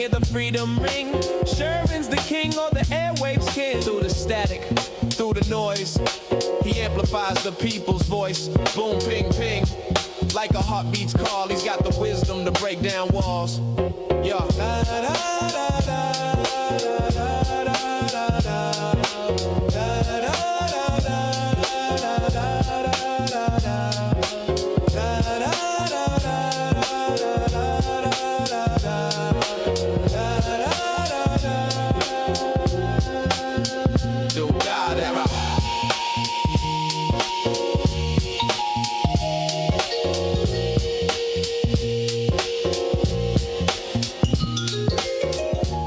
hear the freedom ring. Sherwin's the king, or the airwaves king. Through the static, through the noise, he amplifies the people's voice. Boom, ping, ping. Like a heartbeat's call, he's got the wisdom to break down walls. Yo. Da, da, da, da, da, da, da, da, da.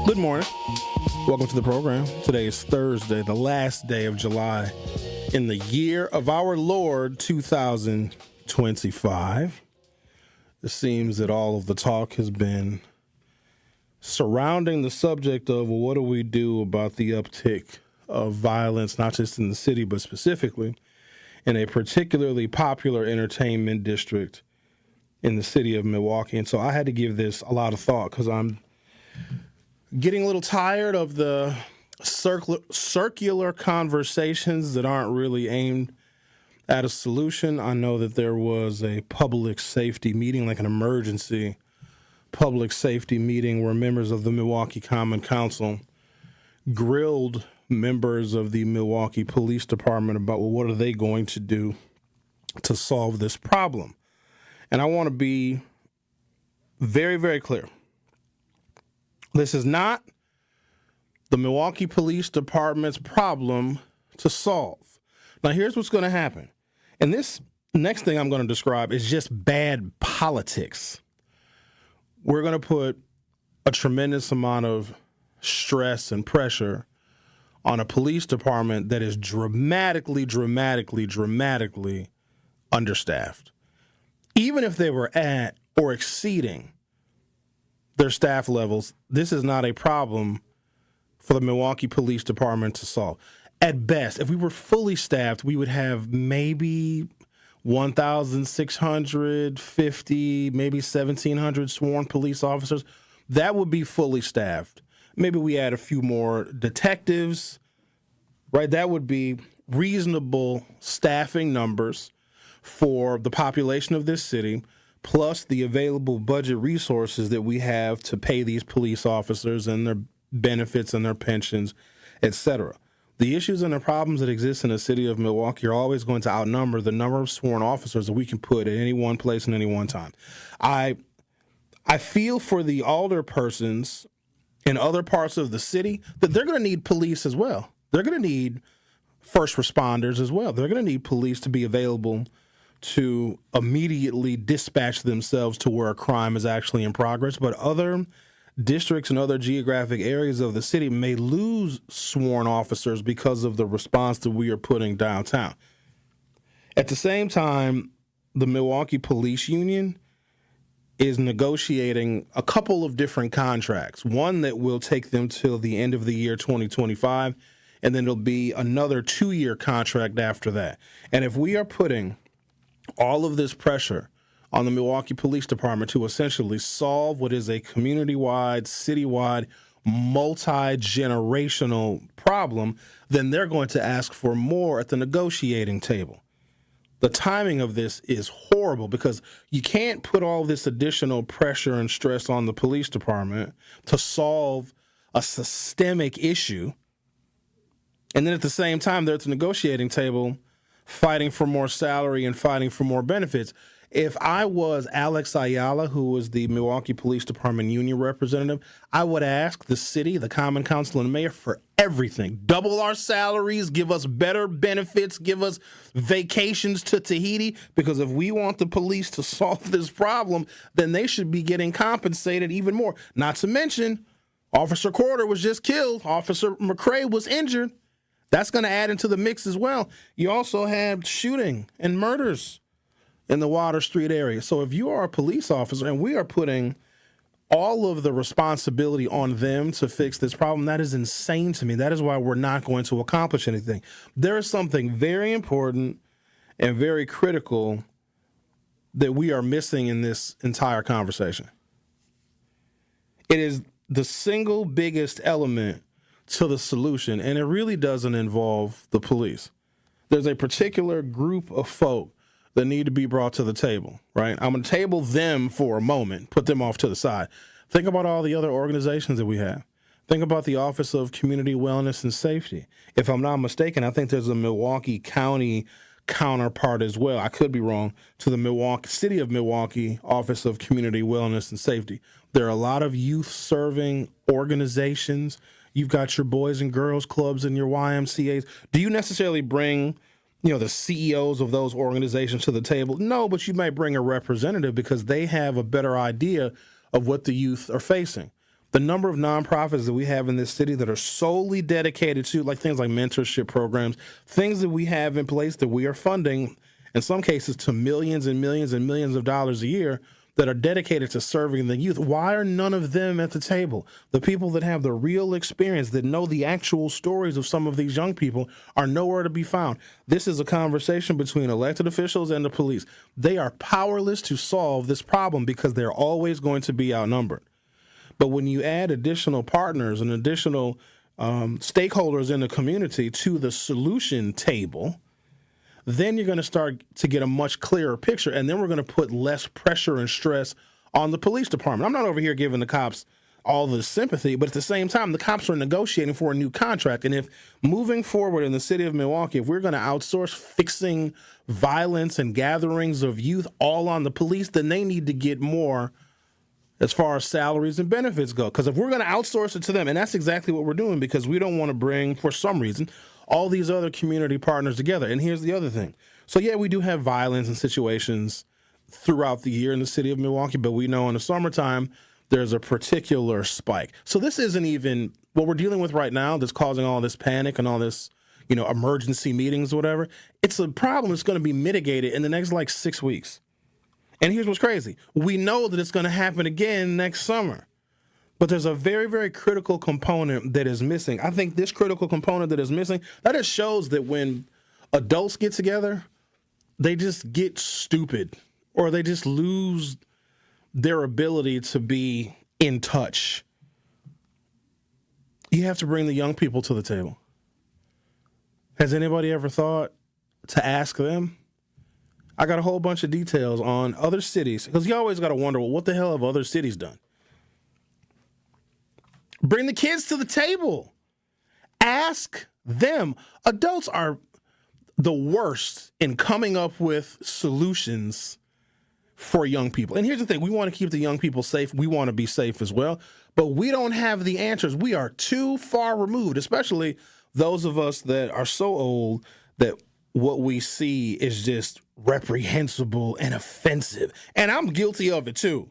Good morning. Welcome to the program. Today is Thursday, the last day of July in the year of our Lord 2025. It seems that all of the talk has been surrounding the subject of what do we do about the uptick of violence, not just in the city, but specifically in a particularly popular entertainment district in the city of Milwaukee. And so I had to give this a lot of thought because I'm getting a little tired of the circular conversations that aren't really aimed at a solution. I know that there was a public safety meeting, like an emergency public safety meeting, where members of the Milwaukee Common Council grilled members of the Milwaukee Police Department about, well, what are they going to do to solve this problem? And I want to be very, very clear. This is not the Milwaukee Police Department's problem to solve. Now, here's what's going to happen. And this next thing I'm going to describe is just bad politics. We're going to put a tremendous amount of stress and pressure on a police department that is dramatically understaffed. Even if they were at or exceeding their staff levels, this is not a problem for the Milwaukee Police Department to solve. At best, if we were fully staffed, we would have maybe 1,650, maybe 1,700 sworn police officers. That would be fully staffed. Maybe we add a few more detectives, right? That would be reasonable staffing numbers for the population of this city, plus the available budget resources that we have to pay these police officers and their benefits and their pensions, etc. The issues and the problems that exist in the city of Milwaukee are always going to outnumber the number of sworn officers that we can put at any one place and any one time. I feel for the alderpersons in other parts of the city that they're going to need police as well. They're going to need first responders as well. They're going to need police to be available to immediately dispatch themselves to where a crime is actually in progress. But other districts and other geographic areas of the city may lose sworn officers because of the response that we are putting downtown. At the same time, the Milwaukee Police Union is negotiating a couple of different contracts, one that will take them till the end of the year 2025, and then there'll be another 2-year contract after that. And if we are putting all of this pressure on the Milwaukee Police Department to essentially solve what is a community-wide, city-wide, multi-generational problem, then they're going to ask for more at the negotiating table. The timing of this is horrible because you can't put all this additional pressure and stress on the police department to solve a systemic issue, and then at the same time they're at the negotiating table fighting for more salary and fighting for more benefits. If I was Alex Ayala, who was the Milwaukee Police Department union representative, I would ask the city, the Common Council, and the mayor for everything. Double our salaries, give us better benefits, give us vacations to Tahiti, because if we want the police to solve this problem, then they should be getting compensated even more. Not to mention, Officer Corder was just killed. Officer McCrae was injured. That's going to add into the mix as well. You also have shooting and murders in the Water Street area. So if you are a police officer and we are putting all of the responsibility on them to fix this problem, that is insane to me. That is why we're not going to accomplish anything. There is something very important and very critical that we are missing in this entire conversation. It is the single biggest element to the solution, and it really doesn't involve the police. There's a particular group of folk that need to be brought to the table, right? I'm going to table them for a moment, put them off to the side. Think about all the other organizations that we have. Think about the Office of Community Wellness and Safety. If I'm not mistaken, I think there's a Milwaukee County counterpart as well. I could be wrong, to the City of Milwaukee Office of Community Wellness and Safety. There are a lot of youth-serving organizations. You've got your Boys and Girls Clubs and your YMCAs. Do you necessarily bring, the CEOs of those organizations to the table? No, but you might bring a representative because they have a better idea of what the youth are facing. The number of nonprofits that we have in this city that are solely dedicated to things like mentorship programs, things that we have in place that we are funding, in some cases to millions and millions and millions of dollars a year, that are dedicated to serving the youth. Why are none of them at the table? The people that have the real experience, that know the actual stories of some of these young people, are nowhere to be found. This is a conversation between elected officials and the police. They are powerless to solve this problem because they're always going to be outnumbered. But when you add additional partners and additional stakeholders in the community to the solution table, then you're going to start to get a much clearer picture, and then we're going to put less pressure and stress on the police department. I'm not over here giving the cops all the sympathy, but at the same time, the cops are negotiating for a new contract. And if moving forward in the city of Milwaukee, if we're going to outsource fixing violence and gatherings of youth all on the police, then they need to get more as far as salaries and benefits go. Because if we're going to outsource it to them, and that's exactly what we're doing, because we don't want to bring, for some reason, all these other community partners together. And here's the other thing. So, yeah, we do have violence and situations throughout the year in the city of Milwaukee, but we know in the summertime there's a particular spike. So this isn't even what we're dealing with right now that's causing all this panic and all this, emergency meetings or whatever. It's a problem that's going to be mitigated in the next 6 weeks. And here's what's crazy. We know that it's going to happen again next summer. But there's a very, very critical component that is missing. I think this critical component that is missing, that just shows that when adults get together, they just get stupid, or they just lose their ability to be in touch. You have to bring the young people to the table. Has anybody ever thought to ask them? I got a whole bunch of details on other cities, because you always got to wonder, well, what the hell have other cities done? Bring the kids to the table. Ask them. Adults are the worst in coming up with solutions for young people. And here's the thing. We want to keep the young people safe. We want to be safe as well. But we don't have the answers. We are too far removed, especially those of us that are so old that what we see is just reprehensible and offensive. And I'm guilty of it too.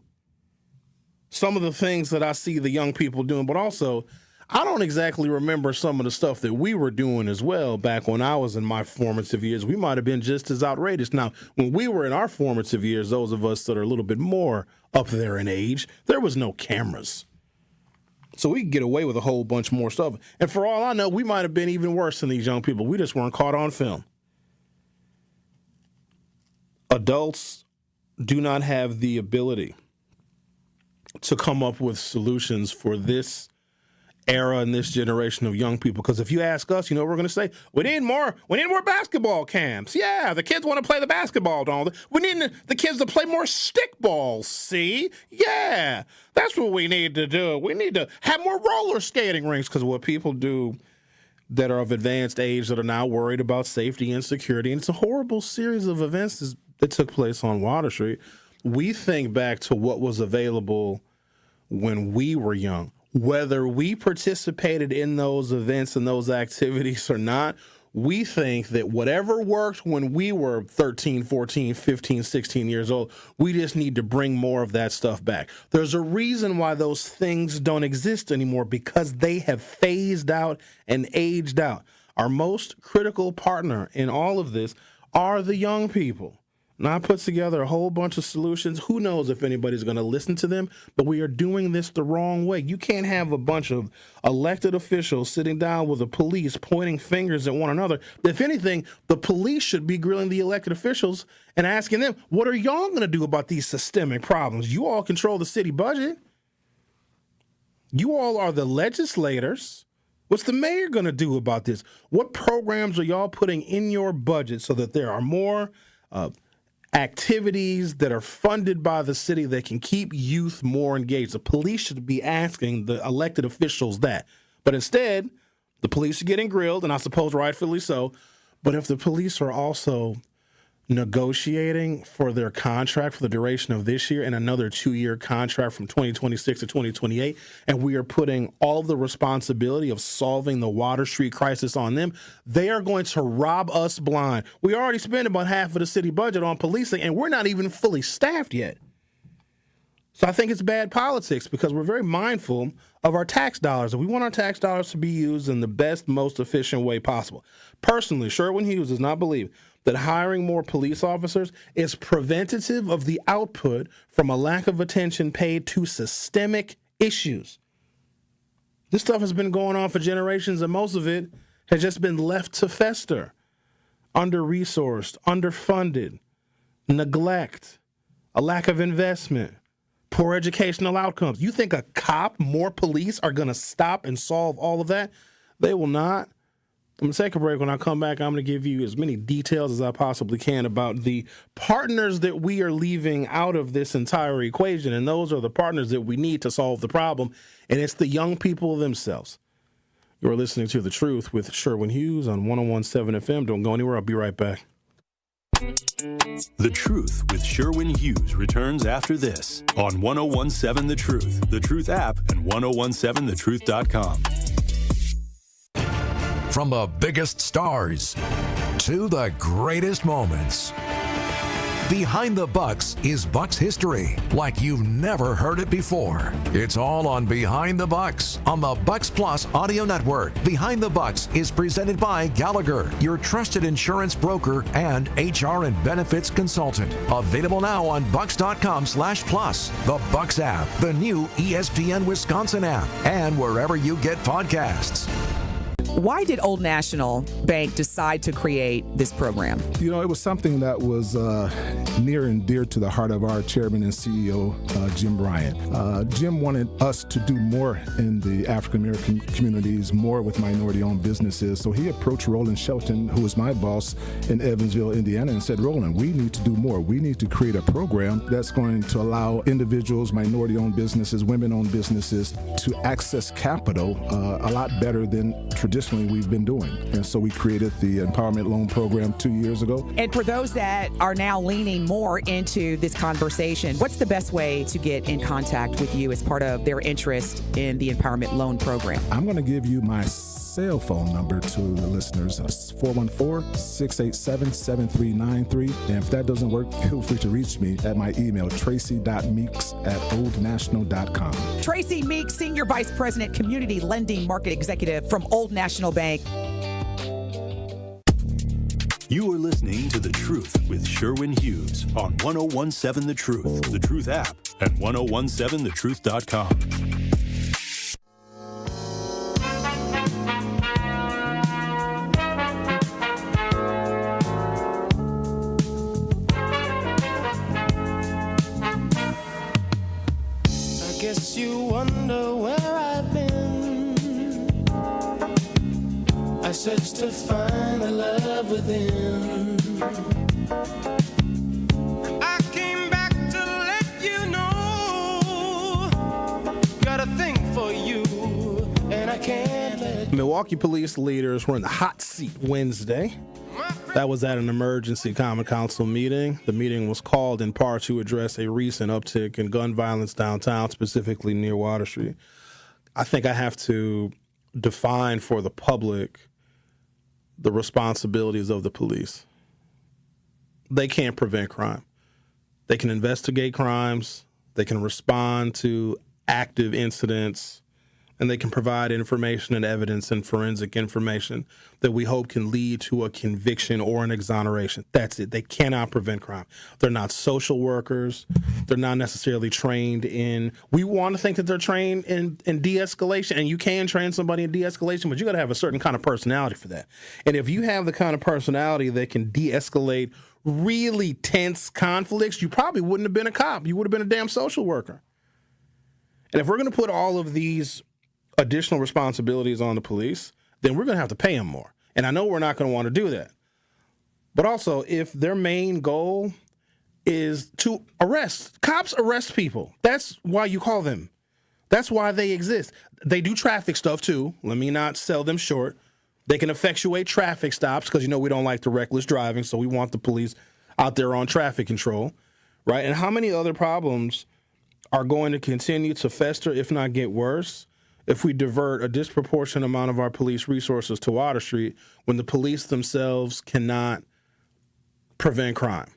Some of the things that I see the young people doing, but also I don't exactly remember some of the stuff that we were doing as well back when I was in my formative years. We might have been just as outrageous. Now, when we were in our formative years, those of us that are a little bit more up there in age, there was no cameras. So we could get away with a whole bunch more stuff. And for all I know, we might have been even worse than these young people. We just weren't caught on film. Adults do not have the ability to come up with solutions for this era and this generation of young people. Because if you ask us, what we're going to say? We need more basketball camps. Yeah, the kids want to play the basketball, don't they? We need the kids to play more stickball, see? Yeah, that's what we need to do. We need to have more roller skating rinks, because what people do that are of advanced age that are now worried about safety and security, and it's a horrible series of events that took place on Water Street. We think back to what was available when we were young. Whether we participated in those events and those activities or not, we think that whatever worked when we were 13, 14, 15, 16 years old, we just need to bring more of that stuff back. There's a reason why those things don't exist anymore, because they have phased out and aged out. Our most critical partner in all of this are the young people. Now, I put together a whole bunch of solutions. Who knows if anybody's going to listen to them, but we are doing this the wrong way. You can't have a bunch of elected officials sitting down with the police pointing fingers at one another. If anything, the police should be grilling the elected officials and asking them, what are y'all going to do about these systemic problems? You all control the city budget. You all are the legislators. What's the mayor going to do about this? What programs are y'all putting in your budget so that there are more activities that are funded by the city that can keep youth more engaged? The police should be asking the elected officials that. But instead, the police are getting grilled, and I suppose rightfully so. But if the police are also negotiating for their contract for the duration of this year and another 2-year contract from 2026 to 2028, and we are putting all the responsibility of solving the Water Street crisis on them, they are going to rob us blind. We already spent about half of the city budget on policing, and we're not even fully staffed yet. So I think it's bad politics because we're very mindful of our tax dollars, and we want our tax dollars to be used in the best, most efficient way possible. Personally, Sherwin Hughes does not believe that hiring more police officers is preventative of the output from a lack of attention paid to systemic issues. This stuff has been going on for generations, and most of it has just been left to fester. Under-resourced, underfunded, neglect, a lack of investment, poor educational outcomes. You think a cop, more police are going to stop and solve all of that? They will not. I'm going to take a break. When I come back, I'm going to give you as many details as I possibly can about the partners that we are leaving out of this entire equation, and those are the partners that we need to solve the problem, and it's the young people themselves. You're listening to The Truth with Sherwin Hughes on 101.7 FM. Don't go anywhere. I'll be right back. The Truth with Sherwin Hughes returns after this on 101.7 The Truth, The Truth app, and 1017thetruth.com. From the biggest stars to the greatest moments, Behind the Bucks is Bucks history like you've never heard it before. It's all on Behind the Bucks on the Bucks Plus audio network. Behind the Bucks is presented by Gallagher, your trusted insurance broker and HR and benefits consultant. Available now on bucks.com/plus, the Bucks app, the new ESPN Wisconsin app, and wherever you get podcasts. Why did Old National Bank decide to create this program? You know, it was something that was near and dear to the heart of our chairman and CEO, Jim Bryant. Jim wanted us to do more in the African-American communities, more with minority-owned businesses. So he approached Roland Shelton, who was my boss in Evansville, Indiana, and said, Roland, we need to do more. We need to create a program that's going to allow individuals, minority-owned businesses, women-owned businesses to access capital a lot better than traditionally we've been doing. And so we created the Empowerment Loan Program 2 years ago. And for those that are now leaning more into this conversation, what's the best way to get in contact with you as part of their interest in the Empowerment Loan Program? I'm going to give you my cell phone number to the listeners. It's 414-687-7393. And if that doesn't work, feel free to reach me at my email, tracy.meeks@oldnational.com. Tracy Meeks, Senior Vice President, Community Lending Market Executive from Old National Bank. You are listening to The Truth with Sherwin Hughes on 1017 The Truth, The Truth app, and 1017thetruth.com. Guess you wonder where I've been. I searched to find the love within. I came back to let you know. Got a thing for you, and I can't let Milwaukee police leaders were in the hot seat Wednesday. That was at an emergency common council meeting. The meeting was called in part to address a recent uptick in gun violence downtown, specifically near Water Street. I think I have to define for the public the responsibilities of the police. They can't prevent crime. They can investigate crimes. They can respond to active incidents. And they can provide information and evidence and forensic information that we hope can lead to a conviction or an exoneration. That's it. They cannot prevent crime. They're not social workers. They're not necessarily trained in, we want to think that they're trained in de-escalation, and you can train somebody in de-escalation, but you got to have a certain kind of personality for that. And if you have the kind of personality that can de-escalate really tense conflicts, you probably wouldn't have been a cop. You would have been a damn social worker. And if we're going to put all of these additional responsibilities on the police, then we're going to have to pay them more. And I know we're not going to want to do that. But also, if their main goal is to arrest, cops arrest people. That's why you call them. That's why they exist. They do traffic stuff too. Let me not sell them short. They can effectuate traffic stops because, we don't like the reckless driving, so we want the police out there on traffic control, right? And how many other problems are going to continue to fester, if not get worse, if we divert a disproportionate amount of our police resources to Water Street when the police themselves cannot prevent crime?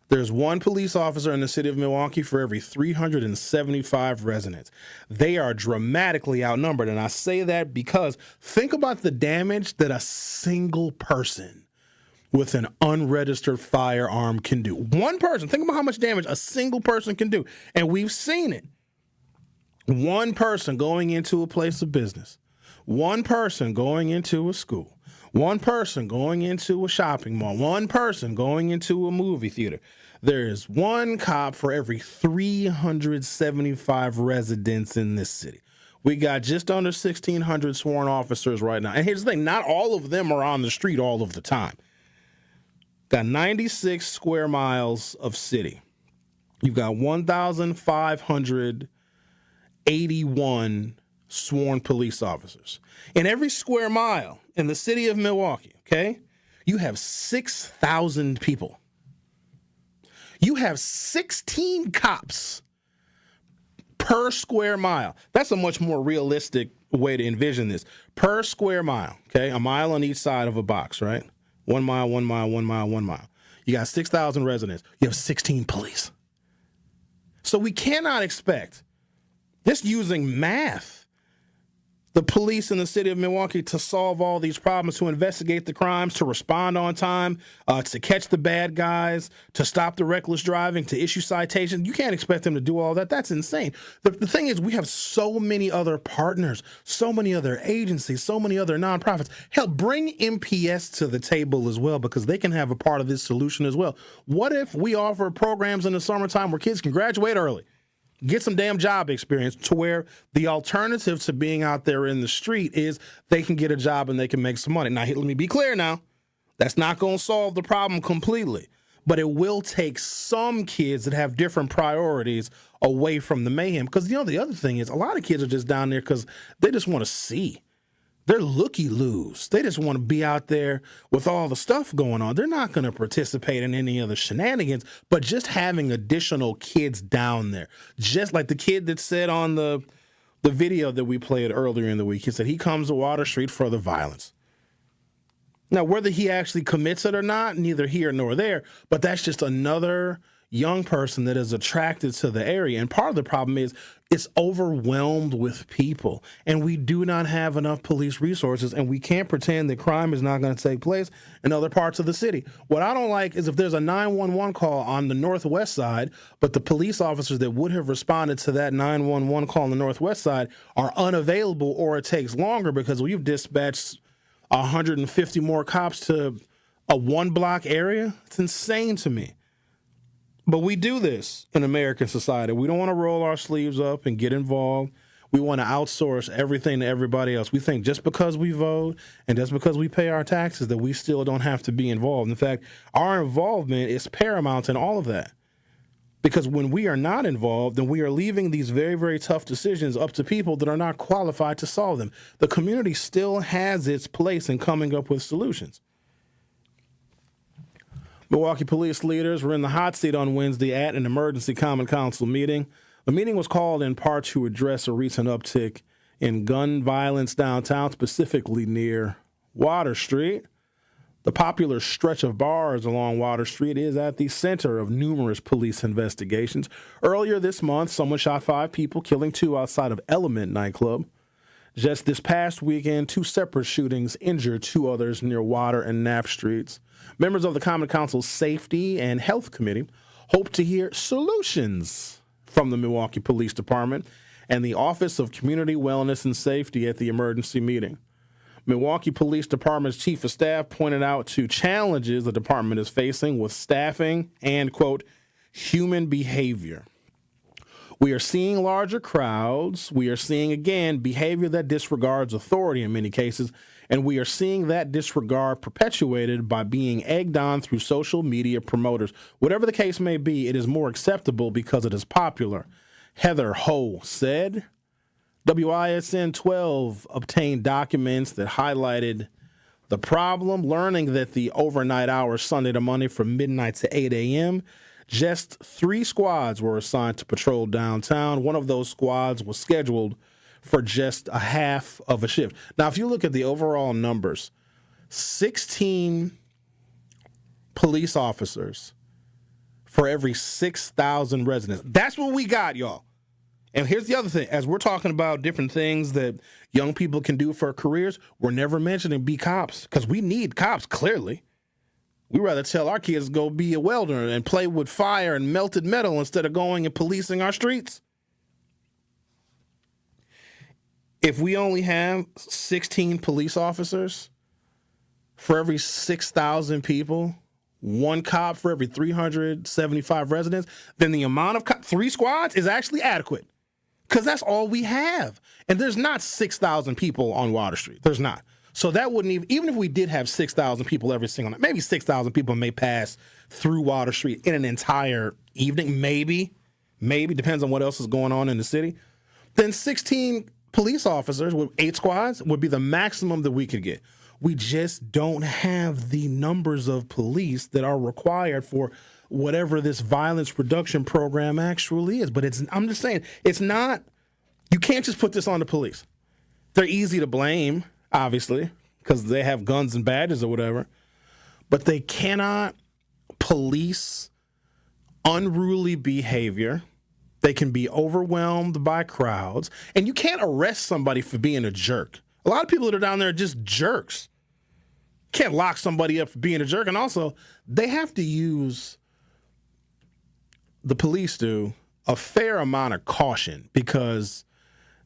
There's one police officer in the city of Milwaukee for every 375 residents. They are dramatically outnumbered, and I say that because think about the damage that a single person with an unregistered firearm can do. One person, think about how much damage a single person can do, and we've seen it. One person going into a place of business, one person going into a school, one person going into a shopping mall, one person going into a movie theater. There is one cop for every 375 residents in this city. We got just under 1,600 sworn officers right now. And here's the thing, not all of them are on the street all of the time. Got 96 square miles of city. You've got 1,581 sworn police officers. In every square mile in the city of Milwaukee, okay, you have 6,000 people. You have 16 cops per square mile. That's a much more realistic way to envision this. Per square mile, okay, a mile on each side of a box, right? 1 mile, 1 mile, 1 mile, 1 mile. You got 6,000 residents. You have 16 police. So we cannot expect, just using math, the police in the city of Milwaukee to solve all these problems, to investigate the crimes, to respond on time, to catch the bad guys, to stop the reckless driving, to issue citations. You can't expect them to do all that. That's insane. The thing is, we have so many other partners, so many other agencies, so many other nonprofits. Hell, bring MPS to the table as well, because they can have a part of this solution as well. What if we offer programs in the summertime where kids can graduate early? Get some damn job experience, to where the alternative to being out there in the street is they can get a job and they can make some money. Now, let me be clear now. That's not going to solve the problem completely, but it will take some kids that have different priorities away from the mayhem. Because, the other thing is, a lot of kids are just down there because they just want to see. They're looky-loos. They just want to be out there with all the stuff going on. They're not going to participate in any of the shenanigans, but just having additional kids down there. Just like the kid that said on the video that we played earlier in the week, he said he comes to Water Street for the violence. Now, whether he actually commits it or not, neither here nor there, but that's just another young person that is attracted to the area. And part of the problem is it's overwhelmed with people, and we do not have enough police resources, and we can't pretend that crime is not going to take place in other parts of the city. What I don't like is if there's a 911 call on the northwest side, but the police officers that would have responded to that 911 call on the northwest side are unavailable, or it takes longer because we've dispatched 150 more cops to a one-block area. It's insane to me. But we do this in American society. We don't want to roll our sleeves up and get involved. We want to outsource everything to everybody else. We think just because we vote and just because we pay our taxes that we still don't have to be involved. In fact, our involvement is paramount in all of that. Because when we are not involved, then we are leaving these very, very tough decisions up to people that are not qualified to solve them. The community still has its place in coming up with solutions. Milwaukee police leaders were in the hot seat on Wednesday at an emergency common council meeting. The meeting was called in part to address a recent uptick in gun violence downtown, specifically near Water Street. The popular stretch of bars along Water Street is at the center of numerous police investigations. Earlier this month, someone shot 5 people, killing 2 outside of Element nightclub. Just this past weekend, 2 separate shootings injured 2 others near Water and Knapp Streets. Members of the Common Council's Safety and Health Committee hope to hear solutions from the Milwaukee Police Department and the Office of Community Wellness and Safety at the emergency meeting. Milwaukee Police Department's Chief of Staff pointed out 2 challenges the department is facing with staffing and, quote, human behavior. We are seeing larger crowds. We are seeing, again, behavior that disregards authority in many cases. And we are seeing that disregard perpetuated by being egged on through social media promoters. Whatever the case may be, it is more acceptable because it is popular. Heather Ho said, WISN 12 obtained documents that highlighted the problem, learning that the overnight hours Sunday to Monday from midnight to 8 a.m., just 3 squads were assigned to patrol downtown. One of those squads was scheduled for just a half of a shift. Now, if you look at the overall numbers, 16 police officers for every 6,000 residents. That's what we got, y'all. And here's the other thing. As we're talking about different things that young people can do for careers, we're never mentioning be cops because we need cops, clearly. We'd rather tell our kids to go be a welder and play with fire and melted metal instead of going and policing our streets. If we only have 16 police officers for every 6,000 people, 1 cop for every 375 residents, then the amount of 3 squads is actually adequate because that's all we have. And there's not 6,000 people on Water Street. There's not. So that wouldn't even if we did have 6,000 people every single night, maybe 6,000 people may pass through Water Street in an entire evening, maybe, depends on what else is going on in the city. Then 16 police officers with 8 squads would be the maximum that we could get. We just don't have the numbers of police that are required for whatever this violence reduction program actually is. But I'm just saying, it's not, you can't just put this on the police. They're easy to blame, obviously, because they have guns and badges or whatever, but they cannot police unruly behavior. They can be overwhelmed by crowds, and you can't arrest somebody for being a jerk. A lot of people that are down there are just jerks. Can't lock somebody up for being a jerk, and also they have to use, the police do, a fair amount of caution because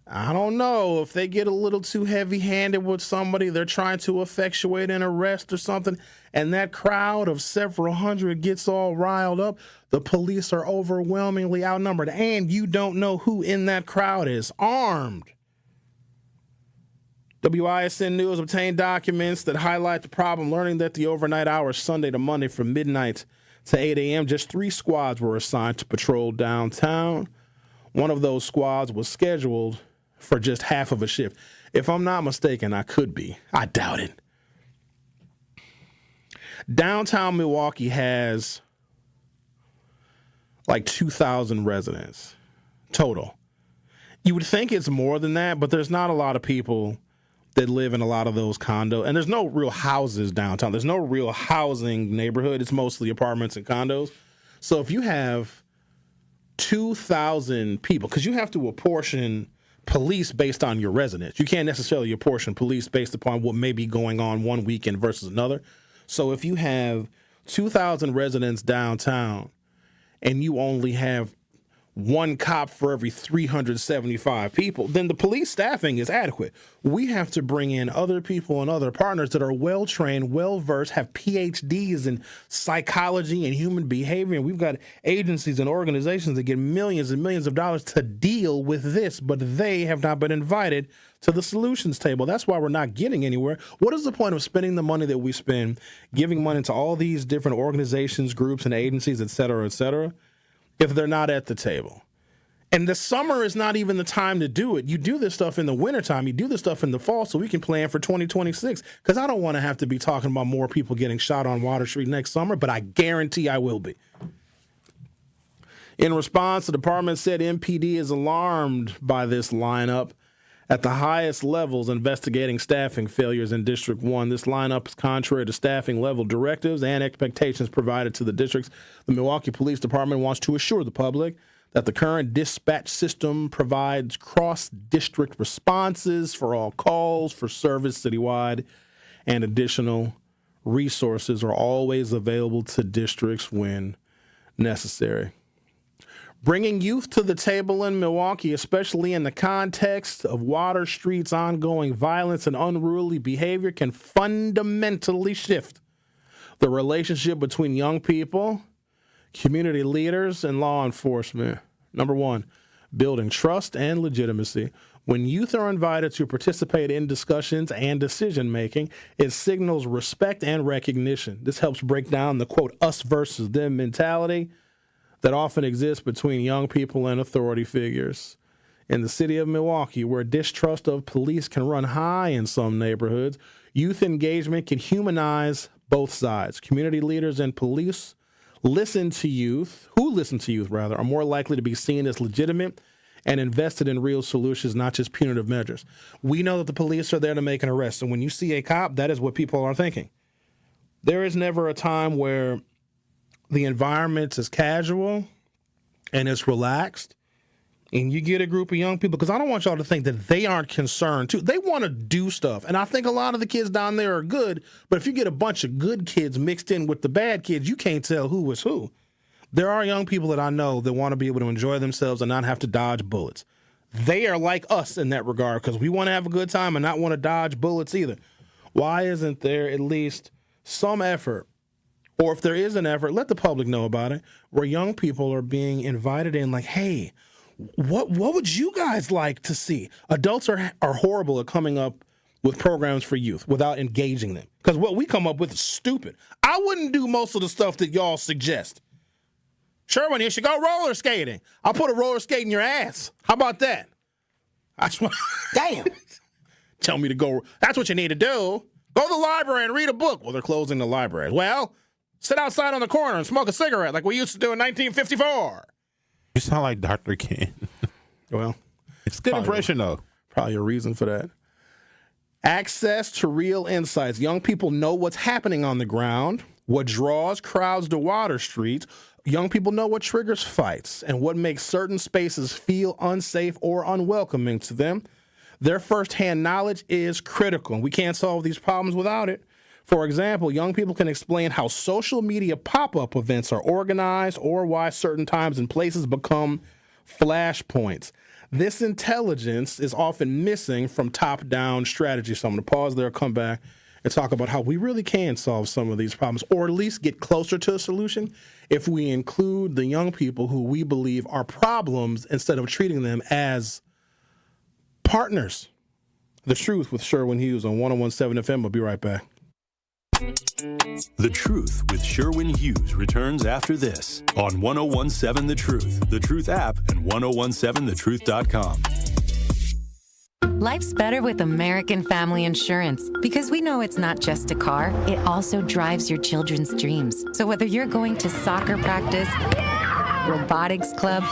I don't know if they get a little too heavy-handed with somebody, they're trying to effectuate an arrest or something, and that crowd of several hundred gets all riled up, the police are overwhelmingly outnumbered, and you don't know who in that crowd is armed. WISN News obtained documents that highlight the problem, learning that the overnight hours Sunday to Monday from midnight to 8 a.m., just 3 squads were assigned to patrol downtown. One of those squads was scheduled for just half of a shift. If I'm not mistaken, I could be. I doubt it. Downtown Milwaukee has like 2,000 residents total. You would think it's more than that, but there's not a lot of people that live in a lot of those condos. And there's no real houses downtown. There's no real housing neighborhood. It's mostly apartments and condos. So if you have 2,000 people, because you have to apportion police based on your residents. You can't necessarily apportion police based upon what may be going on one weekend versus another. So if you have 2,000 residents downtown and you only have 1 cop for every 375 people, then the police staffing is adequate. We have to bring in other people and other partners that are well-trained, well-versed, have PhDs in psychology and human behavior. And we've got agencies and organizations that get millions and millions of dollars to deal with this, but they have not been invited to the solutions table. That's why we're not getting anywhere. What is the point of spending the money that we spend, giving money to all these different organizations, groups, and agencies, et cetera, if they're not at the table? And the summer is not even the time to do it. You do this stuff in the wintertime. You do this stuff in the fall so we can plan for 2026. Because I don't want to have to be talking about more people getting shot on Water Street next summer, but I guarantee I will be. In response, the department said MPD is alarmed by this lineup at the highest levels investigating staffing failures in District 1. This lineup is contrary to staffing level directives and expectations provided to the districts. The Milwaukee Police Department wants to assure the public that the current dispatch system provides cross-district responses for all calls for service citywide, and additional resources are always available to districts when necessary. Bringing youth to the table in Milwaukee, especially in the context of Water Street's ongoing violence and unruly behavior, can fundamentally shift the relationship between young people, community leaders, and law enforcement. Number one, building trust and legitimacy. When youth are invited to participate in discussions and decision-making, it signals respect and recognition. This helps break down the, quote, us versus them mentality that often exists between young people and authority figures. In the city of Milwaukee, where distrust of police can run high in some neighborhoods, youth engagement can humanize both sides. Community leaders and police who listen to youth, are more likely to be seen as legitimate and invested in real solutions, not just punitive measures. We know that the police are there to make an arrest, and when you see a cop, that is what people are thinking. There is never a time where the environment is casual and it's relaxed, and you get a group of young people, because I don't want y'all to think that they aren't concerned too. They want to do stuff, and I think a lot of the kids down there are good, but if you get a bunch of good kids mixed in with the bad kids, you can't tell who is who. There are young people that I know that want to be able to enjoy themselves and not have to dodge bullets. They are like us in that regard, because we want to have a good time and not want to dodge bullets either. Why isn't there at least some effort, or if there is an effort, let the public know about it, where young people are being invited in like, hey, what would you guys like to see? Adults are horrible at coming up with programs for youth without engaging them, because what we come up with is stupid. I wouldn't do most of the stuff that y'all suggest. Sherwin, you should go roller skating. I'll put a roller skate in your ass. How about that? Damn. Tell me to go. That's what you need to do. Go to the library and read a book. Well, they're closing the library. Well, sit outside on the corner and smoke a cigarette like we used to do in 1954. You sound like Dr. King. Well, it's a good impression, though. Probably a reason for that. Access to real insights. Young people know what's happening on the ground, what draws crowds to Water Street. Young people know what triggers fights and what makes certain spaces feel unsafe or unwelcoming to them. Their firsthand knowledge is critical, and we can't solve these problems without it. For example, young people can explain how social media pop-up events are organized or why certain times and places become flashpoints. This intelligence is often missing from top-down strategy. So I'm going to pause there, come back, and talk about how we really can solve some of these problems, or at least get closer to a solution if we include the young people who we believe are problems instead of treating them as partners. The Truth with Sherwin Hughes on 101.7 FM. We'll be right back. The Truth with Sherwin Hughes returns after this on 101.7 The Truth app, and 1017thetruth.com. Life's better with American Family Insurance, because we know it's not just a car, it also drives your children's dreams. So whether you're going to soccer practice, robotics club,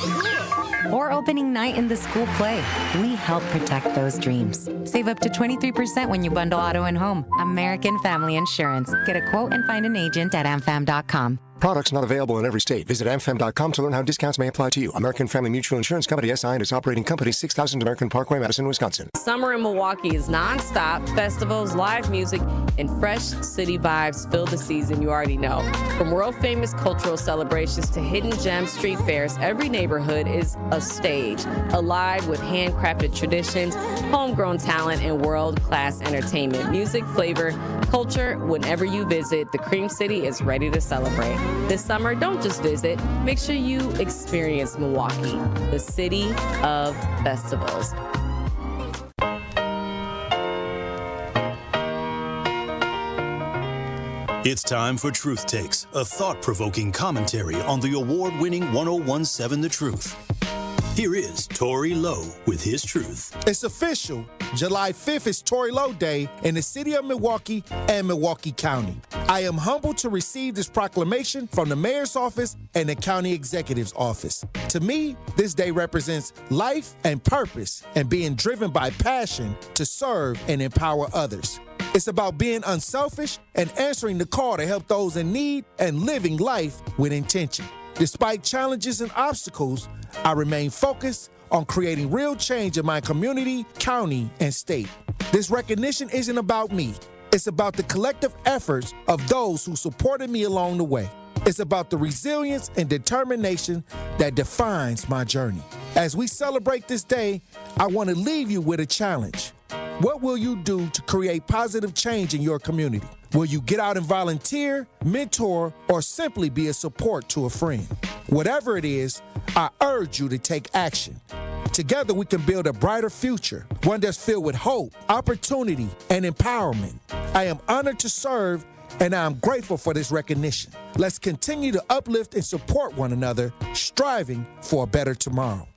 or opening night in the school play, we help protect those dreams. Save up to 23% when you bundle auto and home. American Family Insurance. Get a quote and find an agent at amfam.com. Products not available in every state. Visit amfam.com to learn how discounts may apply to you. American Family Mutual Insurance Company, SI, and its operating company, 6000 American Parkway, Madison, Wisconsin. Summer in Milwaukee is nonstop. Festivals, live music, and fresh city vibes fill the season you already know. From world-famous cultural celebrations to hidden gem street fairs, every neighborhood is a stage, alive with handcrafted traditions, homegrown talent, and world-class entertainment. Music, flavor, culture, whenever you visit, the Cream City is ready to celebrate. This summer, don't just visit. Make sure you experience Milwaukee, the city of festivals. It's time for Truth Takes, a thought-provoking commentary on the award-winning 101.7 The Truth. Here is Tory Lowe with his truth. It's official. July 5th is Tory Lowe Day in the city of Milwaukee and Milwaukee County. I am humbled to receive this proclamation from the mayor's office and the county executive's office. To me, this day represents life and purpose and being driven by passion to serve and empower others. It's about being unselfish and answering the call to help those in need and living life with intention. Despite challenges and obstacles, I remain focused on creating real change in my community, county, and state. This recognition isn't about me. It's about the collective efforts of those who supported me along the way. It's about the resilience and determination that defines my journey. As we celebrate this day, I want to leave you with a challenge. What will you do to create positive change in your community? Will you get out and volunteer, mentor, or simply be a support to a friend? Whatever it is, I urge you to take action. Together, we can build a brighter future, one that's filled with hope, opportunity, and empowerment. I am honored to serve, and I am grateful for this recognition. Let's continue to uplift and support one another, striving for a better tomorrow.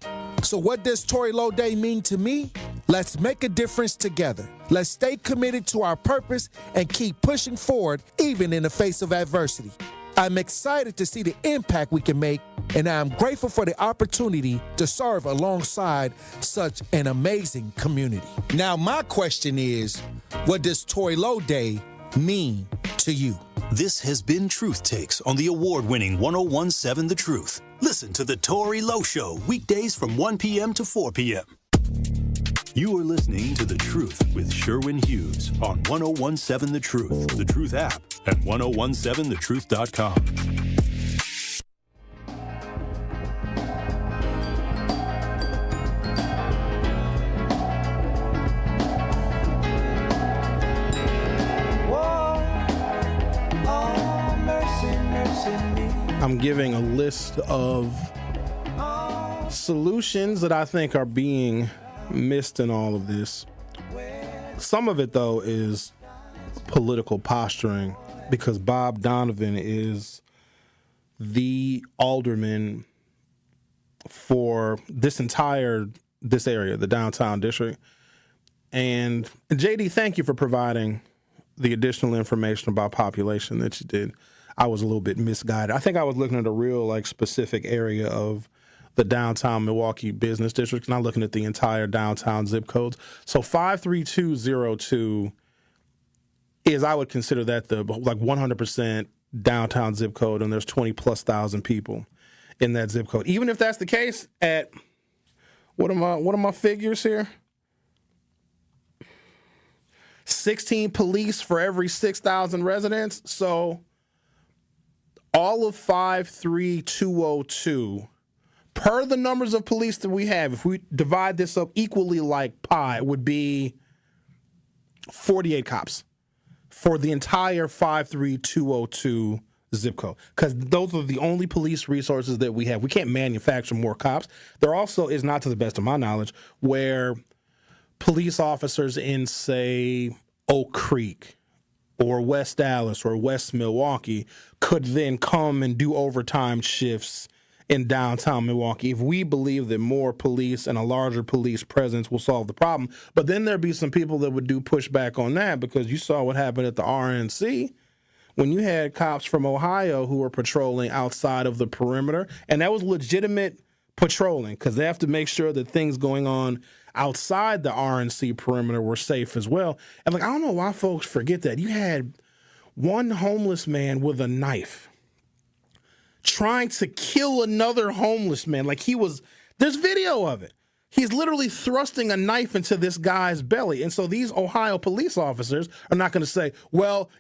So what does Tory Low Day mean to me? Let's make a difference together. Let's stay committed to our purpose and keep pushing forward, even in the face of adversity. I'm excited to see the impact we can make, and I'm grateful for the opportunity to serve alongside such an amazing community. Now, my question is, what does Tory Low Day mean to you? This has been Truth Takes on the award-winning 1017 The Truth. Listen to The Tory Low Show weekdays from 1 p.m. to 4 p.m. You are listening to The Truth with Sherwin Hughes on 1017 The Truth, The Truth app, and 1017thetruth.com. I'm giving a list of solutions that I think are being missed in all of this. Some of it, though, is political posturing because Bob Donovan is the alderman for this area, the downtown district. And JD, thank you for providing the additional information about population that you did. I was a little bit misguided. I think I was looking at a real specific area of the downtown Milwaukee business district, not looking at the entire downtown zip codes. So 53202 is, I would consider that the 100% downtown zip code, and there's 20,000+ people in that zip code. Even if that's the case, at what are my figures here? 16 police for every 6,000 residents. So all of 53202, per the numbers of police that we have, if we divide this up equally like pie, it would be 48 cops for the entire 53202 zip code, because those are the only police resources that we have. We can't manufacture more cops. There also is not, to the best of my knowledge, where police officers in, say, Oak Creek or West Dallas or West Milwaukee could then come and do overtime shifts in downtown Milwaukee if we believe that more police and a larger police presence will solve the problem. But then there'd be some people that would do pushback on that, because you saw what happened at the RNC when you had cops from Ohio who were patrolling outside of the perimeter, and that was legitimate patrolling because they have to make sure that things going on outside the RNC perimeter were safe as well. And I don't know why folks forget that. You had one homeless man with a knife trying to kill another homeless man. There's video of it. He's literally thrusting a knife into this guy's belly. And so these Ohio police officers are not going to say, well,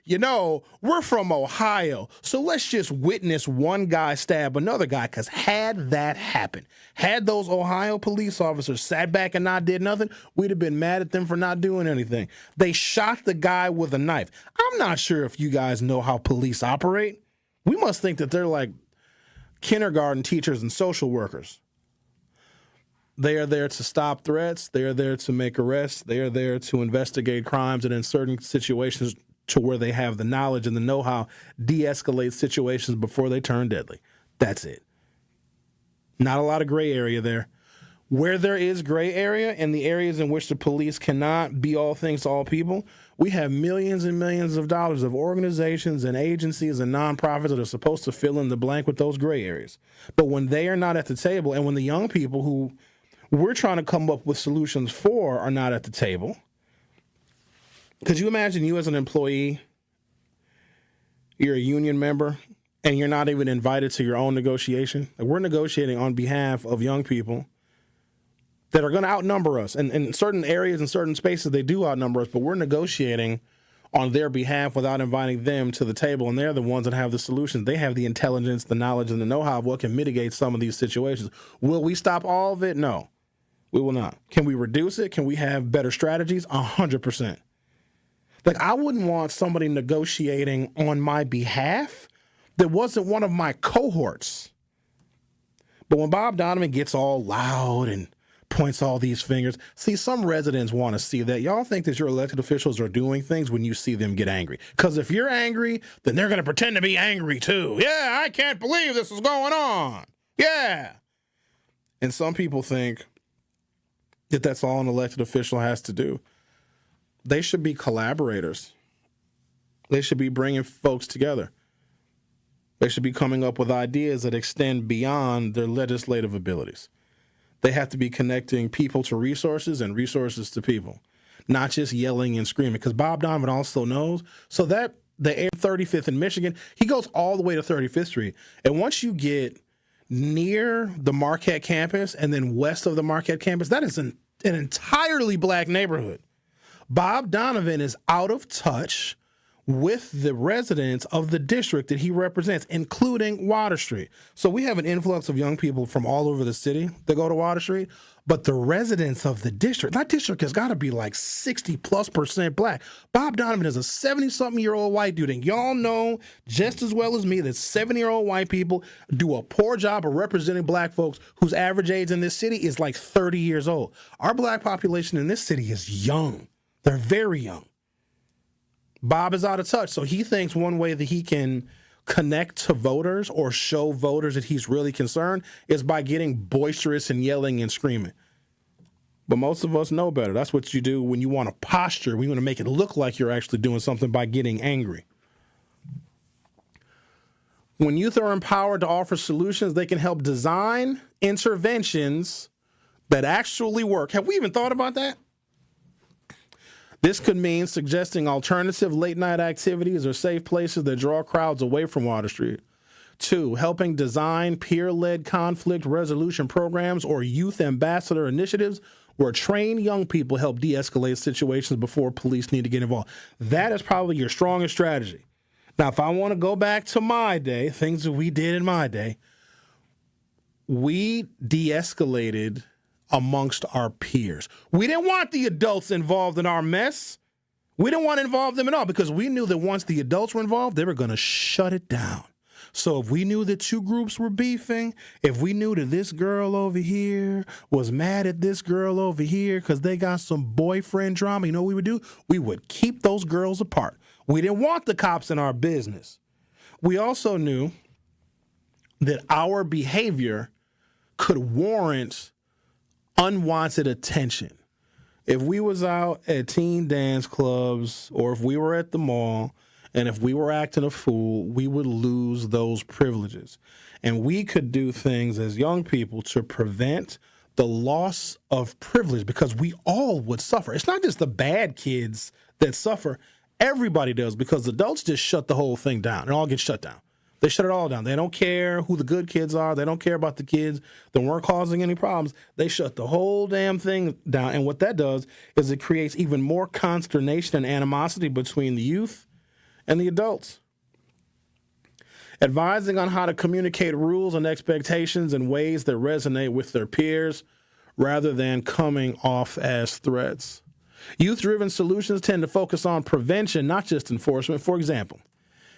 we're from Ohio, so let's just witness one guy stab another guy. Because had that happened, had those Ohio police officers sat back and not did nothing, we'd have been mad at them for not doing anything. They shot the guy with a knife. I'm not sure if you guys know how police operate. We must think that they're like kindergarten teachers and social workers. They are there to stop threats. They are there to make arrests. They are there to investigate crimes, and in certain situations to where they have the knowledge and the know-how, de-escalate situations before they turn deadly. That's it. Not a lot of gray area there. Where there is gray area, and the areas in which the police cannot be all things to all people, we have millions and millions of dollars of organizations and agencies and nonprofits that are supposed to fill in the blank with those gray areas. But when they are not at the table, and when the young people who we're trying to come up with solutions for are not at the table. Could you imagine you as an employee, you're a union member, and you're not even invited to your own negotiation? We're negotiating on behalf of young people that are going to outnumber us. And in certain areas and certain spaces, they do outnumber us, but we're negotiating on their behalf without inviting them to the table, and they're the ones that have the solutions. They have the intelligence, the knowledge, and the know-how of what can mitigate some of these situations. Will we stop all of it? No. We will not. Can we reduce it? Can we have better strategies? 100%. I wouldn't want somebody negotiating on my behalf that wasn't one of my cohorts. But when Bob Donovan gets all loud and points all these fingers. See, some residents want to see that. Y'all think that your elected officials are doing things when you see them get angry. Because if you're angry, then they're going to pretend to be angry too. Yeah, I can't believe this is going on. Yeah. And some people think that that's all an elected official has to do. They should be collaborators. They should be bringing folks together. They should be coming up with ideas that extend beyond their legislative abilities. They have to be connecting people to resources and resources to people, not just yelling and screaming. Because Bob Donovan also knows, so that the 35th in Michigan, he goes all the way to 35th Street. And once you get near the Marquette campus and then west of the Marquette campus, that is an entirely black neighborhood. Bob Donovan is out of touch with the residents of the district that he represents, including Water Street. So we have an influx of young people from all over the city that go to Water Street, but the residents of the district, that district has got to be like 60+% black. Bob Donovan is a 70-something-year-old white dude, and y'all know just as well as me that 70-year-old white people do a poor job of representing black folks whose average age in this city is like 30 years old. Our black population in this city is young. They're very young. Bob is out of touch, so he thinks one way that he can connect to voters or show voters that he's really concerned is by getting boisterous and yelling and screaming. But most of us know better. That's what you do when you want to posture. We want to make it look like you're actually doing something by getting angry. When youth are empowered to offer solutions, they can help design interventions that actually work. Have we even thought about that? This could mean suggesting alternative late-night activities or safe places that draw crowds away from Water Street. 2, helping design peer-led conflict resolution programs or youth ambassador initiatives where trained young people help de-escalate situations before police need to get involved. That is probably your strongest strategy. Now, if I want to go back to my day, things that we did in my day, we de-escalated amongst our peers. We didn't want the adults involved in our mess. We didn't want to involve them at all because we knew that once the adults were involved, they were going to shut it down. So if we knew that two groups were beefing, if we knew that this girl over here was mad at this girl over here because they got some boyfriend drama, you know what we would do? We would keep those girls apart. We didn't want the cops in our business. We also knew that our behavior could warrant unwanted attention. If we was out at teen dance clubs or if we were at the mall and if we were acting a fool, we would lose those privileges. And we could do things as young people to prevent the loss of privilege because we all would suffer. It's not just the bad kids that suffer. Everybody does because adults just shut the whole thing down. It all gets shut down. They shut it all down. They don't care who the good kids are. They don't care about the kids that weren't causing any problems. They shut the whole damn thing down. And what that does is it creates even more consternation and animosity between the youth and the adults. Advising on how to communicate rules and expectations in ways that resonate with their peers rather than coming off as threats. Youth-driven solutions tend to focus on prevention, not just enforcement. For example,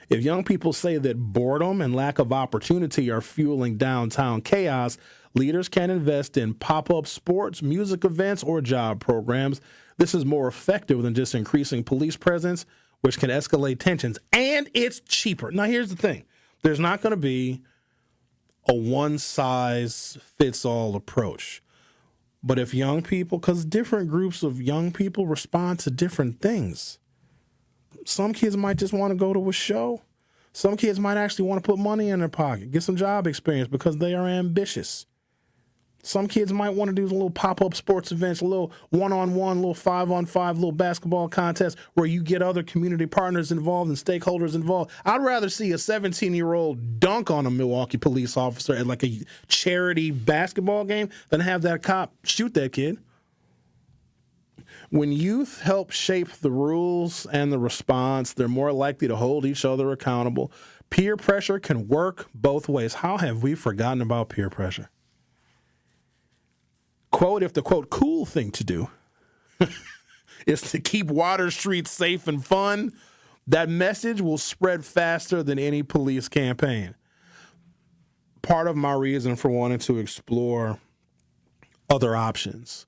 if young people say that boredom and lack of opportunity are fueling downtown chaos, leaders can invest in pop-up sports, music events, or job programs. This is more effective than just increasing police presence, which can escalate tensions, and it's cheaper. Now, here's the thing. There's not going to be a one-size-fits-all approach. But if young people, because different groups of young people respond to different things. Some kids might just want to go to a show. Some kids might actually want to put money in their pocket, get some job experience because they are ambitious. Some kids might want to do a little pop-up sports events, a little one-on-one, a little 5-on-5, little basketball contest where you get other community partners involved and stakeholders involved. I'd rather see a 17-year-old dunk on a Milwaukee police officer at like a charity basketball game than have that cop shoot that kid. When youth help shape the rules and the response, they're more likely to hold each other accountable. Peer pressure can work both ways. How have we forgotten about peer pressure? Quote, if the, quote, cool thing to do is to keep Water Street safe and fun, that message will spread faster than any police campaign. Part of my reason for wanting to explore other options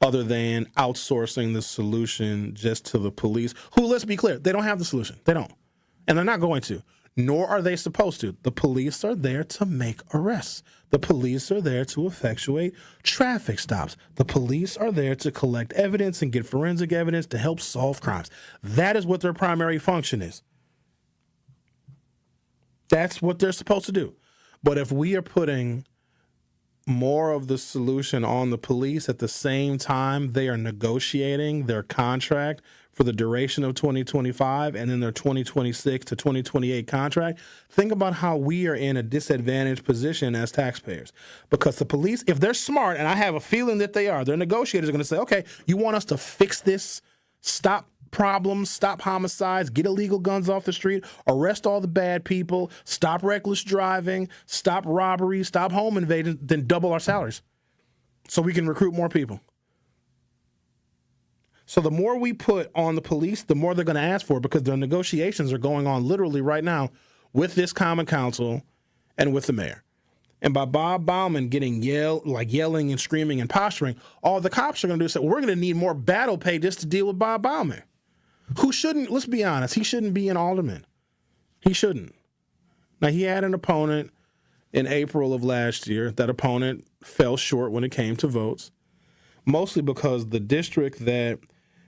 other than outsourcing the solution just to the police, who, let's be clear, they don't have the solution. They don't. And they're not going to. Nor are they supposed to. The police are there to make arrests. The police are there to effectuate traffic stops. The police are there to collect evidence and get forensic evidence to help solve crimes. That is what their primary function is. That's what they're supposed to do. But if we are putting more of the solution on the police at the same time they are negotiating their contract for the duration of 2025 and then their 2026 to 2028 contract, think about how we are in a disadvantaged position as taxpayers. Because the police, if they're smart, and I have a feeling that they are, their negotiators are going to say, okay, you want us to fix this, stop problems, stop homicides, get illegal guns off the street, arrest all the bad people, stop reckless driving, stop robbery, stop home invasion, then double our salaries so we can recruit more people. So the more we put on the police, the more they're going to ask for, because their negotiations are going on literally right now with this Common Council and with the mayor. And by Bob Bauman getting yelling and screaming and posturing, all the cops are going to do is say, well, we're going to need more battle pay just to deal with Bob Bauman, who shouldn't, let's be honest, he shouldn't be an alderman. He shouldn't. Now, he had an opponent in April of last year. That opponent fell short when it came to votes, mostly because the district that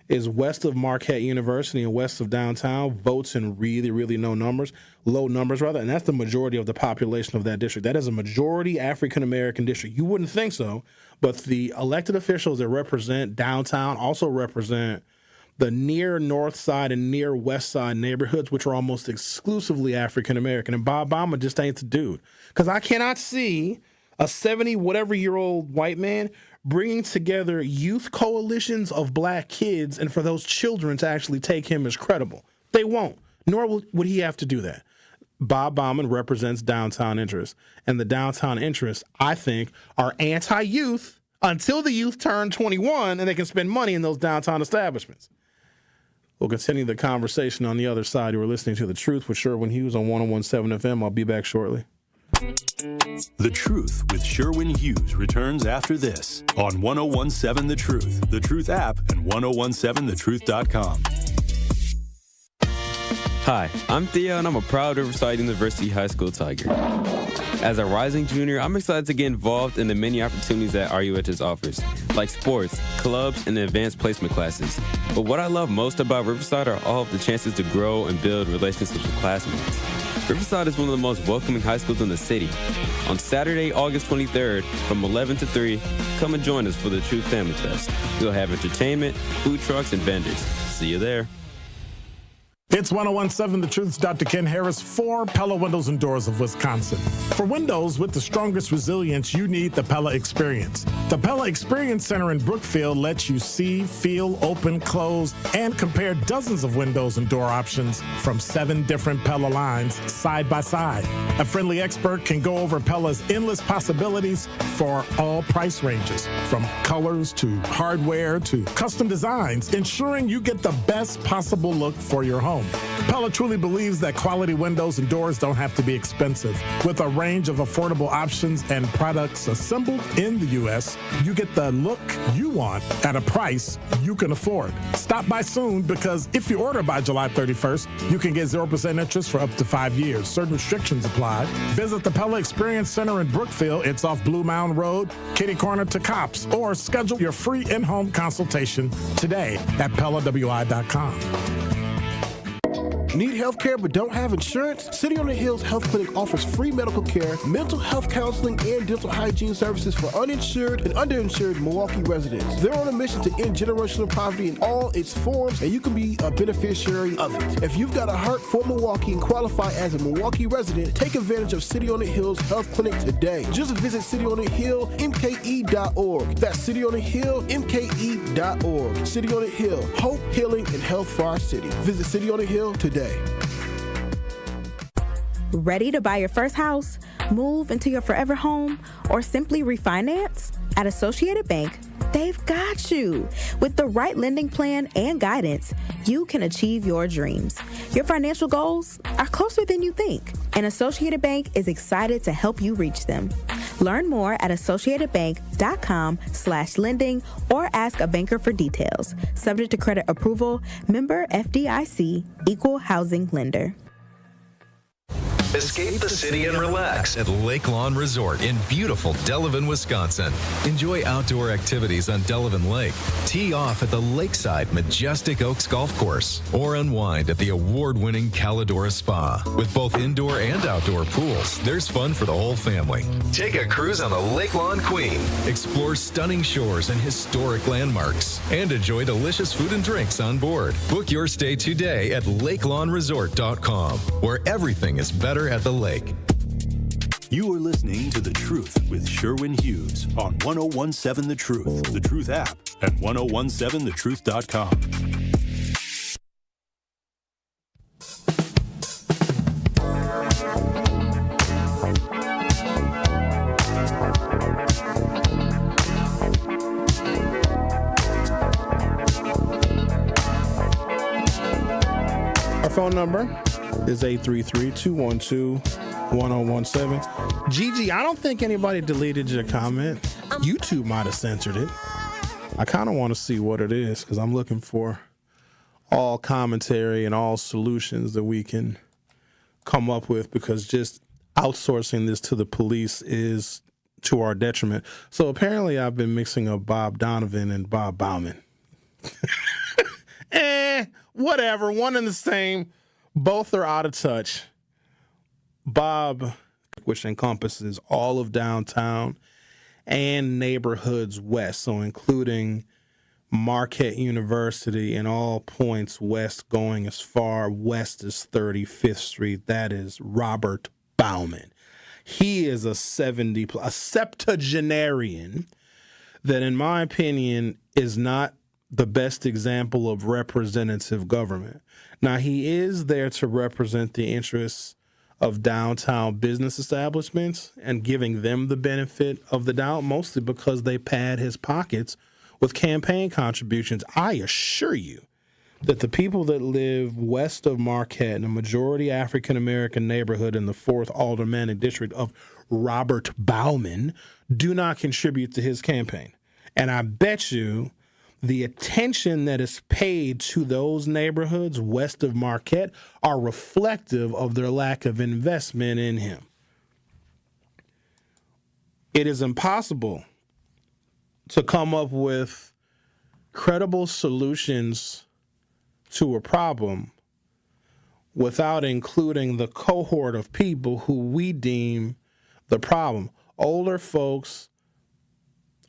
is west of Marquette University and west of downtown votes in really, really low numbers, and that's the majority of the population of that district. That is a majority African-American district. You wouldn't think so, but the elected officials that represent downtown also represent the near north side and near west side neighborhoods, which are almost exclusively African-American. And Bob Bauman just ain't the dude. Because I cannot see a 70-whatever-year-old white man bringing together youth coalitions of black kids and for those children to actually take him as credible. They won't, nor would he have to do that. Bob Bauman represents downtown interests, and the downtown interests, I think, are anti-youth until the youth turn 21 and they can spend money in those downtown establishments. We'll continue the conversation on the other side. You are listening to The Truth with Sherwin Hughes on 101.7 FM. I'll be back shortly. The Truth with Sherwin Hughes returns after this on 101.7 The Truth, The Truth app, and 1017thetruth.com. Hi, I'm Theo, and I'm a proud Riverside University High School Tiger. As a rising junior, I'm excited to get involved in the many opportunities that RUHS offers, like sports, clubs, and advanced placement classes. But what I love most about Riverside are all of the chances to grow and build relationships with classmates. Riverside is one of the most welcoming high schools in the city. On Saturday, August 23rd, from 11 to 3, come and join us for the Truth Family Fest. We'll have entertainment, food trucks, and vendors. See you there. It's 101.7 The Truth's Dr. Ken Harris for Pella Windows and Doors of Wisconsin. For windows with the strongest resilience, you need the Pella Experience. The Pella Experience Center in Brookfield lets you see, feel, open, close, and compare dozens of windows and door options from 7 different Pella lines side by side. A friendly expert can go over Pella's endless possibilities for all price ranges, from colors to hardware to custom designs, ensuring you get the best possible look for your home. Pella truly believes that quality windows and doors don't have to be expensive. With a range of affordable options and products assembled in the U.S., you get the look you want at a price you can afford. Stop by soon, because if you order by July 31st, you can get 0% interest for up to 5 years. Certain restrictions apply. Visit the Pella Experience Center in Brookfield. It's off Blue Mound Road, kitty corner to Cops, or schedule your free in-home consultation today at PellaWI.com. Need health care but don't have insurance? City on the Hills Health Clinic offers free medical care, mental health counseling, and dental hygiene services for uninsured and underinsured Milwaukee residents. They're on a mission to end generational poverty in all its forms, and you can be a beneficiary of it. If you've got a heart for Milwaukee and qualify as a Milwaukee resident, take advantage of City on the Hills Health Clinic today. Just visit cityonthehillmke.org. That's cityonthehillmke.org. City on the Hill, hope, healing, and health for our city. Visit City on the Hill today. Ready to buy your first house, move into your forever home, or simply refinance? At Associated Bank, they've got you. With the right lending plan and guidance, you can achieve your dreams. Your financial goals are closer than you think, and Associated Bank is excited to help you reach them. Learn more at associatedbank.com/lending or ask a banker for details. Subject to credit approval, member FDIC, equal housing lender. Escape the city and relax at Lake Lawn Resort in beautiful Delavan, Wisconsin. Enjoy outdoor activities on Delavan Lake, tee off at the lakeside Majestic Oaks Golf Course, or unwind at the award-winning Calidora Spa. With both indoor and outdoor pools, there's fun for the whole family. Take a cruise on the Lake Lawn Queen, explore stunning shores and historic landmarks, and enjoy delicious food and drinks on board. Book your stay today at lakelawnresort.com, where everything is better at the lake. You are listening to The Truth with Sherwin Hughes on 1017 The Truth, The Truth app, at 1017thetruth.com. Our phone number is 833-212-1017. Gigi, I don't think anybody deleted your comment. YouTube might have censored it. I kind of want to see what it is because I'm looking for all commentary and all solutions that we can come up with, because just outsourcing this to the police is to our detriment. So apparently I've been mixing up Bob Donovan and Bob Bauman. Whatever, one and the same. Both are out of touch. Bob, which encompasses all of downtown and neighborhoods west, so including Marquette University and all points west going as far west as 35th Street. That is Robert Bauman. He is a septuagenarian that, in my opinion, is not the best example of representative government. Now, he is there to represent the interests of downtown business establishments and giving them the benefit of the doubt, mostly because they pad his pockets with campaign contributions. I assure you that the people that live west of Marquette in a majority African-American neighborhood in the 4th Aldermanic District of Robert Bauman do not contribute to his campaign. And I bet you the attention that is paid to those neighborhoods west of Marquette are reflective of their lack of investment in him. It is impossible to come up with credible solutions to a problem without including the cohort of people who we deem the problem. Older folks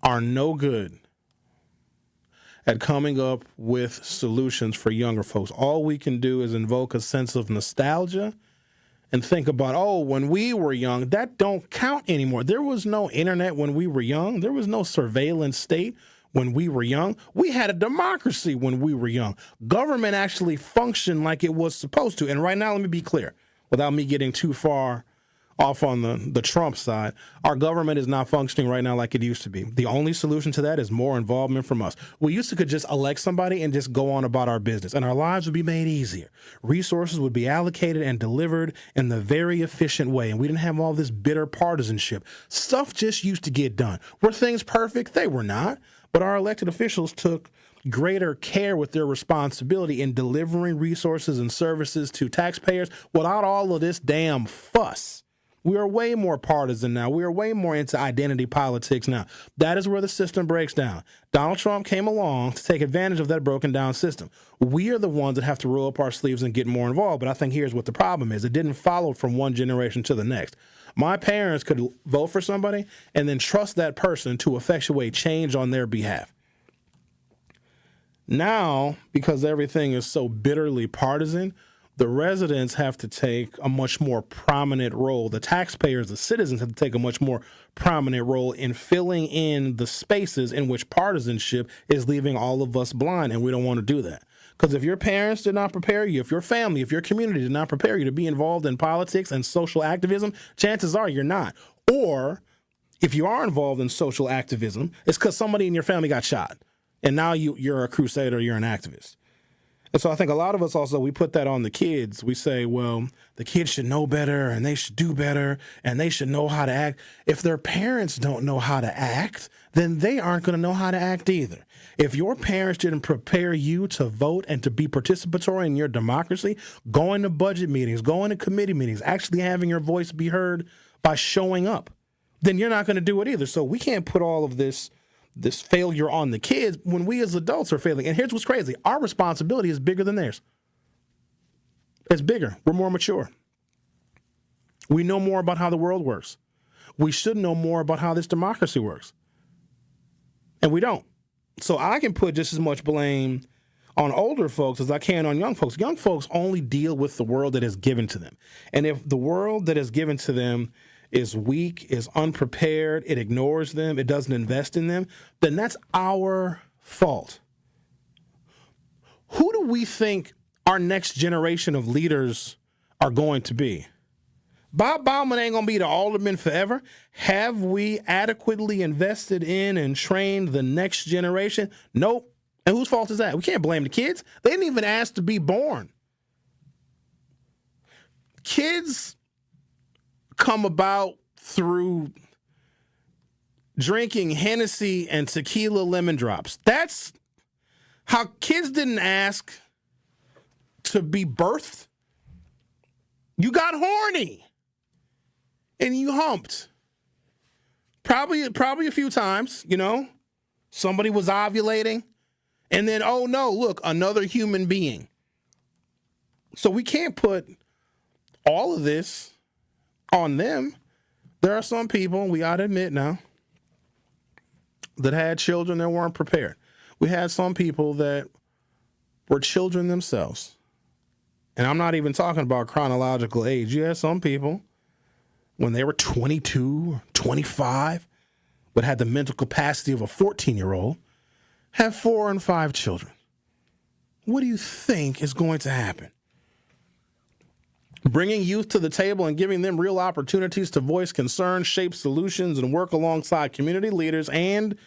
are no good at coming up with solutions for younger folks. All we can do is invoke a sense of nostalgia and think about, oh, when we were young, that don't count anymore. There was no internet when we were young. There was no surveillance state when we were young. We had a democracy when we were young. Government actually functioned like it was supposed to. And right now, let me be clear, without me getting too far off on the Trump side, our government is not functioning right now like it used to be. The only solution to that is more involvement from us. We used to could just elect somebody and just go on about our business, and our lives would be made easier. Resources would be allocated and delivered in the very efficient way, and we didn't have all this bitter partisanship. Stuff just used to get done. Were things perfect? They were not. But our elected officials took greater care with their responsibility in delivering resources and services to taxpayers without all of this damn fuss. We are way more partisan now. We are way more into identity politics now. That is where the system breaks down. Donald Trump came along to take advantage of that broken down system. We are the ones that have to roll up our sleeves and get more involved. But I think here's what the problem is. It didn't follow from one generation to the next. My parents could vote for somebody and then trust that person to effectuate change on their behalf. Now, because everything is so bitterly partisan, the residents have to take a much more prominent role. The taxpayers, the citizens, have to take a much more prominent role in filling in the spaces in which partisanship is leaving all of us blind, and we don't want to do that. Because if your parents did not prepare you, if your family, if your community did not prepare you to be involved in politics and social activism, chances are you're not. Or if you are involved in social activism, it's because somebody in your family got shot, and now you're a crusader, you're an activist. And so I think a lot of us also, we put that on the kids. We say, well, the kids should know better and they should do better and they should know how to act. If their parents don't know how to act, then they aren't going to know how to act either. If your parents didn't prepare you to vote and to be participatory in your democracy, going to budget meetings, going to committee meetings, actually having your voice be heard by showing up, then you're not going to do it either. So we can't put all of this failure on the kids when we as adults are failing. And here's what's crazy. Our responsibility is bigger than theirs. It's bigger. We're more mature. We know more about how the world works. We should know more about how this democracy works. And we don't. So I can put just as much blame on older folks as I can on young folks. Young folks only deal with the world that is given to them. And if the world that is given to them is weak, is unprepared, it ignores them, it doesn't invest in them, then that's our fault. Who do we think our next generation of leaders are going to be? Bob Bauman ain't going to be the alderman forever. Have we adequately invested in and trained the next generation? Nope. And whose fault is that? We can't blame the kids. They didn't even ask to be born. Kids come about through drinking Hennessy and tequila lemon drops. That's how kids didn't ask to be birthed. You got horny and you humped. Probably a few times, you know. Somebody was ovulating and then, oh no, look, another human being. So we can't put all of this on them. There are some people, we got to admit now, that had children that weren't prepared. We had some people that were children themselves. And I'm not even talking about chronological age. You had some people, when they were 22 or 25, but had the mental capacity of a 14-year-old, have 4 and 5 children. What do you think is going to happen? Bringing youth to the table and giving them real opportunities to voice concerns, shape solutions, and work alongside community leaders and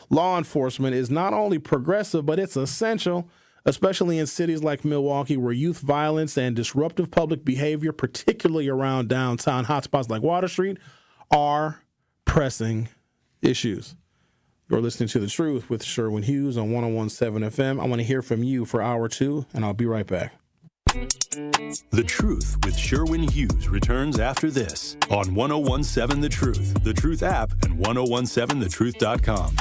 law enforcement is not only progressive, but it's essential, especially in cities like Milwaukee, where youth violence and disruptive public behavior, particularly around downtown hotspots like Water Street, are pressing issues. You're listening to The Truth with Sherwin Hughes on 101.7 FM. I want to hear from you for hour 2, and I'll be right back. The Truth with Sherwin Hughes returns after this on 101.7 The Truth, The Truth app, and 1017thetruth.com.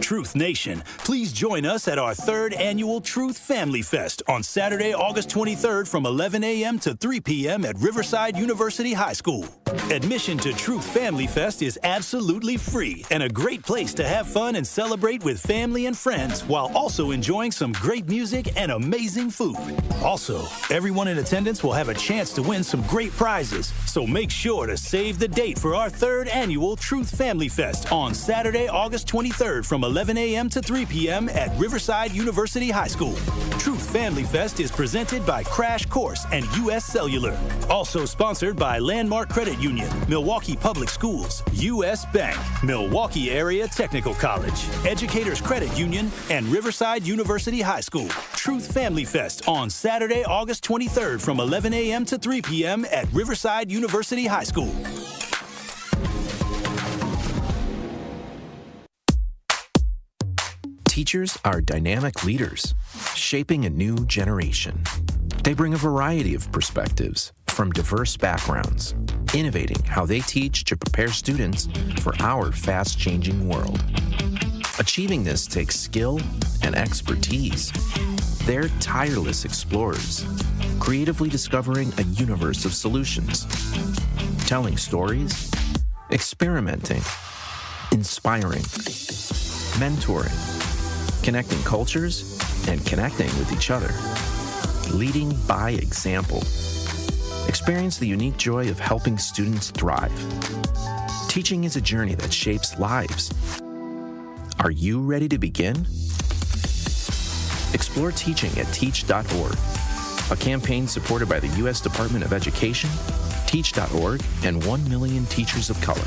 Truth Nation, please join us at our 3rd annual Truth Family Fest on Saturday, August 23rd from 11 a.m. to 3 p.m. at Riverside University High School. Admission to Truth Family Fest is absolutely free and a great place to have fun and celebrate with family and friends while also enjoying some great music and amazing food. Also, everyone in attendance will have a chance to win some great prizes, so make sure to save the date for our 3rd annual Truth Family Fest on Saturday, August 23rd from 11 a.m. to 3 p.m. at Riverside University High School. Truth Family Fest is presented by Crash Course and U.S. Cellular. Also sponsored by Landmark Credit Union, Milwaukee Public Schools, U.S. Bank, Milwaukee Area Technical College, Educators Credit Union, and Riverside University High School. Truth Family Fest on Saturday, August 23rd from 11 a.m. to 3 p.m. at Riverside University High School. Teachers are dynamic leaders, shaping a new generation. They bring a variety of perspectives from diverse backgrounds, innovating how they teach to prepare students for our fast-changing world. Achieving this takes skill and expertise. They're tireless explorers, creatively discovering a universe of solutions, telling stories, experimenting, inspiring, mentoring, connecting cultures, and connecting with each other. Leading by example. Experience the unique joy of helping students thrive. Teaching is a journey that shapes lives. Are you ready to begin? Explore teaching at teach.org, a campaign supported by the U.S. Department of Education, teach.org, and 1 million teachers of color.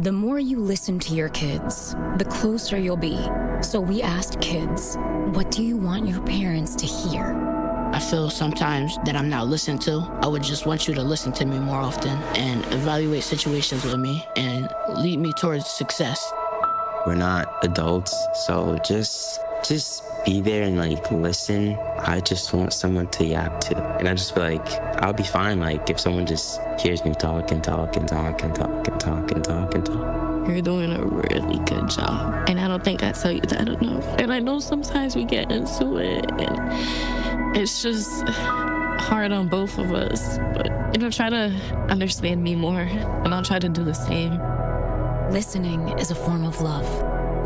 The more you listen to your kids, the closer you'll be. So we asked kids, what do you want your parents to hear? I feel sometimes that I'm not listened to. I would just want you to listen to me more often and evaluate situations with me and lead me towards success. We're not adults, so just be there and listen. I just want someone to yap to. And I just feel like I'll be fine if someone just hears me talk and talk and talk and talk and talk and talk and talk. You're doing a really good job. And I don't think I tell you that enough. And I know sometimes we get into it and it's just hard on both of us. But try to understand me more and I'll try to do the same. Listening is a form of love.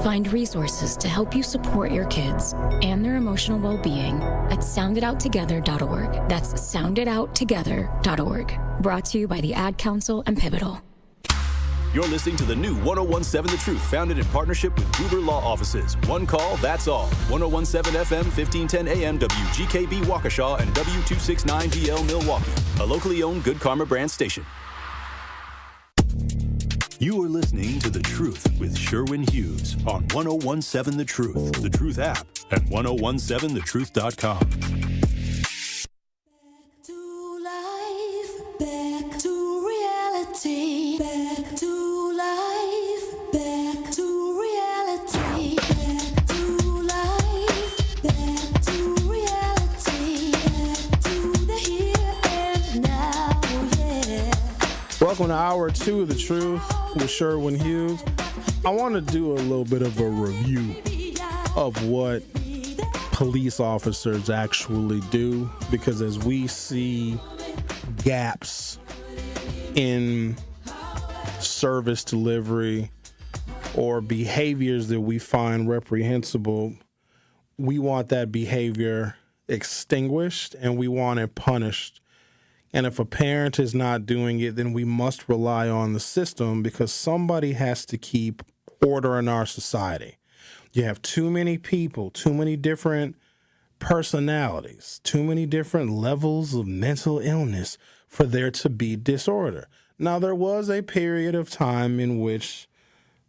Find resources to help you support your kids and their emotional well-being at sounditouttogether.org. That's sounditouttogether.org. Brought to you by the Ad Council and Pivotal. You're listening to the new 1017 The Truth, founded in partnership with Gruber Law Offices. One call, that's all. 1017 FM, 1510 AM, WGKB Waukesha, and W269DL Milwaukee. A locally owned Good Karma brand station. You are listening to The Truth with Sherwin Hughes on 1017 The Truth, The Truth app, at 1017thetruth.com. Back to life, back to reality, back to life, back to reality, back to life, back to reality, back to the here and now, yeah. Welcome to Hour 2 of The Truth with Sherwin Hughes. I want to do a little bit of a review of what police officers actually do, because as we see gaps in service delivery or behaviors that we find reprehensible, we want that behavior extinguished and we want it punished. And if a parent is not doing it, then we must rely on the system, because somebody has to keep order in our society. You have too many people, too many different personalities, too many different levels of mental illness for there to be disorder. Now, there was a period of time in which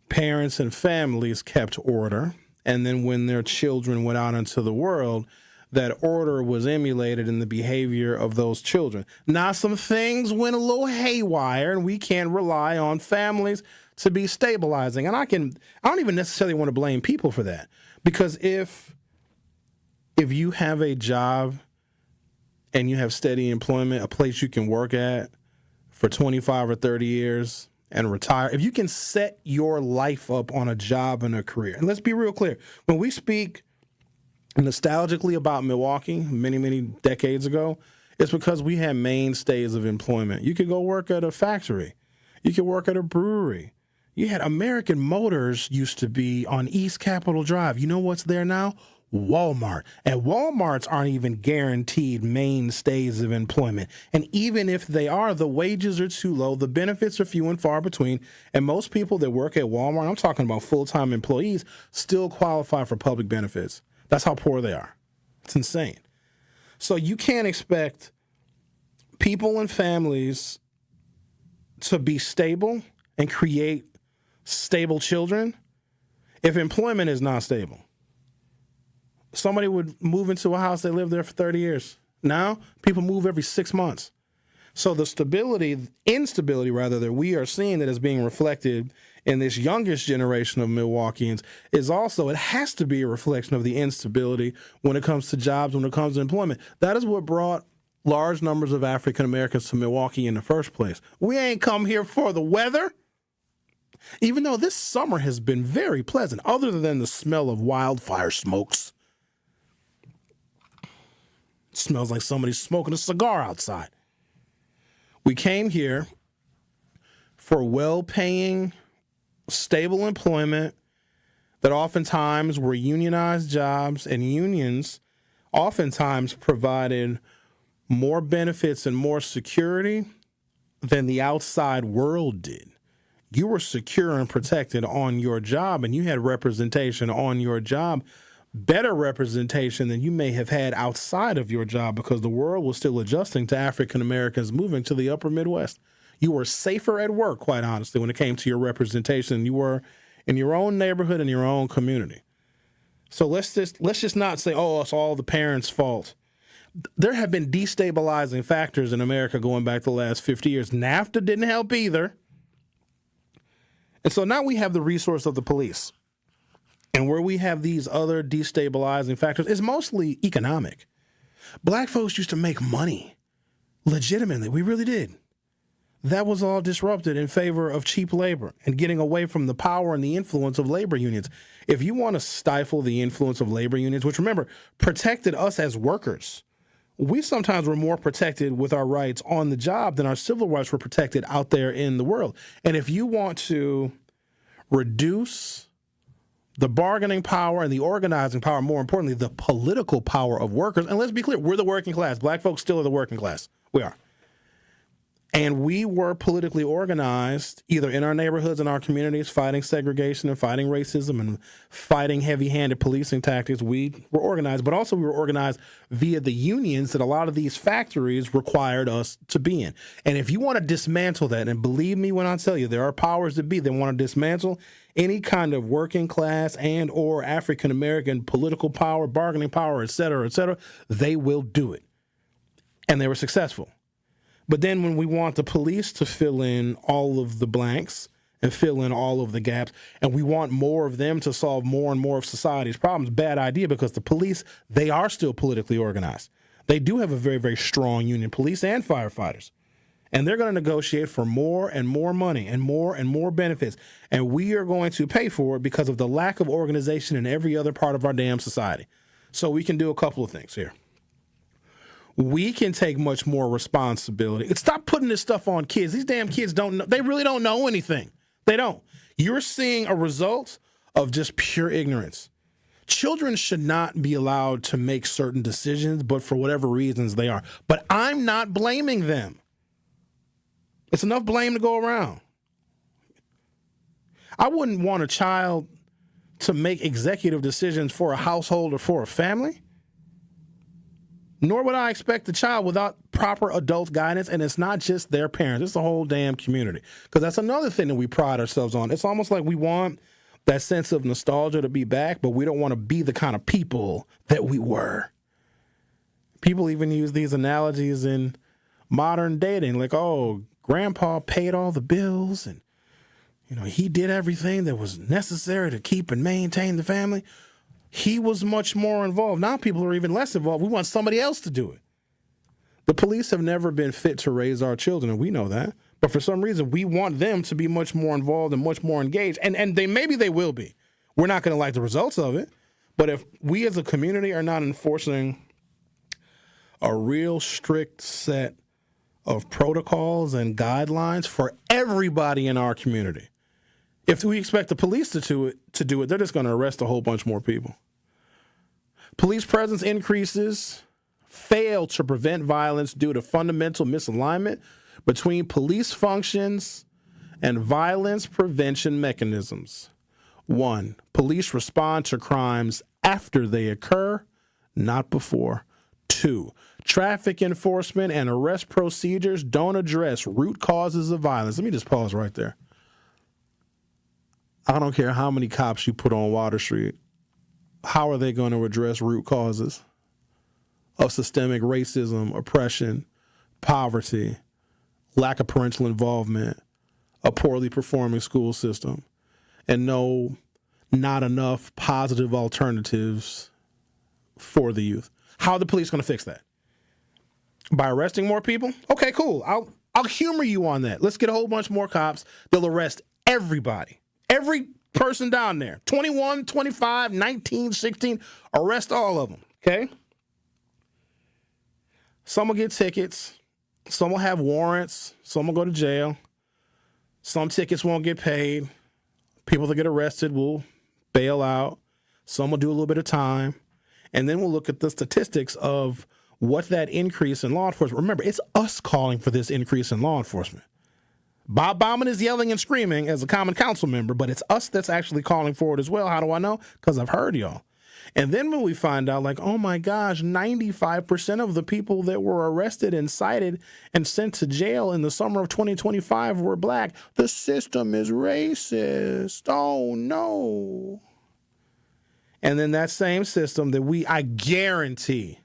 parents and families kept order, and then when their children went out into the world, that order was emulated in the behavior of those children. Now, some things went a little haywire, and we can't rely on families to be stabilizing. And I don't even necessarily want to blame people for that, because if you have a job and you have steady employment, a place you can work at for 25 or 30 years and retire, if you can set your life up on a job and a career, and let's be real clear, when we speak nostalgically about Milwaukee many, many decades ago, it's because we had mainstays of employment. You could go work at a factory. You could work at a brewery. You had American Motors used to be on East Capitol Drive. You know what's there now? Walmart. And Walmarts aren't even guaranteed mainstays of employment. And even if they are, the wages are too low. The benefits are few and far between. And most people that work at Walmart, I'm talking about full-time employees, still qualify for public benefits. That's how poor they are. It's insane. So you can't expect people and families to be stable and create stable children if employment is not stable. Somebody would move into a house, they lived there for 30 years. Now, people move every 6 months. So the instability that we are seeing that is being reflected in this youngest generation of Milwaukeeans is also, it has to be a reflection of the instability when it comes to jobs, when it comes to employment. That is what brought large numbers of African Americans to Milwaukee in the first place. We ain't come here for the weather. Even though this summer has been very pleasant, other than the smell of wildfire smokes. It smells like somebody's smoking a cigar outside. We came here for well-paying, stable employment that oftentimes were unionized jobs, and unions oftentimes provided more benefits and more security than the outside world did. You were secure and protected on your job, and you had representation on your job, better representation than you may have had outside of your job, because the world was still adjusting to African Americans moving to the upper Midwest. You were safer at work, quite honestly, when it came to your representation than you were in your own neighborhood and your own community. So let's just not say, oh, it's all the parents' fault. There have been destabilizing factors in America going back the last 50 years. NAFTA didn't help either. And so now we have the resource of the police. And where we have these other destabilizing factors, it's mostly economic. Black folks used to make money legitimately. We really did. That was all disrupted in favor of cheap labor and getting away from the power and the influence of labor unions. If you want to stifle the influence of labor unions, which, remember, protected us as workers, we sometimes were more protected with our rights on the job than our civil rights were protected out there in the world. And if you want to reduce the bargaining power and the organizing power, more importantly, the political power of workers. And let's be clear, we're the working class. Black folks still are the working class. We are. And we were politically organized either in our neighborhoods and our communities, fighting segregation and fighting racism and fighting heavy-handed policing tactics. We were organized, but also we were organized via the unions that a lot of these factories required us to be in. And if you want to dismantle that, and believe me when I tell you, there are powers that be that want to dismantle any kind of working class and or African-American political power, bargaining power, et cetera, they will do it. And they were successful. But then when we want the police to fill in all of the blanks and fill in all of the gaps, and we want more of them to solve more and more of society's problems, bad idea, because the police, they are still politically organized. They do have a very, very strong union, police and firefighters. And they're going to negotiate for more and more money and more benefits. And we are going to pay for it because of the lack of organization in every other part of our damn society. So we can do a couple of things here. We can take much more responsibility. And stop putting this stuff on kids. These damn kids don't know. They really don't know anything. They don't. You're seeing a result of just pure ignorance. Children should not be allowed to make certain decisions, but for whatever reasons they are. But I'm not blaming them. It's enough blame to go around. I wouldn't want a child to make executive decisions for a household or for a family. Nor would I expect the child without proper adult guidance, and it's not just their parents. It's the whole damn community. Because that's another thing that we pride ourselves on. It's almost like we want that sense of nostalgia to be back, but we don't want to be the kind of people that we were. People even use these analogies in modern dating, like, oh, grandpa paid all the bills, and he did everything that was necessary to keep and maintain the family. He was much more involved. Now people are even less involved. We want somebody else to do it. The police have never been fit to raise our children, and we know that. But for some reason, we want them to be much more involved and much more engaged. And maybe they will be. We're not going to like the results of it. But if we as a community are not enforcing a real strict set of protocols and guidelines for everybody in our community, if we expect the police to do it, they're just going to arrest a whole bunch more people. Police presence increases fail to prevent violence due to fundamental misalignment between police functions and violence prevention mechanisms. 1, police respond to crimes after they occur, not before. 2, traffic enforcement and arrest procedures don't address root causes of violence. Let me just pause right there. I don't care how many cops you put on Water Street. How are they going to address root causes of systemic racism, oppression, poverty, lack of parental involvement, a poorly performing school system, and not enough positive alternatives for the youth? How are the police going to fix that? By arresting more people? Okay, cool. I'll humor you on that. Let's get a whole bunch more cops. They'll arrest everybody. Every person down there, 21, 25, 19, 16, arrest all of them, okay? Some will get tickets. Some will have warrants. Some will go to jail. Some tickets won't get paid. People that get arrested will bail out. Some will do a little bit of time. And then we'll look at the statistics of what that increase in law enforcement. Remember, it's us calling for this increase in law enforcement. Bob Bauman is yelling and screaming as a common council member, but it's us that's actually calling for it as well. How do I know? Because I've heard y'all. And then when we find out, like, oh my gosh, 95% of the people that were arrested and cited and sent to jail in the summer of 2025 were black, the system is racist. Oh no. And then that same system that I guarantee,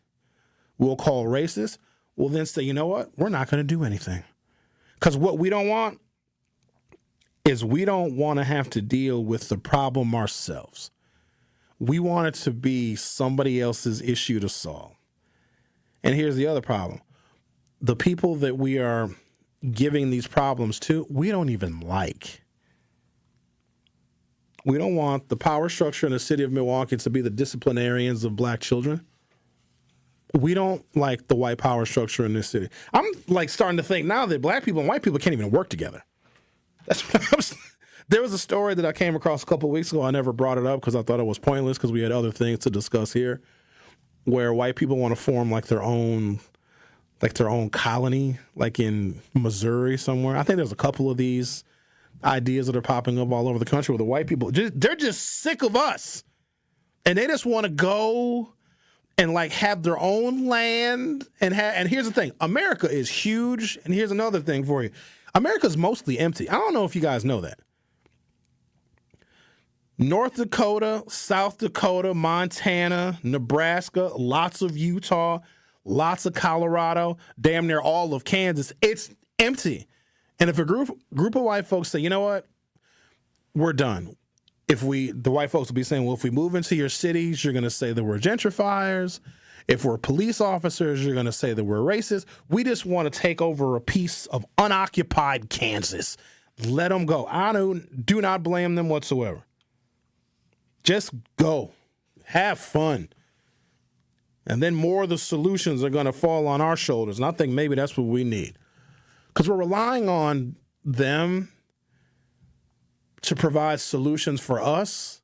will call racist, will then say, you know what? We're not going to do anything. Because what we don't want is we don't want to have to deal with the problem ourselves. We want it to be somebody else's issue to solve. And here's the other problem. The people that we are giving these problems to, we don't even like. We don't want the power structure in the city of Milwaukee to be the disciplinarians of black children. We don't like the white power structure in this city. I'm like starting to think now that black people and white people can't even work together. That's what There was a story that I came across a couple of weeks ago. I never brought it up because I thought it was pointless because we had other things to discuss here, where white people want to form like their own colony, like in Missouri somewhere. I think there's a couple of these ideas that are popping up all over the country where the white people, they're just sick of us. And they just want to go and like have their own land. And here's the thing, America is huge. And here's another thing for you. America's mostly empty. I don't know if you guys know that. North Dakota, South Dakota, Montana, Nebraska, lots of Utah, lots of Colorado, damn near all of Kansas. It's empty. And if a group of white folks say, you know what, we're done. The white folks will be saying, well, if we move into your cities, you're going to say that we're gentrifiers. If we're police officers, you're going to say that we're racist. We just want to take over a piece of unoccupied Kansas. Let them go. I do not blame them whatsoever. Just go. Have fun. And then more of the solutions are going to fall on our shoulders. And I think maybe that's what we need. Because we're relying on them to provide solutions for us,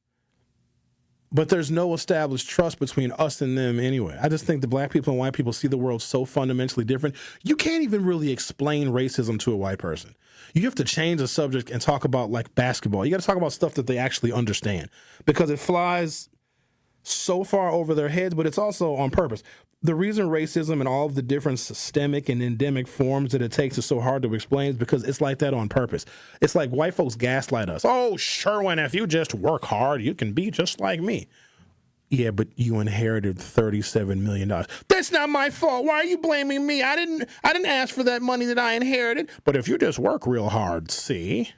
but there's no established trust between us and them anyway. I just think the black people and white people see the world so fundamentally different. You can't even really explain racism to a white person. You have to change the subject and talk about like basketball. You got to talk about stuff that they actually understand because it flies so far over their heads, but it's also on purpose. The reason racism and all of the different systemic and endemic forms that it takes is so hard to explain is because it's like that on purpose. It's like white folks gaslight us. Oh, Sherwin, if you just work hard, you can be just like me. Yeah, but you inherited $37 million. That's not my fault. Why are you blaming me? I didn't ask for that money that I inherited. But if you just work real hard, see?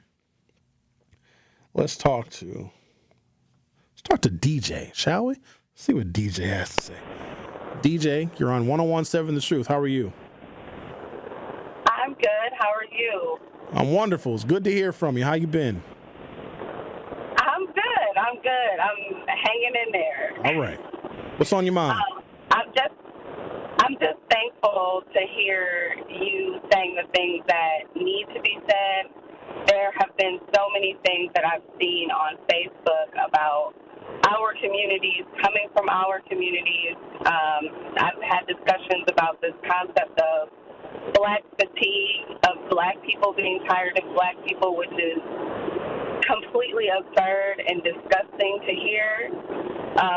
Let's talk to DJ, shall we? See what DJ has to say. DJ, you're on 101.7 The Truth. How are you? I'm good. How are you? I'm wonderful. It's good to hear from you. How you been? I'm good. I'm hanging in there. All right. What's on your mind? I'm just thankful to hear you saying the things that need to be said. There have been so many things that I've seen on Facebook about our communities, coming from our communities. I've had discussions about this concept of black fatigue, of black people being tired of black people, which is completely absurd and disgusting to hear.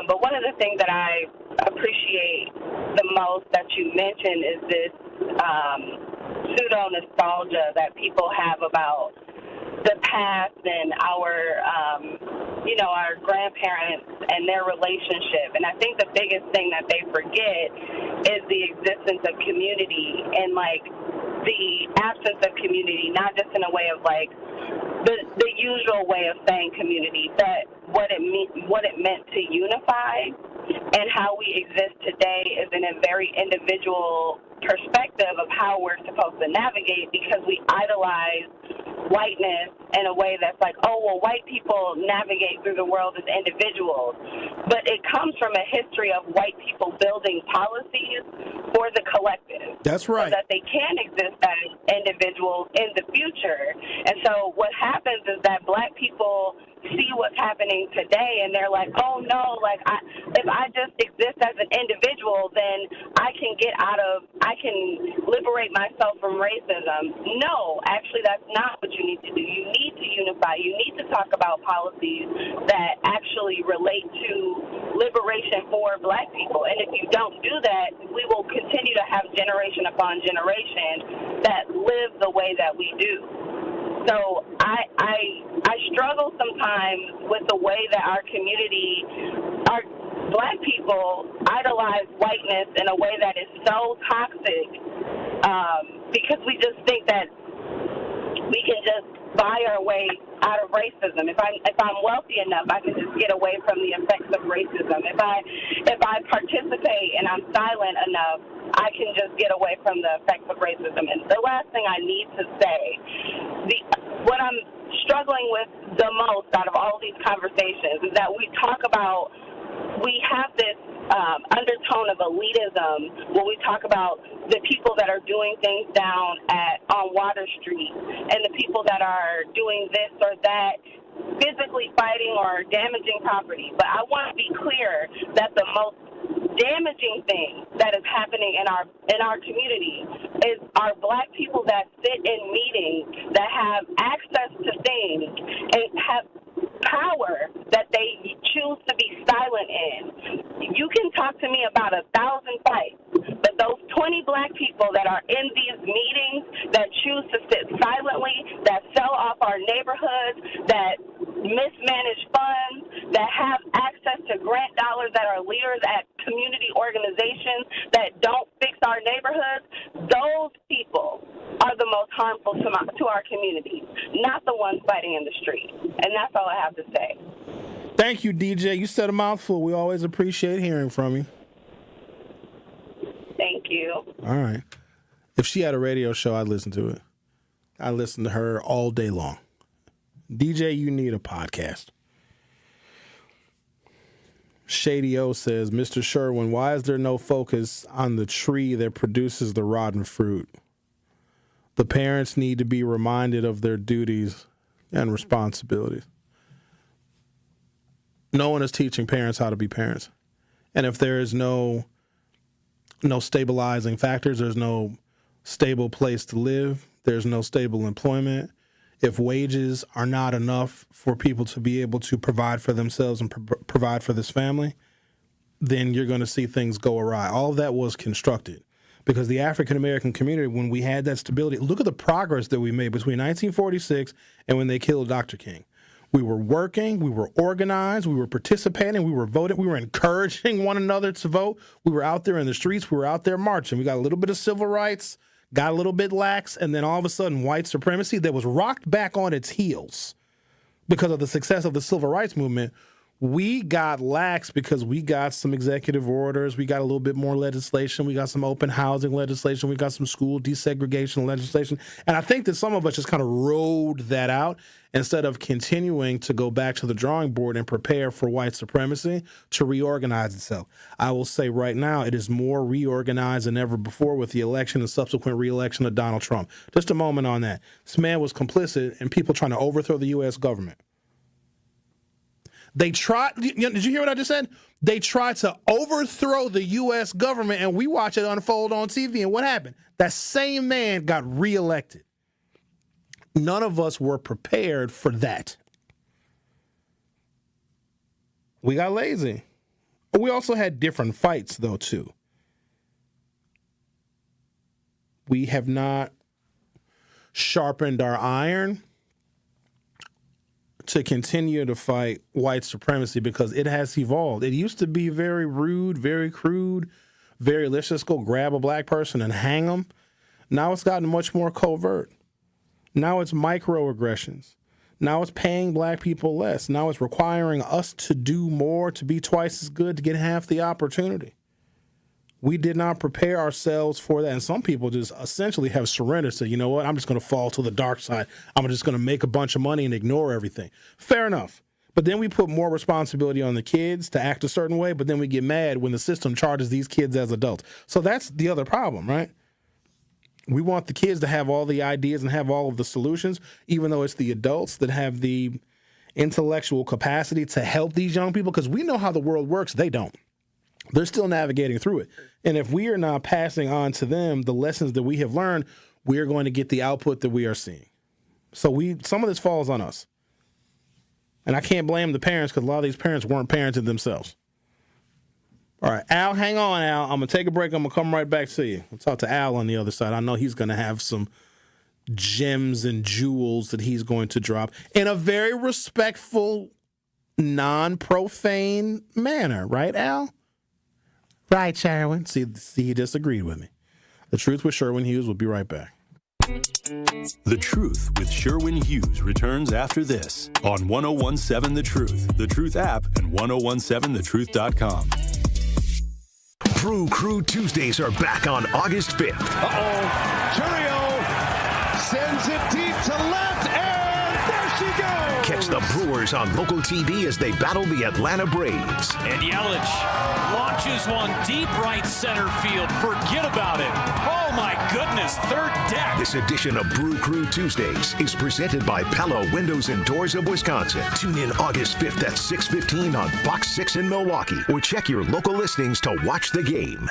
But one of the things that I appreciate the most that you mentioned is this pseudo-nostalgia that people have about the past and our grandparents and their relationship. And I think the biggest thing that they forget is the existence of community and, like, the absence of community, not just in a way of, like, the usual way of saying community, but what it meant to unify and how we exist today is in a very individual perspective of how we're supposed to navigate because we idolize whiteness in a way that's like, oh, well, white people navigate through the world as individuals. But it comes from a history of white people building policies for the collective. That's right. So that they can exist as individuals in the future. And so what happens is that black people see what's happening today and they're like, oh no, like if I just exist as an individual, then I can liberate myself from racism. No, actually that's not what you need to do. You need to unify. You need to talk about policies that actually relate to liberation for Black people. And if you don't do that, we will continue to have generation upon generation that live the way that we do. So I struggle sometimes with the way that our community, our Black people idolize whiteness in a way that is so toxic, because we just think that we can just buy our way out of racism. If I'm wealthy enough, I can just get away from the effects of racism. If I participate and I'm silent enough, I can just get away from the effects of racism. And the last thing I need to say, what I'm struggling with the most out of all these conversations is that we have this undertone of elitism when we talk about the people that are doing things down on Water Street and the people that are doing this or that, physically fighting or damaging property. But I want to be clear that the most damaging thing that is happening in our community is our Black people that sit in meetings, that have access to things and have power that they choose to be silent in. You can talk to me about 1,000 fights, but those 20 Black people that are in these meetings that choose to sit silently, that sell off our neighborhoods, that mismanage funds, that have access to grant dollars, that are leaders at community organizations that don't fix our neighborhoods, those people are the most harmful to our community, not the ones fighting in the street. And that's all I have to say. Thank you, DJ. You said a mouthful. We always appreciate hearing from you. Thank you. All right. If she had a radio show, I'd listen to it. I listen to her all day long. DJ, you need a podcast. Shady O says, Mr. Sherwin, why is there no focus on the tree that produces the rotten fruit? The parents need to be reminded of their duties and responsibilities. No one is teaching parents how to be parents. And if there is no stabilizing factors, there's no stable place to live, there's no stable employment, if wages are not enough for people to be able to provide for themselves and provide for this family, then you're going to see things go awry. All of that was constructed because the African-American community, when we had that stability, look at the progress that we made between 1946 and when they killed Dr. King. We were working, we were organized, we were participating, we were voting, we were encouraging one another to vote. We were out there in the streets, we were out there marching. We got a little bit of civil rights, got a little bit lax, and then all of a sudden white supremacy that was rocked back on its heels because of the success of the civil rights movement. We got lax because we got some executive orders. We got a little bit more legislation. We got some open housing legislation. We got some school desegregation legislation. And I think that some of us just kind of rode that out instead of continuing to go back to the drawing board and prepare for white supremacy to reorganize itself. I will say right now it is more reorganized than ever before with the election and subsequent reelection of Donald Trump. Just a moment on that. This man was complicit in people trying to overthrow the U.S. government. They tried, did you hear what I just said? They tried to overthrow the U.S. government, and we watch it unfold on TV. And what happened? That same man got reelected. None of us were prepared for that. We got lazy. But we also had different fights, though, too. We have not sharpened our iron to continue to fight white supremacy because it has evolved. It used to be very rude, very crude, very let's just go grab a black person and hang them. Now it's gotten much more covert. Now it's microaggressions. Now it's paying black people less. Now it's requiring us to do more, to be twice as good, to get half the opportunity. We did not prepare ourselves for that. And some people just essentially have surrendered. So, you know what? I'm just going to fall to the dark side. I'm just going to make a bunch of money and ignore everything. Fair enough. But then we put more responsibility on the kids to act a certain way. But then we get mad when the system charges these kids as adults. So that's the other problem, right? We want the kids to have all the ideas and have all of the solutions, even though it's the adults that have the intellectual capacity to help these young people. Because we know how the world works. They don't. They're still navigating through it. And if we are not passing on to them the lessons that we have learned, we are going to get the output that we are seeing. So some of this falls on us. And I can't blame the parents because a lot of these parents weren't parenting themselves. All right, Al, hang on, Al. I'm going to take a break. I'm going to come right back to you. We'll talk to Al on the other side. I know he's going to have some gems and jewels that he's going to drop in a very respectful, non-profane manner. Right, Al? Right, Sherwin. See, he disagreed with me. The Truth with Sherwin Hughes. We'll be right back. The Truth with Sherwin Hughes returns after this on 1017 The Truth, The Truth app, and 1017thetruth.com. Brew Crew Tuesdays are back on August 5th. Curio sends it deep to left, and there she goes. Catch the Brewers on local TV as they battle the Atlanta Braves. And Yelich launches one deep right center field. Forget about it. Oh, my goodness. Third deck. This edition of Brew Crew Tuesdays is presented by Pella Windows and Doors of Wisconsin. Tune in August 5th at 6:15 on Fox 6 in Milwaukee, or check your local listings to watch the game.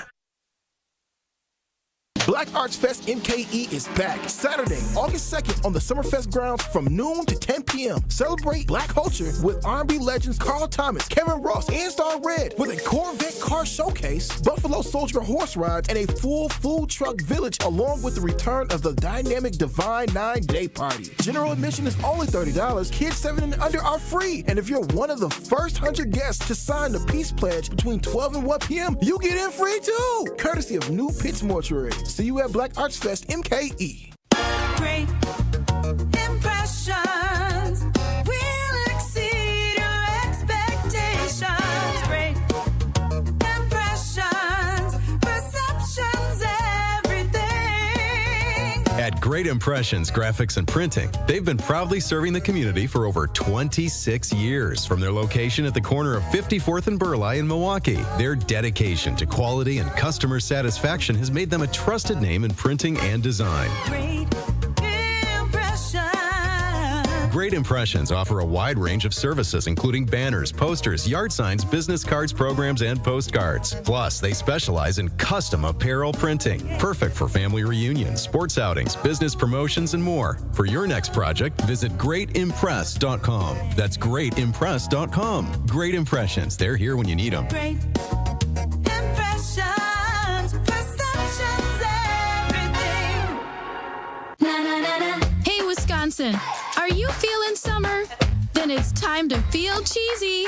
Black Arts Fest MKE is back Saturday, August 2nd on the Summerfest grounds from noon to 10 p.m. Celebrate Black culture with R&B legends Carl Thomas, Kevin Ross, and Star Red with a Corvette car showcase, Buffalo Soldier horse rides, and a full food truck village along with the return of the dynamic Divine 9-Day Party. General admission is only $30. Kids 7 and under are free. And if you're one of the first 100 guests to sign the Peace Pledge between 12 and 1 p.m., you get in free too, courtesy of New Pitts Mortuary. See you at Black Arts Fest MKE. Great impressions will exceed your expectations. Great impressions, perceptions, everything. At Great Impressions Graphics and Printing, they've been proudly serving the community for over 26 years. From their location at the corner of 54th and Burleigh in Milwaukee, their dedication to quality and customer satisfaction has made them a trusted name in printing and design. Great Impressions offer a wide range of services, including banners, posters, yard signs, business cards, programs, and postcards. Plus, they specialize in custom apparel printing, perfect for family reunions, sports outings, business promotions, and more. For your next project, visit greatimpress.com. That's greatimpress.com. Great Impressions. They're here when you need them. Great impressions, perceptions, everything. Hey, Wisconsin, are you feeling summer? Then it's time to feel cheesy.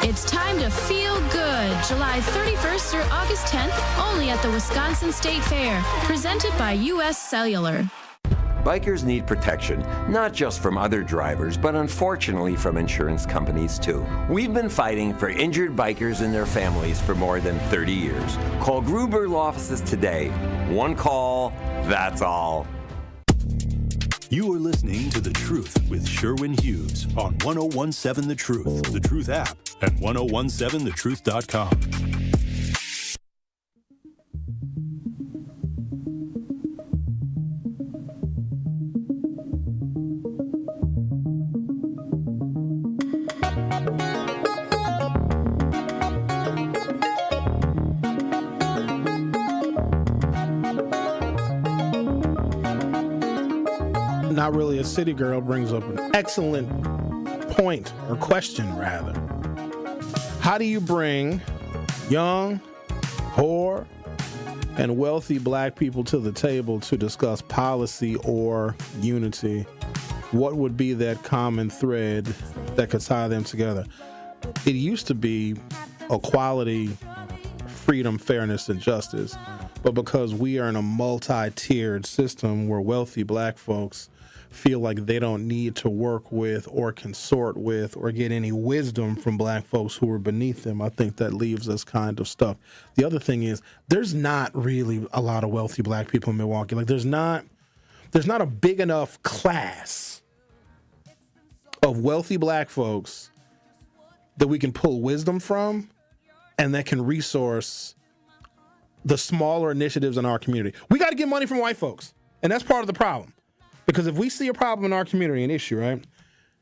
It's time to feel good. July 31st through August 10th, only at the Wisconsin State Fair. Presented by U.S. Cellular. Bikers need protection, not just from other drivers, but unfortunately from insurance companies too. We've been fighting for injured bikers and their families for more than 30 years. Call Gruber Law Offices today. One call, that's all. You are listening to The Truth with Sherwin Hughes on 1017 The Truth, The Truth app, and 1017thetruth.com. Not Really a City Girl brings up an excellent point, or question rather. How do you bring young, poor, and wealthy black people to the table to discuss policy or unity? What would be that common thread that could tie them together? It used to be equality, freedom, fairness, and justice. But because we are in a multi-tiered system where wealthy black folks feel like they don't need to work with or consort with or get any wisdom from black folks who are beneath them, I think that leaves us kind of stuck. The other thing is there's not really a lot of wealthy black people in Milwaukee. Like there's not a big enough class of wealthy black folks that we can pull wisdom from and that can resource the smaller initiatives in our community. We got to get money from white folks. And that's part of the problem. Because if we see a problem in our community, an issue, right,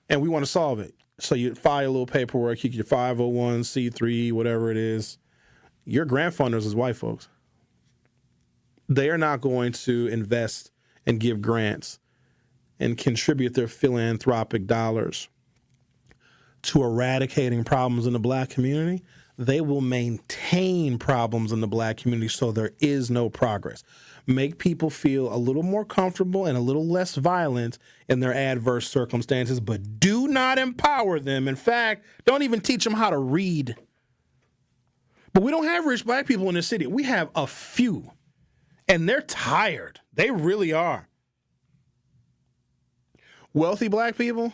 and we want to solve it, so you file a little paperwork, you get your 501c3, whatever it is, your grant funders is white folks. They are not going to invest and give grants and contribute their philanthropic dollars to eradicating problems in the black community they will maintain problems in the black community so there is no progress. Make people feel a little more comfortable and a little less violent in their adverse circumstances, but do not empower them. In fact, don't even teach them how to read. But we don't have rich black people in the city. We have a few, and they're tired. They really are. Wealthy black people,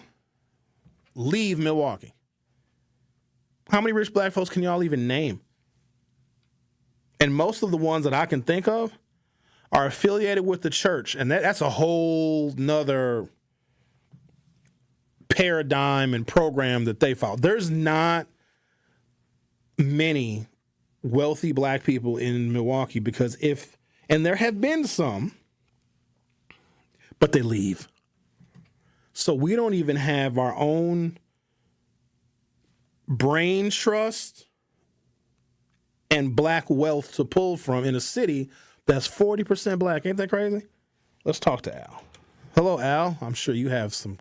leave Milwaukee. How many rich black folks can y'all even name? And most of the ones that I can think of are affiliated with the church, and that's a whole nother paradigm and program that they follow. There's not many wealthy black people in Milwaukee because and there have been some, but they leave. So we don't even have our own brain trust and black wealth to pull from in a city that's 40% black. Ain't that crazy? Let's talk to Al. Hello, Al. I'm sure you have some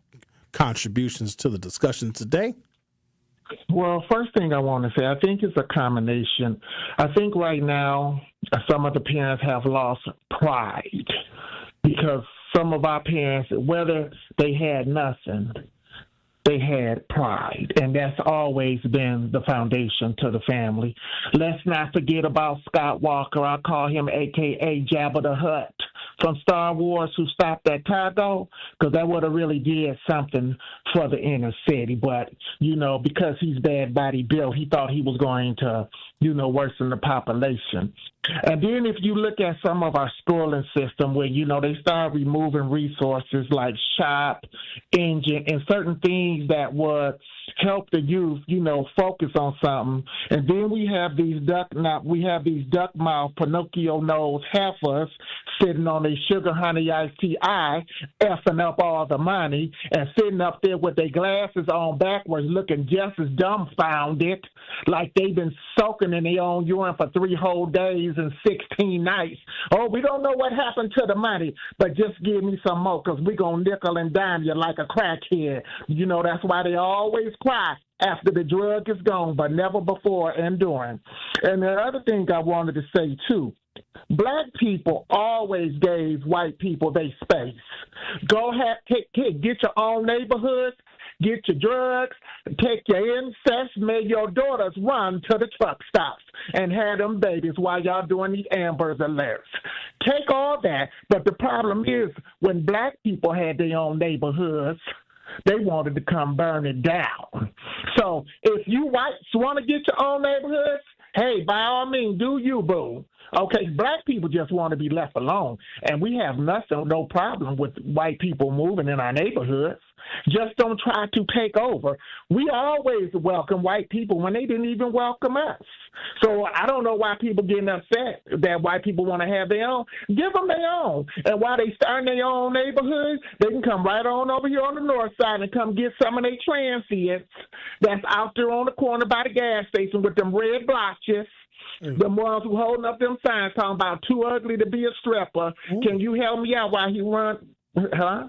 contributions to the discussion today. Well, first thing I want to say, I think it's a combination. I think right now some of the parents have lost pride because some of our parents, whether they had nothing, they had pride, and that's always been the foundation to the family. Let's not forget about Scott Walker. I call him a.k.a. Jabba the Hutt from Star Wars, who stopped at Tago, because that would have really did something for the inner city. But, because he's bad body built, he thought he was going to, worsen the population. And then if you look at some of our schooling system where, they start removing resources like shop, engine, and certain things that would help the youth, focus on something. And then we have these duck mouth, Pinocchio nose heifers sitting on a sugar honey iced tea effing up all the money and sitting up there with their glasses on backwards looking just as dumbfounded, like they've been soaking in their own urine for 3 whole days and 16 nights. Oh, we don't know what happened to the money, but just give me some more because we're going to nickel and dime you like a crackhead. That's why they always cry after the drug is gone, but never before and during. And the other thing I wanted to say, too, black people always gave white people their space. Go ahead, get your own neighborhoods, get your drugs, take your incest, make your daughters run to the truck stops and have them babies while y'all doing these Amber Alerts. Take all that, but the problem is when black people had their own neighborhoods, they wanted to come burn it down. So if you whites want to get your own neighborhoods, hey, by all means, do you, boo. Okay, black people just want to be left alone, and we have no problem with white people moving in our neighborhoods. Just don't try to take over. We always welcome white people when they didn't even welcome us. So I don't know why people getting upset that white people want to have their own. Give them their own. And while they start in their own neighborhood, they can come right on over here on the north side and come get some of their transients that's out there on the corner by the gas station with them red blotches. The ones who holding up them signs talking about too ugly to be a stripper. Can you help me out while he run? Huh?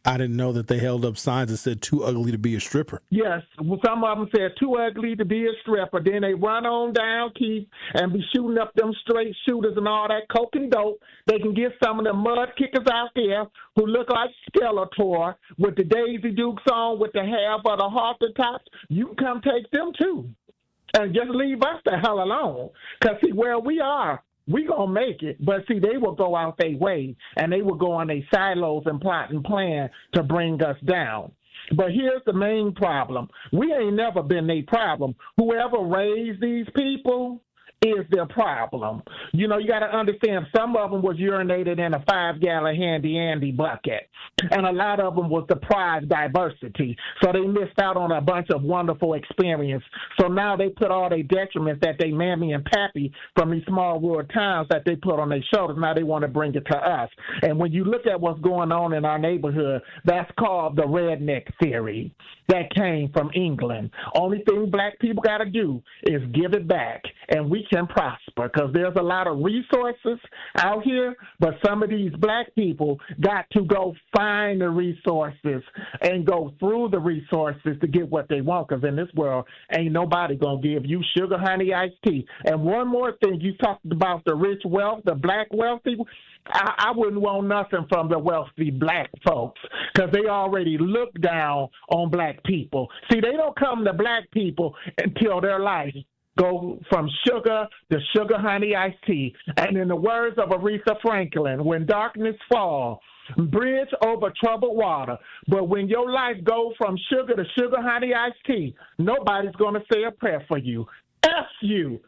I didn't know that they held up signs that said too ugly to be a stripper. Yes. Well, some of them said too ugly to be a stripper. Then they run on down Keith and be shooting up them straight shooters and all that coke and dope. They can get some of the mud kickers out there who look like Skeletor with the Daisy Dukes on with the hair for the halter tops. You can come take them too. And just leave us the hell alone. Because, see, where we are, we going to make it. But, see, they will go out their way, and they will go on their silos and plot and plan to bring us down. But here's the main problem. We ain't never been a problem. Whoever raised these people is their problem. You got to understand, some of them was urinated in a 5-gallon Handy Andy bucket, and a lot of them was the prize diversity. So they missed out on a bunch of wonderful experience. So now they put all their detriments that they mammy and pappy from these small rural towns that they put on their shoulders. Now they want to bring it to us. And when you look at what's going on in our neighborhood, that's called the redneck theory that came from England. Only thing black people got to do is give it back, and we can prosper, because there's a lot of resources out here, but some of these black people got to go find the resources and go through the resources to get what they want, because in this world, ain't nobody going to give you sugar, honey, iced tea. And one more thing, you talked about the rich wealth, the black wealthy. I wouldn't want nothing from the wealthy black folks, because they already look down on black people. See, they don't come to black people until their life go from sugar to sugar, honey, iced tea. And in the words of Aretha Franklin, when darkness falls, bridge over troubled water. But when your life goes from sugar to sugar, honey, iced tea, nobody's going to say a prayer for you. FUBITC,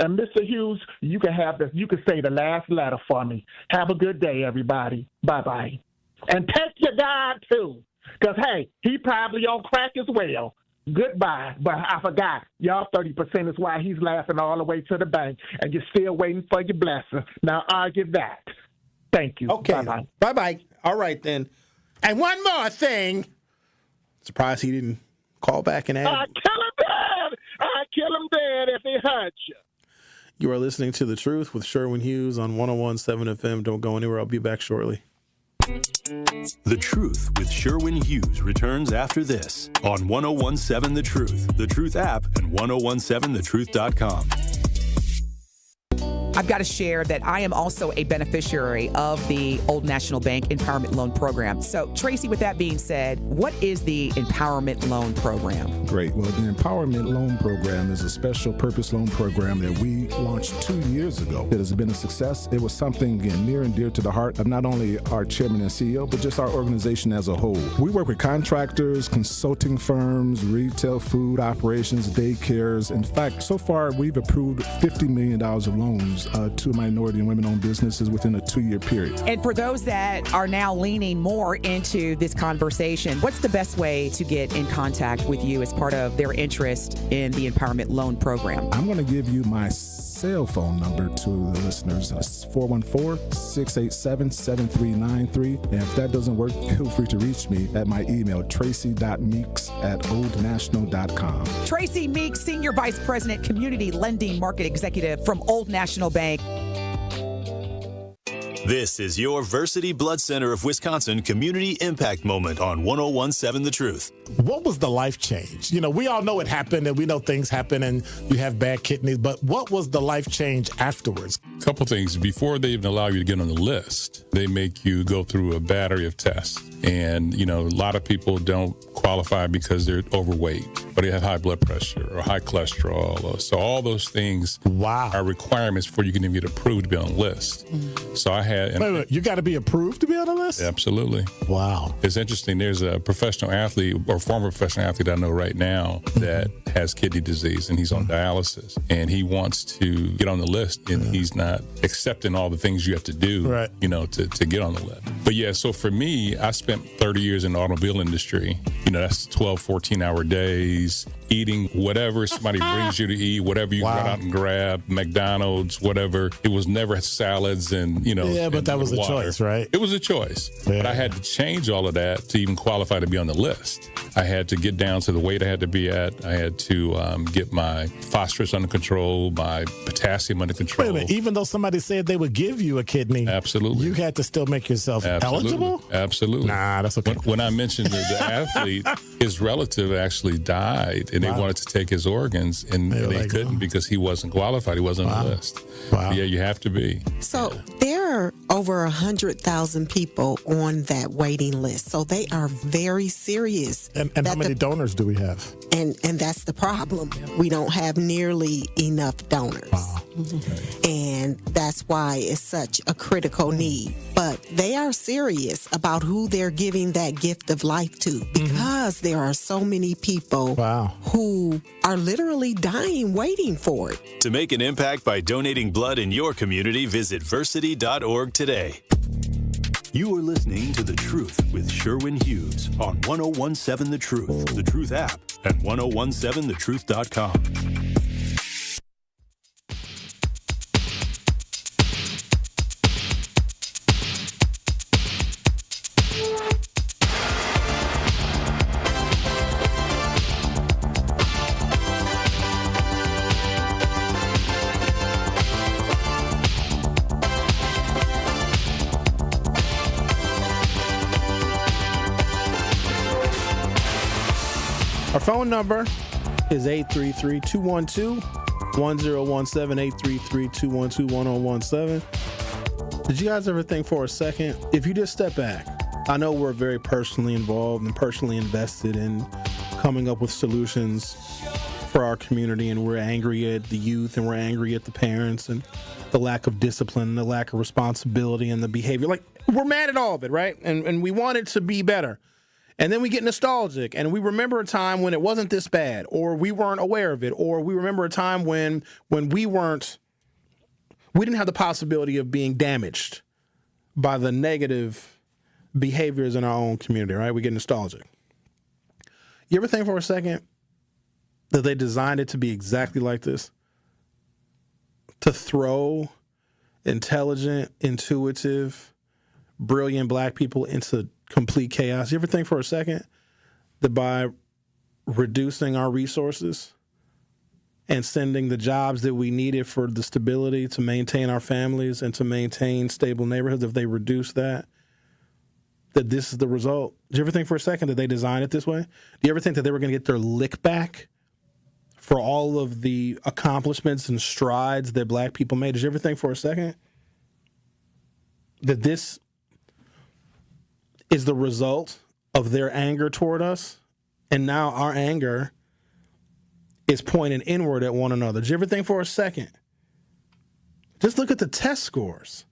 and Mr. Hughes, you can have this. You can say the last letter for me. Have a good day, everybody. Bye-bye. And take your God, too, because, hey, he probably on crack as well. Goodbye. But I forgot. Y'all 30% is why he's laughing all the way to the bank, and you're still waiting for your blessing. Now argue that. Thank you. Okay. Bye-bye. Bye-bye. All right, then. And one more thing. Surprised he didn't call back and add. I kill him dead if he hurts you. You are listening to The Truth with Sherwin Hughes on 101.7 FM. Don't go anywhere. I'll be back shortly. The Truth with Sherwin Hughes returns after this on 101.7 The Truth, The Truth app, and 1017thetruth.com. I've got to share that I am also a beneficiary of the Old National Bank Empowerment Loan Program. So, Tracy, with that being said, what is the Empowerment Loan Program? Great. Well, the Empowerment Loan Program is a special purpose loan program that we launched 2 years ago. It has been a success. It was something, again, near and dear to the heart of not only our chairman and CEO, but just our organization as a whole. We work with contractors, consulting firms, retail food operations, daycares. In fact, so far, we've approved $50 million of loans to minority and women-owned businesses within a 2-year period. And for those that are now leaning more into this conversation, what's the best way to get in contact with you as part of their interest in the Empowerment Loan Program? I'm going to give you my cell phone number to the listeners. It's 414-687-7393. And if that doesn't work, feel free to reach me at my email, tracy.meeks@oldnational.com. Tracy Meeks, Senior Vice President, Community Lending Market Executive from Old National Bank. This is your Versity Blood Center of Wisconsin Community Impact Moment on 101.7 The Truth. What was the life change? You know, we all know it happened and we know things happen and you have bad kidneys, but what was the life change afterwards? A couple things. Before they even allow you to get on the list, they make you go through a battery of tests. And, you know, a lot of people don't qualify because they're overweight or they have high blood pressure or high cholesterol. So all those things are requirements before you can even get approved to be on the list. So I had... Wait, you got to be approved to be on the list? Absolutely. Wow. It's interesting. There's a professional athlete or former professional athlete I know right now that has kidney disease and he's on dialysis and he wants to get on the list and he's not accepting all the things you have to do, you know, to get on the list. But yeah, so for me, I spent 30 years in the automobile industry. You know, that's 12, 14-hour days, eating whatever somebody brings you to eat, whatever you run out and grab, McDonald's, whatever. It was never salads and, you know. Yeah, but that was a choice, right? It was a choice. Yeah. But I had to change all of that to even qualify to be on the list. I had to get down to the weight I had to be at. I had to get my phosphorus under control, my potassium under control. Wait a minute, even though somebody said they would give you a kidney, absolutely, you had to still make yourself eligible? Absolutely. Nah, that's okay. When I mentioned the athlete, his relative actually died, and they wanted to take his organs, and they couldn't because he wasn't qualified. He wasn't on the list. Wow. Yeah, you have to be. So there are over 100,000 people on that waiting list. So they are very serious. And how many donors do we have? And that's the problem. We don't have nearly enough donors. Wow. And that's why it's such a critical need. But they are serious about who they're giving that gift of life to because there are so many people who are literally dying waiting for it. To make an impact by donating blood in your community, visit versity.org today. You are listening to The Truth with Sherwin Hughes on 101.7 The Truth, The Truth app, and 1017thetruth.com. phone number is 833-212-1017, 833-212-1017. Did you guys ever think for a second, if you just step back, I know we're very personally involved and personally invested in coming up with solutions for our community, and we're angry at the youth and we're angry at the parents and the lack of discipline, the lack of responsibility and the behavior. Like, we're mad at all of it, right? And we want it to be better. And then we get nostalgic and we remember a time when it wasn't this bad, or we weren't aware of it, or we remember a time when we didn't have the possibility of being damaged by the negative behaviors in our own community, right? We get nostalgic. You ever think for a second that they designed it to be exactly like this? To throw intelligent, intuitive, brilliant black people into complete chaos. You ever think for a second that by reducing our resources and sending the jobs that we needed for the stability to maintain our families and to maintain stable neighborhoods, if they reduce that this is the result? Did you ever think for a second that they designed it this way? Do you ever think that they were going to get their lick back for all of the accomplishments and strides that black people made? Did you ever think for a second that this is the result of their anger toward us, and now our anger is pointing inward at one another? Did you ever think for a second? Just look at the test scores.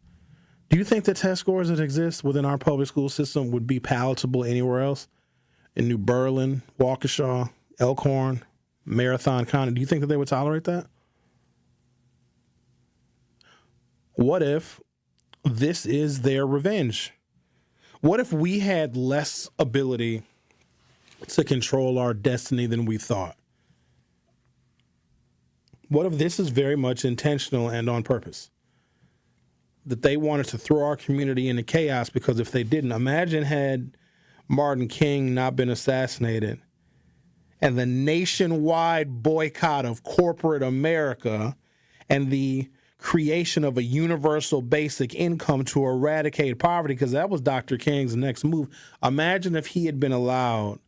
Do you think the test scores that exist within our public school system would be palatable anywhere else? In New Berlin, Waukesha, Elkhorn, Marathon County, do you think that they would tolerate that? What if this is their revenge? What if we had less ability to control our destiny than we thought? What if this is very much intentional and on purpose? That they wanted to throw our community into chaos, because if they didn't, imagine had Martin King not been assassinated and the nationwide boycott of corporate America and the creation of a universal basic income to eradicate poverty, because that was Dr. King's next move. Imagine if he had been allowed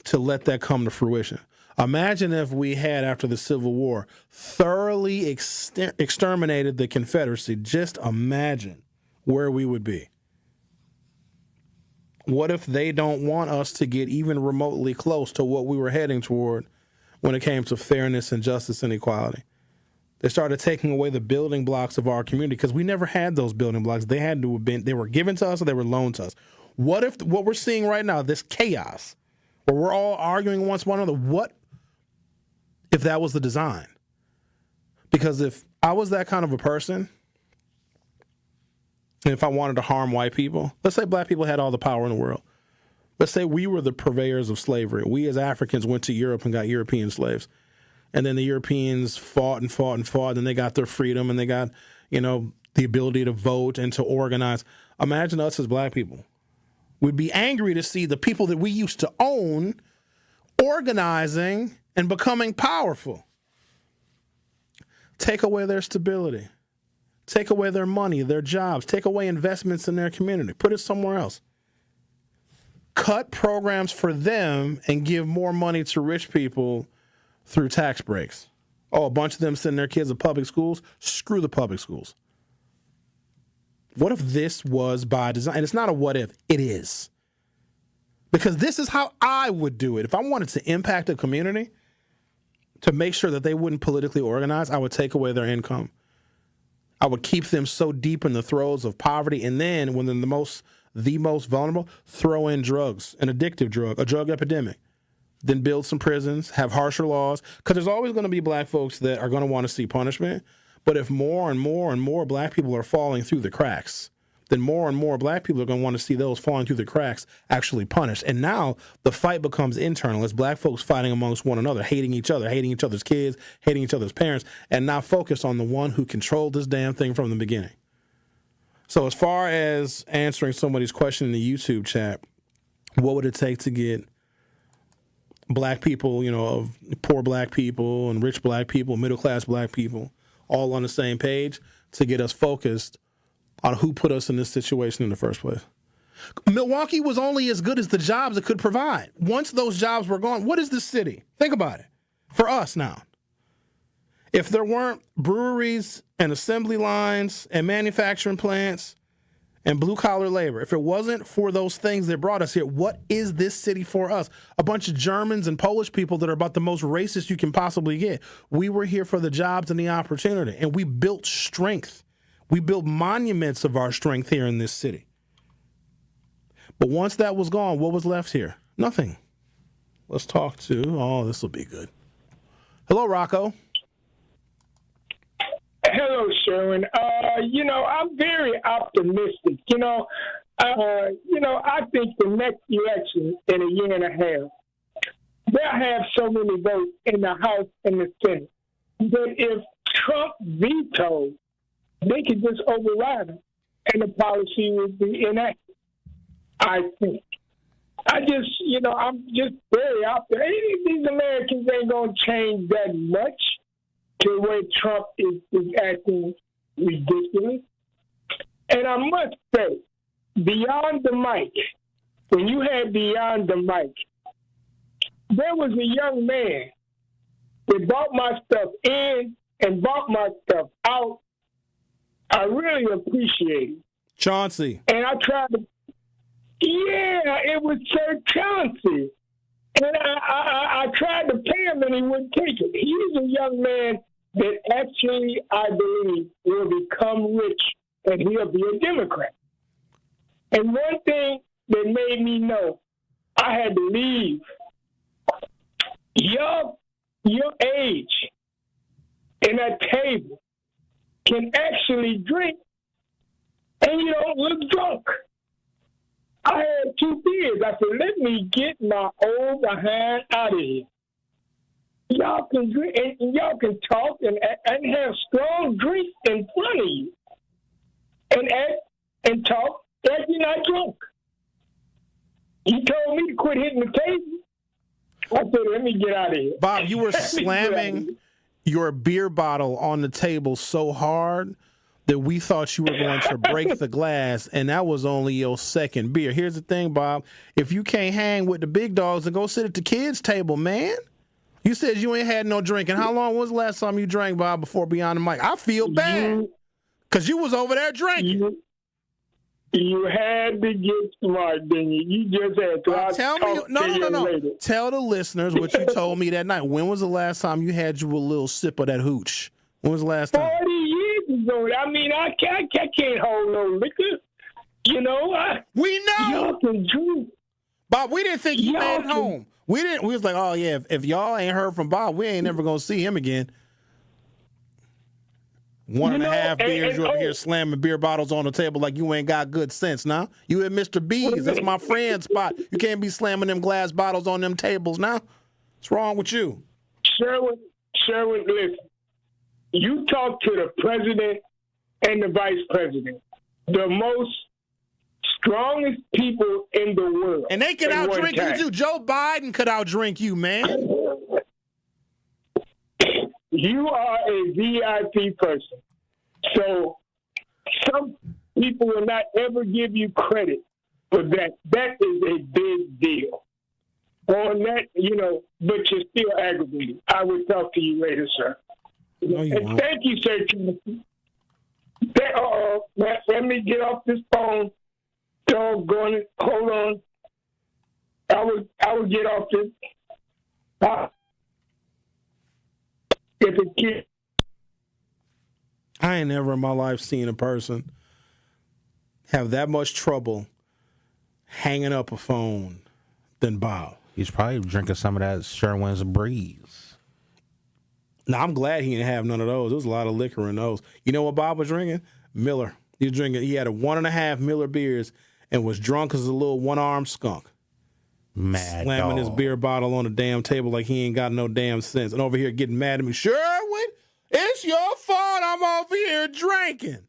to let that come to fruition. Imagine if we had, after the Civil War, thoroughly exterminated the Confederacy. Just imagine where we would be. What if they don't want us to get even remotely close to what we were heading toward when it came to fairness and justice and equality? They started taking away the building blocks of our community, because we never had those building blocks. They had to have been, they were given to us or they were loaned to us. What if what we're seeing right now, this chaos, where we're all arguing against one another, what if that was the design? Because if I was that kind of a person, and if I wanted to harm white people, let's say black people had all the power in the world. Let's say we were the purveyors of slavery. We as Africans went to Europe and got European slaves. And then the Europeans fought and fought and fought, and they got their freedom, and they got, the ability to vote and to organize. Imagine us as black people. We'd be angry to see the people that we used to own organizing and becoming powerful. Take away their stability. Take away their money, their jobs. Take away investments in their community. Put it somewhere else. Cut programs for them and give more money to rich people through tax breaks. Oh, a bunch of them send their kids to public schools? Screw the public schools. What if this was by design? And it's not a what if, it is. Because this is how I would do it. If I wanted to impact a community, to make sure that they wouldn't politically organize, I would take away their income. I would keep them so deep in the throes of poverty, and then when they're the most vulnerable, throw in drugs, an addictive drug, a drug epidemic. Then build some prisons, have harsher laws, because there's always going to be black folks that are going to want to see punishment. But if more and more and more black people are falling through the cracks, then more and more black people are going to want to see those falling through the cracks actually punished. And now the fight becomes internal. It's black folks fighting amongst one another, hating each other, hating each other's kids, hating each other's parents, and not focused on the one who controlled this damn thing from the beginning. So as far as answering somebody's question in the YouTube chat, what would it take to get black people, of poor black people and rich black people, middle-class black people, all on the same page to get us focused on who put us in this situation in the first place? Milwaukee was only as good as the jobs it could provide. Once those jobs were gone, what is this city? Think about it. For us now. If there weren't breweries and assembly lines and manufacturing plants and blue-collar labor, if it wasn't for those things that brought us here, what is this city for us? A bunch of Germans and Polish people that are about the most racist you can possibly get. We were here for the jobs and the opportunity, and we built strength. We built monuments of our strength here in this city. But once that was gone, what was left here? Nothing. Let's talk to, this will be good. Hello, Rocco. Hello, Sherwin. I'm very optimistic. I think the next election in a year and a half, they'll have so many votes in the House and the Senate that if Trump vetoed, they could just override him and the policy would be enacted, I think. I'm just very optimistic. These Americans ain't going to change that much to where Trump is acting ridiculous. And I must say, beyond the mic, when you had beyond the mic, there was a young man that bought my stuff in and bought my stuff out. I really appreciate it. Chauncey. And I tried to, it was Sir Chauncey. And I tried to pay him and he wouldn't take it. He's a young man that actually, I believe, will become rich and he'll be a Democrat. And one thing that made me know I had to leave, your age in that table can actually drink and you don't look drunk. I had 2 beers. I said, let me get my old behind out of here. Y'all can drink and y'all can talk and have strong drinks in front of you and act and talk like you're not drunk. He told me to quit hitting the table. I said, let me get out of here. Bob, you were slamming your beer bottle on the table so hard that we thought you were going to break the glass, and that was only your second beer. Here's the thing, Bob. If you can't hang with the big dogs, then go sit at the kids' table, man. You said you ain't had no drinking. How long was the last time you drank, Bob, before Beyond the Mic? I feel bad because you was over there drinking. You had to get smart, didn't you? You just had to. Tell me, no. Tell the listeners what you told me that night. When was the last time you had you a little sip of that hooch? When was the last time? 40 years ago. I mean, I can't hold no liquor. We know. Y'all can drink. Bob, we didn't think you made it home. We didn't. We was like, oh yeah, if y'all ain't heard from Bob, we ain't never gonna see him again. 1.5 beers, you over here slamming beer bottles on the table like you ain't got good sense, now. You at Mr. B's. That's my friend's spot. You can't be slamming them glass bottles on them tables now. What's wrong with you? Sherwin, listen. You talk to the president and the vice president, the most strongest people in the world. And they could outdrink you too. Joe Biden could outdrink you, man. You are a VIP person. So some people will not ever give you credit for that. That is a big deal. On that, but you're still aggravated. I will talk to you later, sir. No, you won't. Thank you, sir. Let me get off this phone. Doggone it. Hold on. I will get off this. If a kid. I ain't never in my life seen a person have that much trouble hanging up a phone than Bob. He's probably drinking some of that Sherwin's Breeze. Now, I'm glad he didn't have none of those. There was a lot of liquor in those. You know what Bob was drinking? Miller. He had a 1.5 Miller beers and was drunk as a little one-armed skunk. Mad slamming dog. his beer bottle on the damn table like he ain't got no damn sense. And over here getting mad at me. Sherwin, it's your fault I'm over here drinking.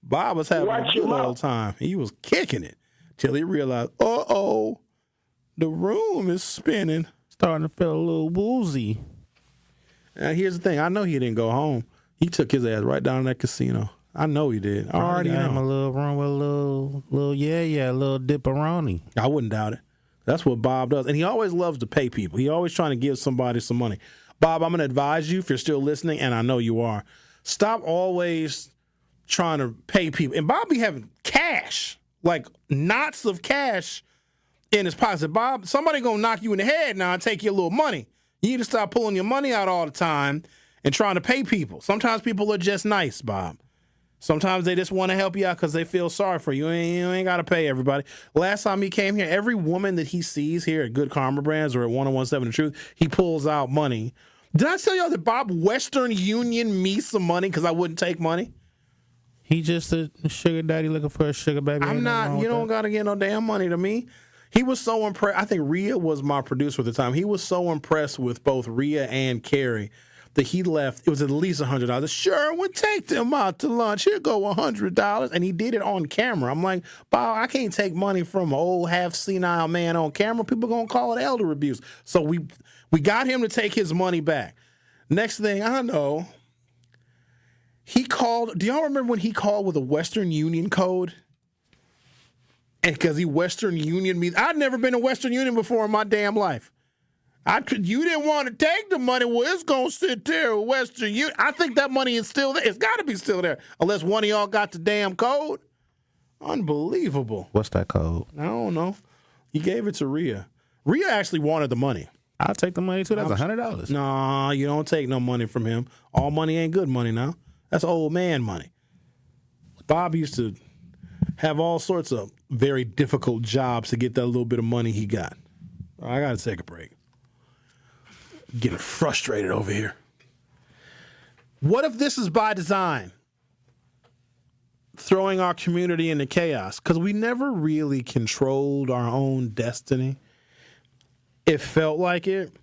Bob was having a good old time. He was kicking it till he realized, uh-oh, the room is spinning. Starting to feel a little woozy. And here's the thing. I know he didn't go home. He took his ass right down to that casino. I know he did. I already got him know. a little room with a little a little dipperoni. I wouldn't doubt it. That's what Bob does. And he always loves to pay people. He always trying to give somebody some money. Bob, I'm going to advise you, if you're still listening, and I know you are, stop always trying to pay people. And Bob be having cash, like knots of cash in his pocket. Bob, somebody going to knock you in the head now and take your little money. You need to stop pulling your money out all the time and trying to pay people. Sometimes people are just nice, Bob. Sometimes they just want to help you out because they feel sorry for you. You ain't got to pay everybody. Last time he came here, every woman that he sees here at Good Karma Brands or at 1017 The Truth, he pulls out money. Did I tell y'all that Bob Western Union me some money because I wouldn't take money? He just a sugar daddy looking for a sugar baby. I'm not. You don't got to get no damn money to me. He was so impressed. I think Rhea was my producer at the time. He was so impressed with both Rhea and Carrie that he left. It was at least $100. Sherwin, take them out to lunch. Here go $100. And he did it on camera. I'm like, Bob, I can't take money from an old half senile man on camera. People going to call it elder abuse. So we got him to take his money back. Next thing I know, he called. Do y'all remember when he called with a Western Union code? And because he Western Union me. I'd never been to Western Union before in my damn life. You didn't want to take the money. Well, it's going to sit there with Western Union. I think that money is still there. It's got to be still there. Unless one of y'all got the damn code. Unbelievable. What's that code? I don't know. He gave it to Rhea. Rhea actually wanted the money. I'll take the money too. That's $100. Nah, you don't take no money from him. All money ain't good money now. That's old man money. Bob used to have all sorts of very difficult jobs to get that little bit of money he got. I got to take a break. Getting frustrated over here. What if this is by design? Throwing our community into chaos because we never really controlled our own destiny. It felt like it.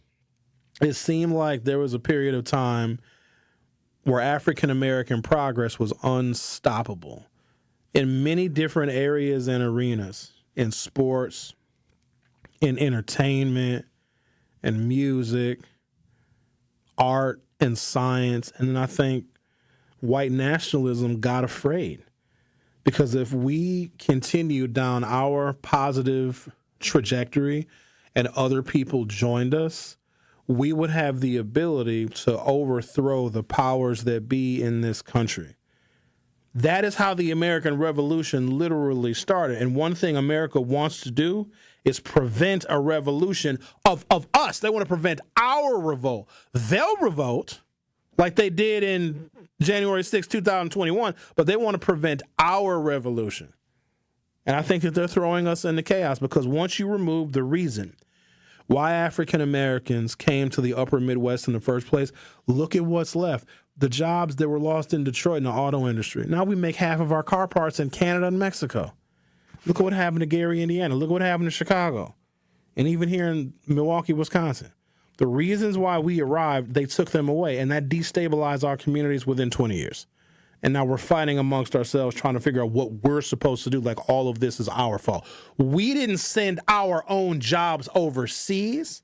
It seemed like there was a period of time where African American progress was unstoppable in many different areas and arenas, in sports, in entertainment, and music, art, and science. And then I think white nationalism got afraid. Because if we continue down our positive trajectory and other people joined us, we would have the ability to overthrow the powers that be in this country. That is how the American Revolution literally started. And one thing America wants to do is prevent a revolution of us. They want to prevent our revolt. They'll revolt like they did in January 6, 2021, but they want to prevent our revolution. And I think that they're throwing us into chaos because once you remove the reason why African Americans came to the upper Midwest in the first place, look at what's left. The jobs that were lost in Detroit in the auto industry. Now we make half of our car parts in Canada and Mexico. Look at what happened to Gary, Indiana. Look what happened to Chicago. And even here in Milwaukee, Wisconsin. The reasons why we arrived, they took them away, and that destabilized our communities within 20 years. And now we're fighting amongst ourselves trying to figure out what we're supposed to do, like all of this is our fault. We didn't send our own jobs overseas.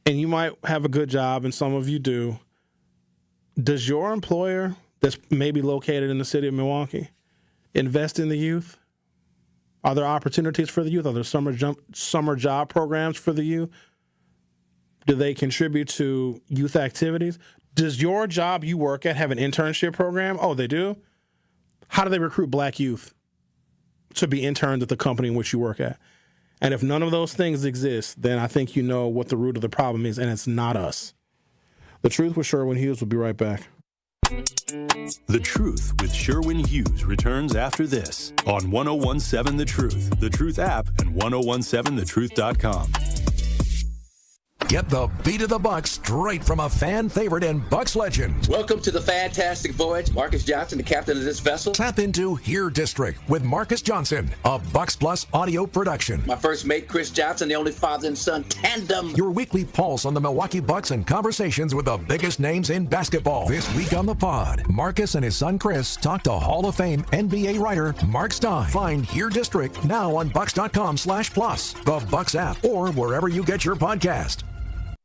And you might have a good job, and some of you do. Does your employer that's maybe located in the city of Milwaukee invest in the youth? Are there opportunities for the youth? Are there summer job programs for the youth? Do they contribute to youth activities? Does your job you work at have an internship program? Oh, they do? How do they recruit black youth to be interned at the company in which you work at? And if none of those things exist, then I think you know what the root of the problem is, and it's not us. The Truth with Sherwin Hughes will be right back. The Truth with Sherwin Hughes returns after this on 1017 The Truth app, and 1017thetruth.com. Get the beat of the Bucks straight from a fan favorite and Bucks legend. Welcome to the fantastic voyage. Marcus Johnson, the captain of this vessel. Tap into Here District with Marcus Johnson, a Bucks Plus audio production. My first mate, Chris Johnson, the only father and son tandem. Your weekly pulse on the Milwaukee Bucks and conversations with the biggest names in basketball. This week on the pod, Marcus and his son Chris talk to Hall of Fame NBA writer Mark Stein. Find Here District now on Bucks.com/plus, the Bucks app, or wherever you get your podcast.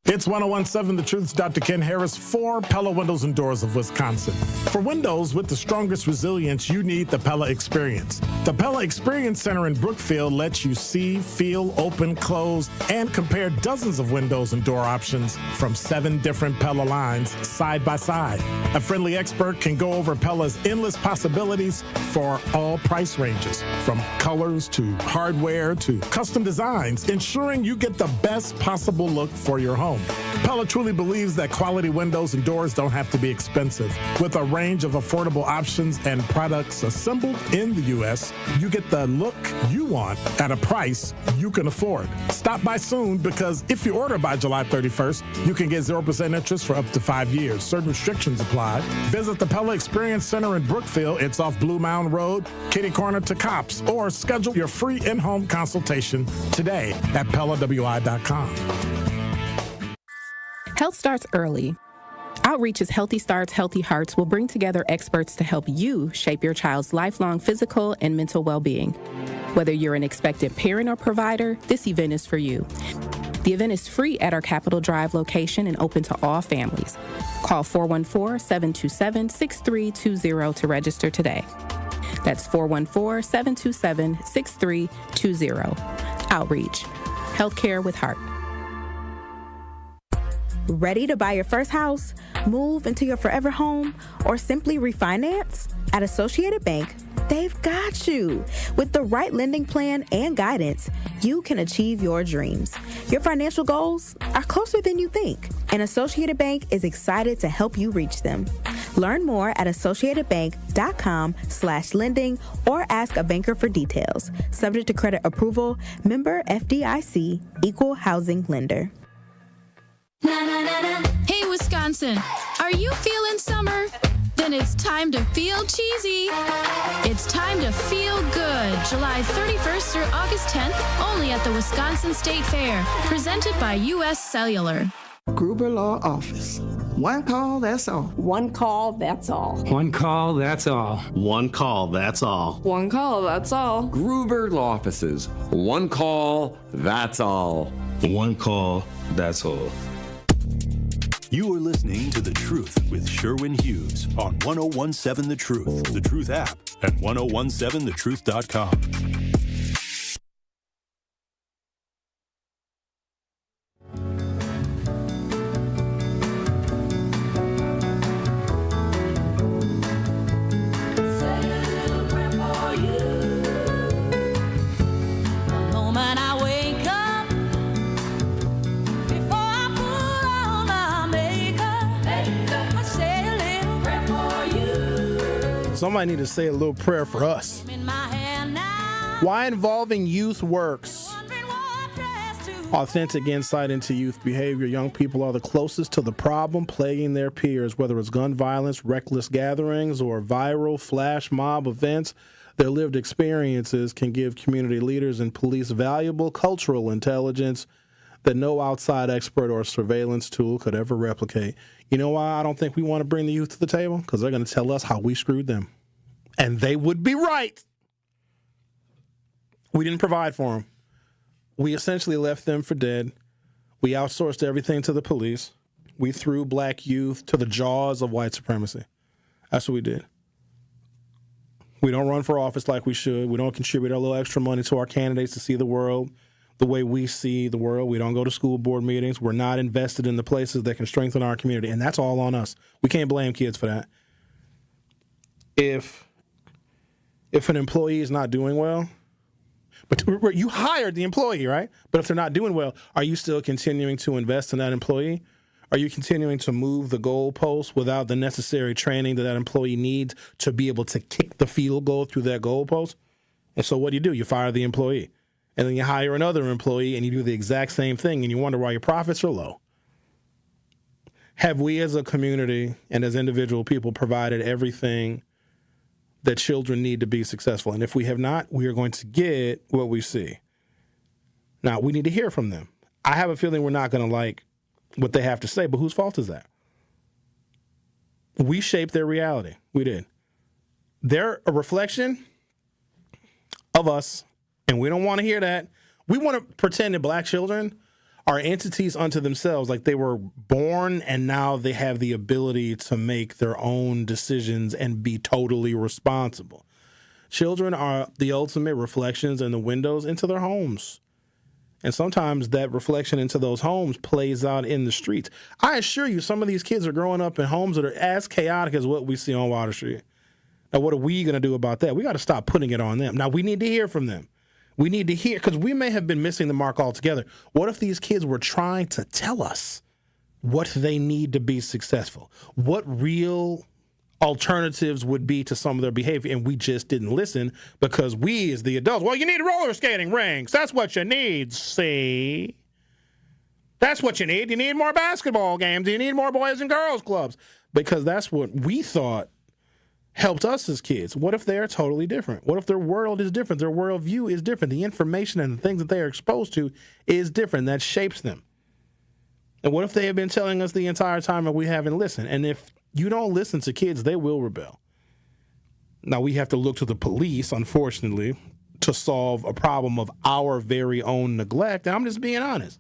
It's 1017 The Truth's Dr. Ken Harris for Pella Windows and Doors of Wisconsin. For windows with the strongest resilience, you need the Pella Experience. The Pella Experience Center in Brookfield lets you see, feel, open, close, and compare dozens of windows and door options from 7 different Pella lines side by side. A friendly expert can go over Pella's endless possibilities for all price ranges, from colors to hardware to custom designs, ensuring you get the best possible look for your home. Pella truly believes that quality windows and doors don't have to be expensive. With a range of affordable options and products assembled in the U.S., you get the look you want at a price you can afford. Stop by soon, because if you order by July 31st, you can get 0% interest for up to 5 years. Certain restrictions apply. Visit the Pella Experience Center in Brookfield. It's off Blue Mound Road, kitty corner to Cops, or schedule your free in-home consultation today at PellaWI.com. Health starts early. Outreach's Healthy Starts, Healthy Hearts will bring together experts to help you shape your child's lifelong physical and mental well-being. Whether you're an expectant parent or provider, this event is for you. The event is free at our Capitol Drive location and open to all families. Call 414-727-6320 to register today. That's 414-727-6320. Outreach. Healthcare with Heart. Ready to buy your first house, move into your forever home, or simply refinance? At Associated Bank, they've got you. With the right lending plan and guidance, you can achieve your dreams. Your financial goals are closer than you think, and Associated Bank is excited to help you reach them. Learn more at associatedbank.com/lending or ask a banker for details. Subject to credit approval, member FDIC, equal housing lender. Hey, Wisconsin, are you feeling summer? Then it's time to feel cheesy. It's time to feel good. July 31st through August 10th, only at the Wisconsin State Fair. Presented by U.S. Cellular. Gruber Law Office. One call, that's all. One call, that's all. One call, that's all. One call, that's all. One call, that's all. Gruber Law Offices. One call, that's all. One call, that's all. You are listening to The Truth with Sherwin Hughes on 1017 The Truth, The Truth app, and 1017thetruth.com. Somebody need to say a little prayer for us. Why involving youth works. Authentic insight into youth behavior. Young people are the closest to the problem plaguing their peers, whether it's gun violence, reckless gatherings, or viral flash mob events. Their lived experiences can give community leaders and police valuable cultural intelligence that no outside expert or surveillance tool could ever replicate. You know why I don't think we want to bring the youth to the table? Because they're going to tell us how we screwed them. And they would be right. We didn't provide for them. We essentially left them for dead. We outsourced everything to the police. We threw black youth to the jaws of white supremacy. That's what we did. We don't run for office like we should. We don't contribute a little extra money to our candidates to see the world the way we see the world. We don't go to school board meetings. We're not invested in the places that can strengthen our community. And that's all on us. We can't blame kids for that. If an employee is not doing well, but you hired the employee, right? But if they're not doing well, are you still continuing to invest in that employee? Are you continuing to move the goalpost without the necessary training that employee needs to be able to kick the field goal through that goalpost? And so what do? You fire the employee. And then you hire another employee and you do the exact same thing and you wonder why your profits are low. Have we as a community and as individual people provided everything that children need to be successful? And if we have not, we are going to get what we see. Now, we need to hear from them. I have a feeling we're not going to like what they have to say, but whose fault is that? We shaped their reality. We did. They're a reflection of us, and we don't want to hear that. We want to pretend that black children are entities unto themselves, like they were born and now they have the ability to make their own decisions and be totally responsible. Children are the ultimate reflections and the windows into their homes. And sometimes that reflection into those homes plays out in the streets. I assure you, some of these kids are growing up in homes that are as chaotic as what we see on Water Street. Now, what are we going to do about that? We got to stop putting it on them. Now, we need to hear from them. We need to hear, because we may have been missing the mark altogether. What if these kids were trying to tell us what they need to be successful? What real alternatives would be to some of their behavior, and we just didn't listen because we, as the adults, well, you need roller skating rinks. That's what you need, see? That's what you need. You need more basketball games. You need more boys and girls clubs, because that's what we thought helped us as kids. What if they're totally different? What if their world is different? Their worldview is different. The information and the things that they are exposed to is different. That shapes them. And what if they have been telling us the entire time and we haven't listened? And if you don't listen to kids, they will rebel. Now, we have to look to the police, unfortunately, to solve a problem of our very own neglect. And I'm just being honest.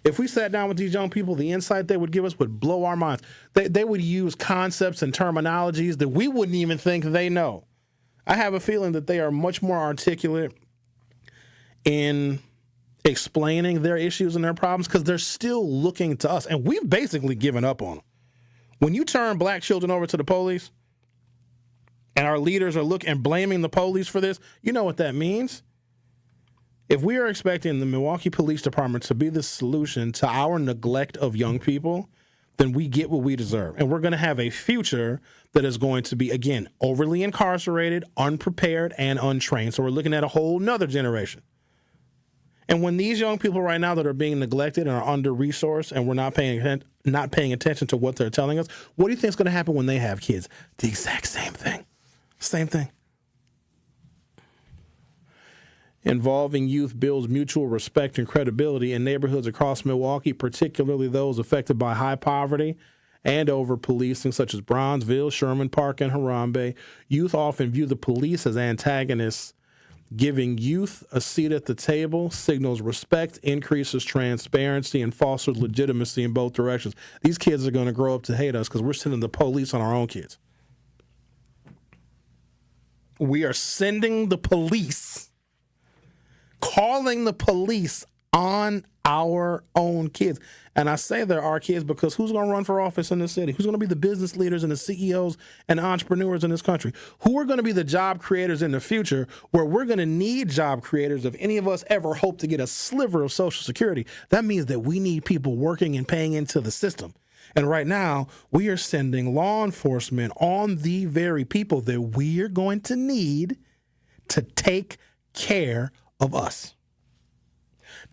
If we sat down with these young people, the insight they would give us would blow our minds. They would use concepts and terminologies that we wouldn't even think they know. I have a feeling that they are much more articulate in explaining their issues and their problems because they're still looking to us. And we've basically given up on them. When you turn black children over to the police and our leaders are looking and blaming the police for this, you know what that means? If we are expecting the Milwaukee Police Department to be the solution to our neglect of young people, then we get what we deserve. And we're going to have a future that is going to be, again, overly incarcerated, unprepared, and untrained. So we're looking at a whole nother generation. And when these young people right now that are being neglected and are under-resourced and we're not paying attention to what they're telling us, what do you think is going to happen when they have kids? The exact same thing. Same thing. Involving youth builds mutual respect and credibility in neighborhoods across Milwaukee, particularly those affected by high poverty and over-policing, such as Bronzeville, Sherman Park, and Harambe. Youth often view the police as antagonists. Giving youth a seat at the table signals respect, increases transparency, and fosters legitimacy in both directions. These kids are going to grow up to hate us because we're sending the police on our own kids. We are sending the police, calling the police on our own kids. And I say they're our kids because who's going to run for office in this city? Who's going to be the business leaders and the CEOs and entrepreneurs in this country? Who are going to be the job creators in the future where we're going to need job creators if any of us ever hope to get a sliver of Social Security? That means that we need people working and paying into the system. And right now, we are sending law enforcement on the very people that we're going to need to take care of us.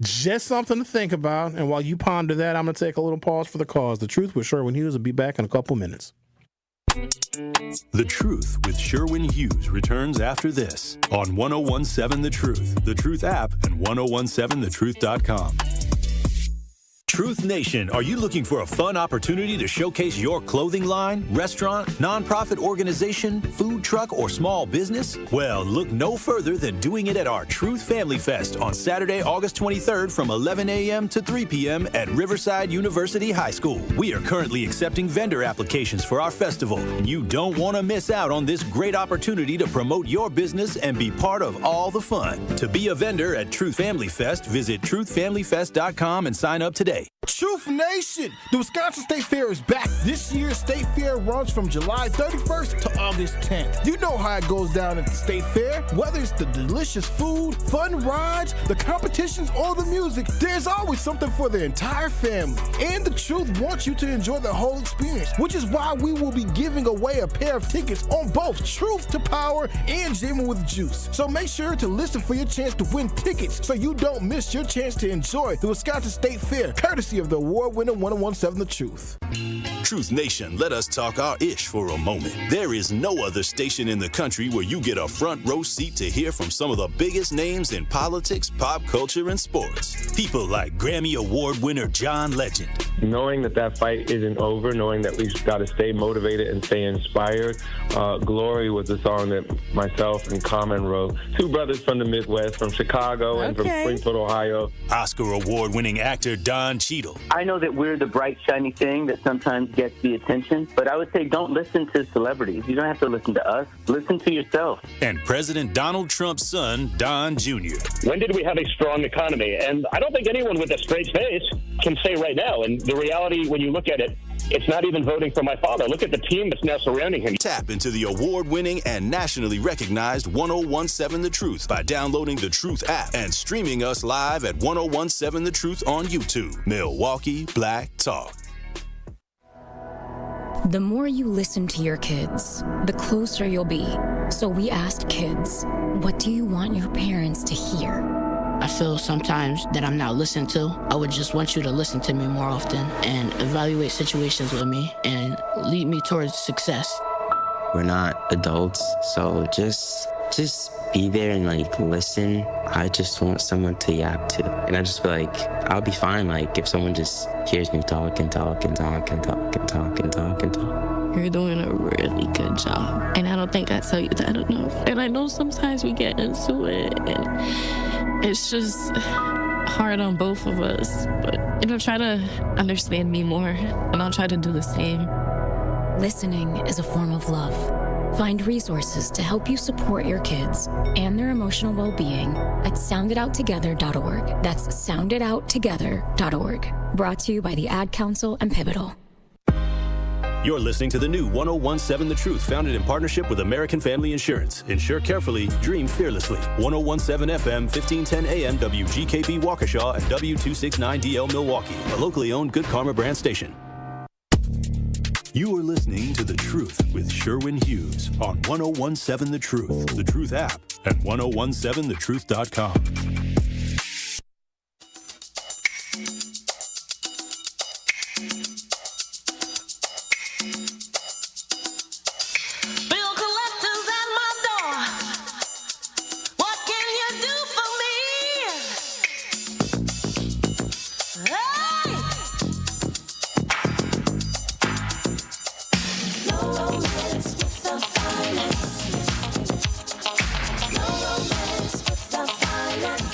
Just something to think about. And while you ponder that, I'm going to take a little pause for the cause. The Truth with Sherwin Hughes will be back in a couple minutes. The Truth with Sherwin Hughes returns after this on 1017 The Truth app, and 1017thetruth.com. Truth Nation, are you looking for a fun opportunity to showcase your clothing line, restaurant, nonprofit organization, food truck, or small business? Well, look no further than doing it at our Truth Family Fest on Saturday, August 23rd from 11 a.m. to 3 p.m. at Riverside University High School. We are currently accepting vendor applications for our festival. You don't want to miss out on this great opportunity to promote your business and be part of all the fun. To be a vendor at Truth Family Fest, visit truthfamilyfest.com and sign up today. Truth Nation! The Wisconsin State Fair is back. This year's State Fair runs from July 31st to August 10th. You know how it goes down at the State Fair. Whether it's the delicious food, fun rides, the competitions, or the music, there's always something for the entire family. And the Truth wants you to enjoy the whole experience, which is why we will be giving away a pair of tickets on both Truth to Power and Jamming with Juice. So make sure to listen for your chance to win tickets so you don't miss your chance to enjoy the Wisconsin State Fair, courtesy of of the award-winning 1017 The Truth. Truth Nation, let us talk our ish for a moment. There is no other station in the country where you get a front row seat to hear from some of the biggest names in politics, pop culture, and sports. People like Grammy Award winner John Legend. Knowing that fight isn't over, knowing that we've got to stay motivated and stay inspired. Glory was the song that myself and Common wrote. Two brothers from the Midwest, from Chicago and from Springfield, Ohio. Oscar Award winning actor Don Cheadle. I know that we're the bright, shiny thing that sometimes gets the attention, but I would say don't listen to celebrities. You don't have to listen to us. Listen to yourself. And President Donald Trump's son, Don Jr. When did we have a strong economy? And I don't think anyone with a straight face can say right now. And the reality, when you look at it, it's not even voting for my father. Look at the team that's now surrounding him. Tap into the award-winning and nationally recognized 1017 The Truth by downloading the Truth app and streaming us live at 1017 The Truth on YouTube. Milwaukee Black Talk. The more you listen to your kids, the closer you'll be. So we asked kids, what do you want your parents to hear? I feel sometimes that I'm not listened to. I would just want you to listen to me more often and evaluate situations with me and lead me towards success. We're not adults, so just be there and listen. I just want someone to yap to. And I just feel like I'll be fine if someone just hears me talk and talk and talk and talk and talk and talk and talk. You're doing a really good job. And I don't think I tell you that enough. And I know sometimes we get into it and it's just hard on both of us. But, try to understand me more and I'll try to do the same. Listening is a form of love. Find resources to help you support your kids and their emotional well-being at sounditouttogether.org. That's sounditouttogether.org. Brought to you by the Ad Council and Pivotal. You're listening to the new 1017 The Truth, founded in partnership with American Family Insurance. Insure carefully, dream fearlessly. 1017 FM, 1510 AM, WGKB Waukesha, and W269DL Milwaukee, a locally owned Good Karma brand station. You are listening to The Truth with Sherwin Hughes on 1017 The Truth, The Truth app, and 1017thetruth.com.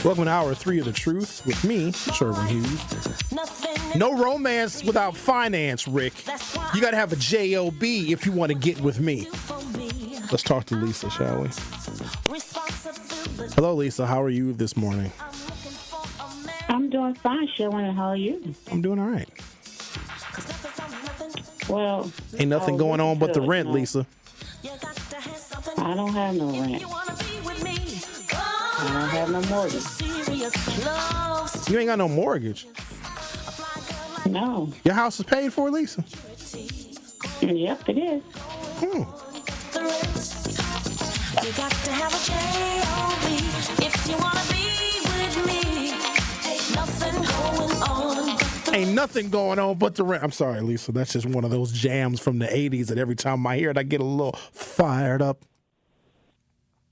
Welcome to Hour 3 of The Truth with me, Sherwin Hughes. No romance without finance, Rick. You got to have a JOB if you want to get with me. Let's talk to Lisa, shall we? Hello, Lisa. How are you this morning? I'm doing fine, Sherwin. How are you? I'm doing all right. Well, ain't nothing going on but the rent, Lisa. I don't have no rent. I don't have no mortgage. You ain't got no mortgage? No. Your house is paid for, Lisa? Yep, it is. You got to have a J-O-B if you want to be with me. Ain't nothing going on. Ain't nothing going on but the rent. I'm sorry, Lisa. That's just one of those jams from the 80s that every time I hear it, I get a little fired up.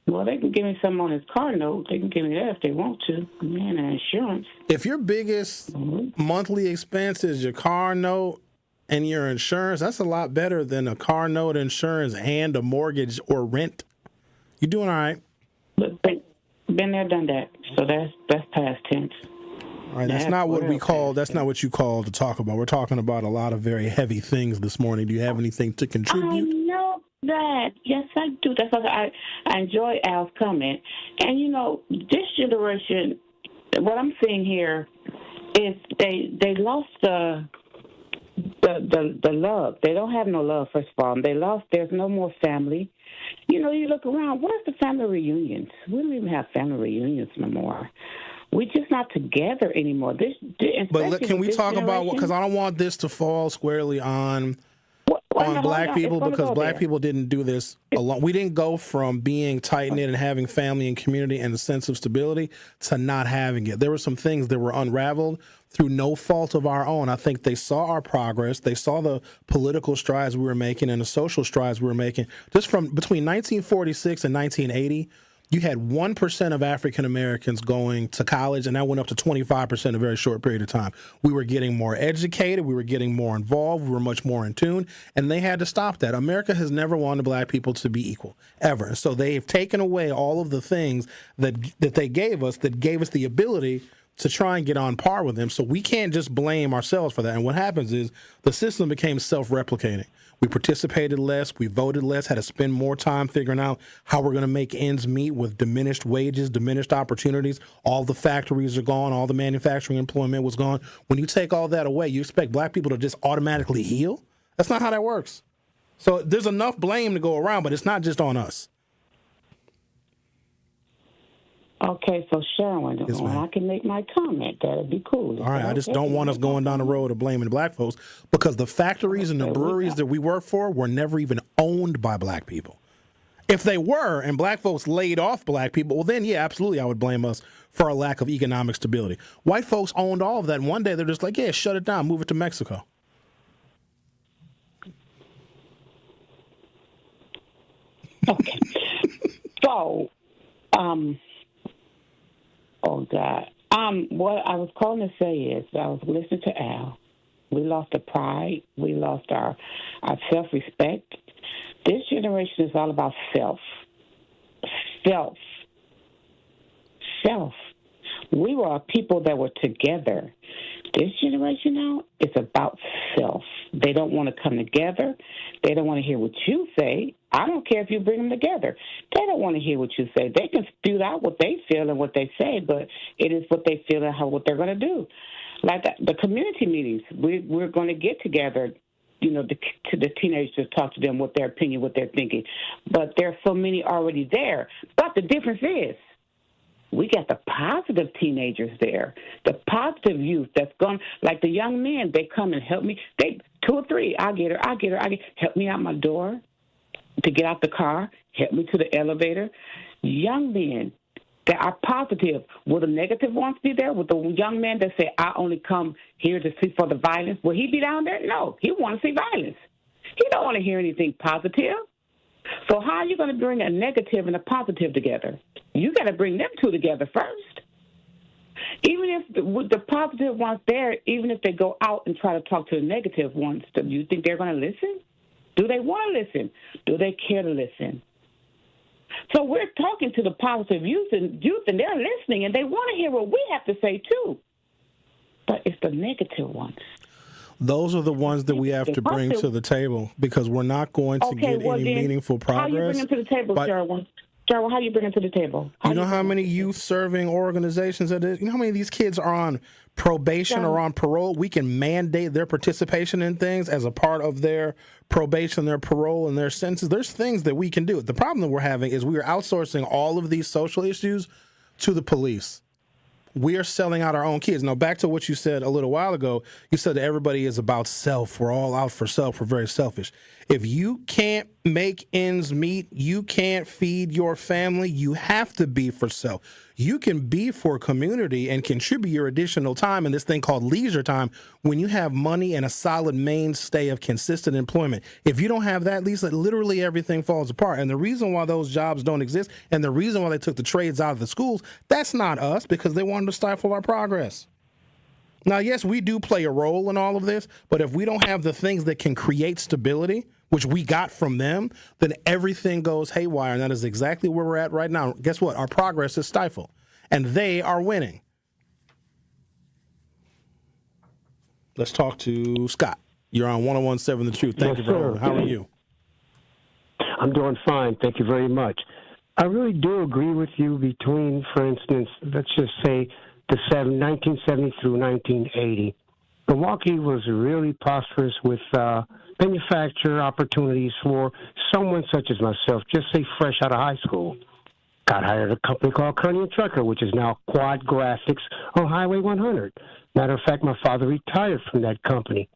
Well, they can give me some on his car note. They can give me that if they want to. Man, insurance. If your biggest monthly expense is your car note and your insurance, that's a lot better than a car note, insurance, and a mortgage or rent. You're doing all right. But been there, done that. So that's past tense. All right, that's not what we call. That's not what you call to talk about. We're talking about a lot of very heavy things this morning. Do you have anything to contribute? I know that. Yes, I do. That's why I enjoy Al's comment. And this generation, what I'm seeing here is they lost the love. They don't have no love. First of all, they lost. There's no more family. You look around. Where's the family reunions? We don't even have family reunions no more. We're just not together anymore. But can we talk about, because I don't want this to fall squarely on on black people because black people didn't do this alone. We didn't go from being tight-knit and having family and community and a sense of stability to not having it. There were some things that were unraveled through no fault of our own. I think they saw our progress. They saw the political strides we were making and the social strides we were making. Just from between 1946 and 1980, you had 1% of African Americans going to college, and that went up to 25% in a very short period of time. We were getting more educated. We were getting more involved. We were much more in tune, and they had to stop that. America has never wanted black people to be equal, ever. And so they've taken away all of the things that they gave us that gave us the ability to try and get on par with them. So we can't just blame ourselves for that. And what happens is the system became self-replicating. We participated less, we voted less, had to spend more time figuring out how we're going to make ends meet with diminished wages, diminished opportunities. All the factories are gone, all the manufacturing employment was gone. When you take all that away, you expect black people to just automatically heal? That's not how that works. So there's enough blame to go around, but it's not just on us. Okay, so Sherwin, when I can make my comment, that'd be cool. All right, I just don't want us going down the road of blaming black folks because the factories and the breweries that we work for were never even owned by black people. If they were and black folks laid off black people, well, then, yeah, absolutely, I would blame us for our lack of economic stability. White folks owned all of that, and one day they're just like, yeah, shut it down, move it to Mexico. Okay. So, oh, God. What I was calling to say is I was listening to Al. We lost our pride. We lost our self-respect. This generation is all about self. Self. Self. We were a people that were together. This generation now is about self. They don't want to come together. They don't want to hear what you say. I don't care if you bring them together. They don't want to hear what you say. They can spew out what they feel and what they say, but it is what they feel and what they're going to do. Like the community meetings, we're going to get together, to the teenagers to talk to them, what their opinion, what they're thinking. But there are so many already there. But the difference is, we got the positive teenagers there, the positive youth that's gone, like the young men, they come and help me. They 2 or 3, I get her, help me out my door to get out the car, help me to the elevator. Young men that are positive. Will the negative ones be there? Will the young man that say, I only come here to see for the violence, will he be down there? No, he want to see violence. He don't want to hear anything positive. So how are you going to bring a negative and a positive together? You got to bring them two together first. Even if the positive ones there, even if they go out and try to talk to the negative ones, do you think they're going to listen? Do they want to listen? Do they care to listen? So we're talking to the positive youth, and they're listening, and they want to hear what we have to say too. But it's the negative ones. Those are the ones that we have to bring to the table because we're not going to get any meaningful progress. How do you bring them to the table, Sherwin? Sherwin, how do you bring them to the table? You know how many youth-serving organizations that is? You know how many of these kids are on probation or on parole? We can mandate their participation in things as a part of their probation, their parole, and their sentences. There's things that we can do. The problem that we're having is we are outsourcing all of these social issues to the police. We are selling out our own kids. Now, back to what you said a little while ago, you said that everybody is about self. We're all out for self. We're very selfish. If you can't make ends meet, you can't feed your family, you have to be for self. You can be for community and contribute your additional time in this thing called leisure time when you have money and a solid mainstay of consistent employment. If you don't have that, Lisa, literally everything falls apart. And the reason why those jobs don't exist and the reason why they took the trades out of the schools, that's not us because they wanted to stifle our progress. Now, yes, we do play a role in all of this, but if we don't have the things that can create stability, which we got from them, then everything goes haywire, and that is exactly where we're at right now. Guess what? Our progress is stifled, and they are winning. Let's talk to Scott. You're on 101.7 The Truth. Thank you for holding. How are you? I'm doing fine. Thank you very much. I really do agree with you between, for instance, let's just say the 1970 through 1980. Milwaukee was really prosperous with manufacture opportunities for someone such as myself, just say fresh out of high school. Got hired at a company called Kearney & Trucker, which is now Quad Graphics on Highway 100. Matter of fact, my father retired from that company.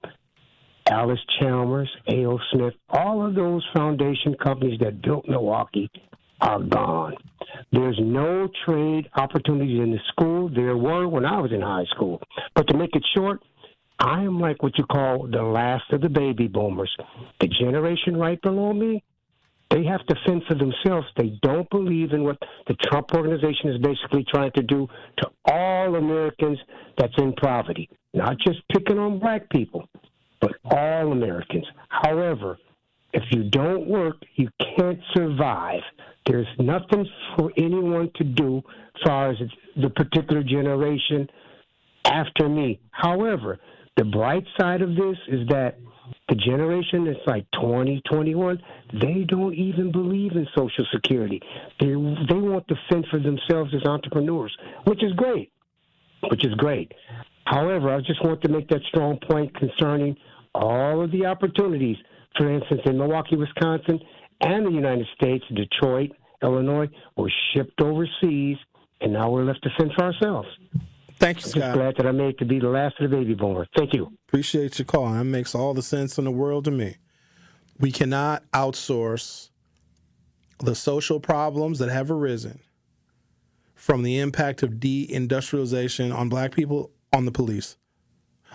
Alice Chalmers, A.O. Smith, all of those foundation companies that built Milwaukee are gone. There's no trade opportunities in the school. There were when I was in high school. But to make it short, I am like what you call the last of the baby boomers. The generation right below me, they have to fend for themselves. They don't believe in what the Trump organization is basically trying to do to all Americans that's in poverty. Not just picking on black people, but all Americans. However, if you don't work, you can't survive. There's nothing for anyone to do as far as the particular generation after me. However, the bright side of this is that the generation that's like 20, 21, they don't even believe in Social Security. They want to fend for themselves as entrepreneurs, which is great. However, I just want to make that strong point concerning all of the opportunities, for instance, in Milwaukee, Wisconsin, and the United States, Detroit, Illinois, were shipped overseas, and now we're left to fend for ourselves. Thank you, I'm Scott. just glad that I made to be the last of the baby boomer. Thank you. Appreciate your call. That makes all the sense in the world to me. We cannot outsource the social problems that have arisen from the impact of deindustrialization on black people on the police.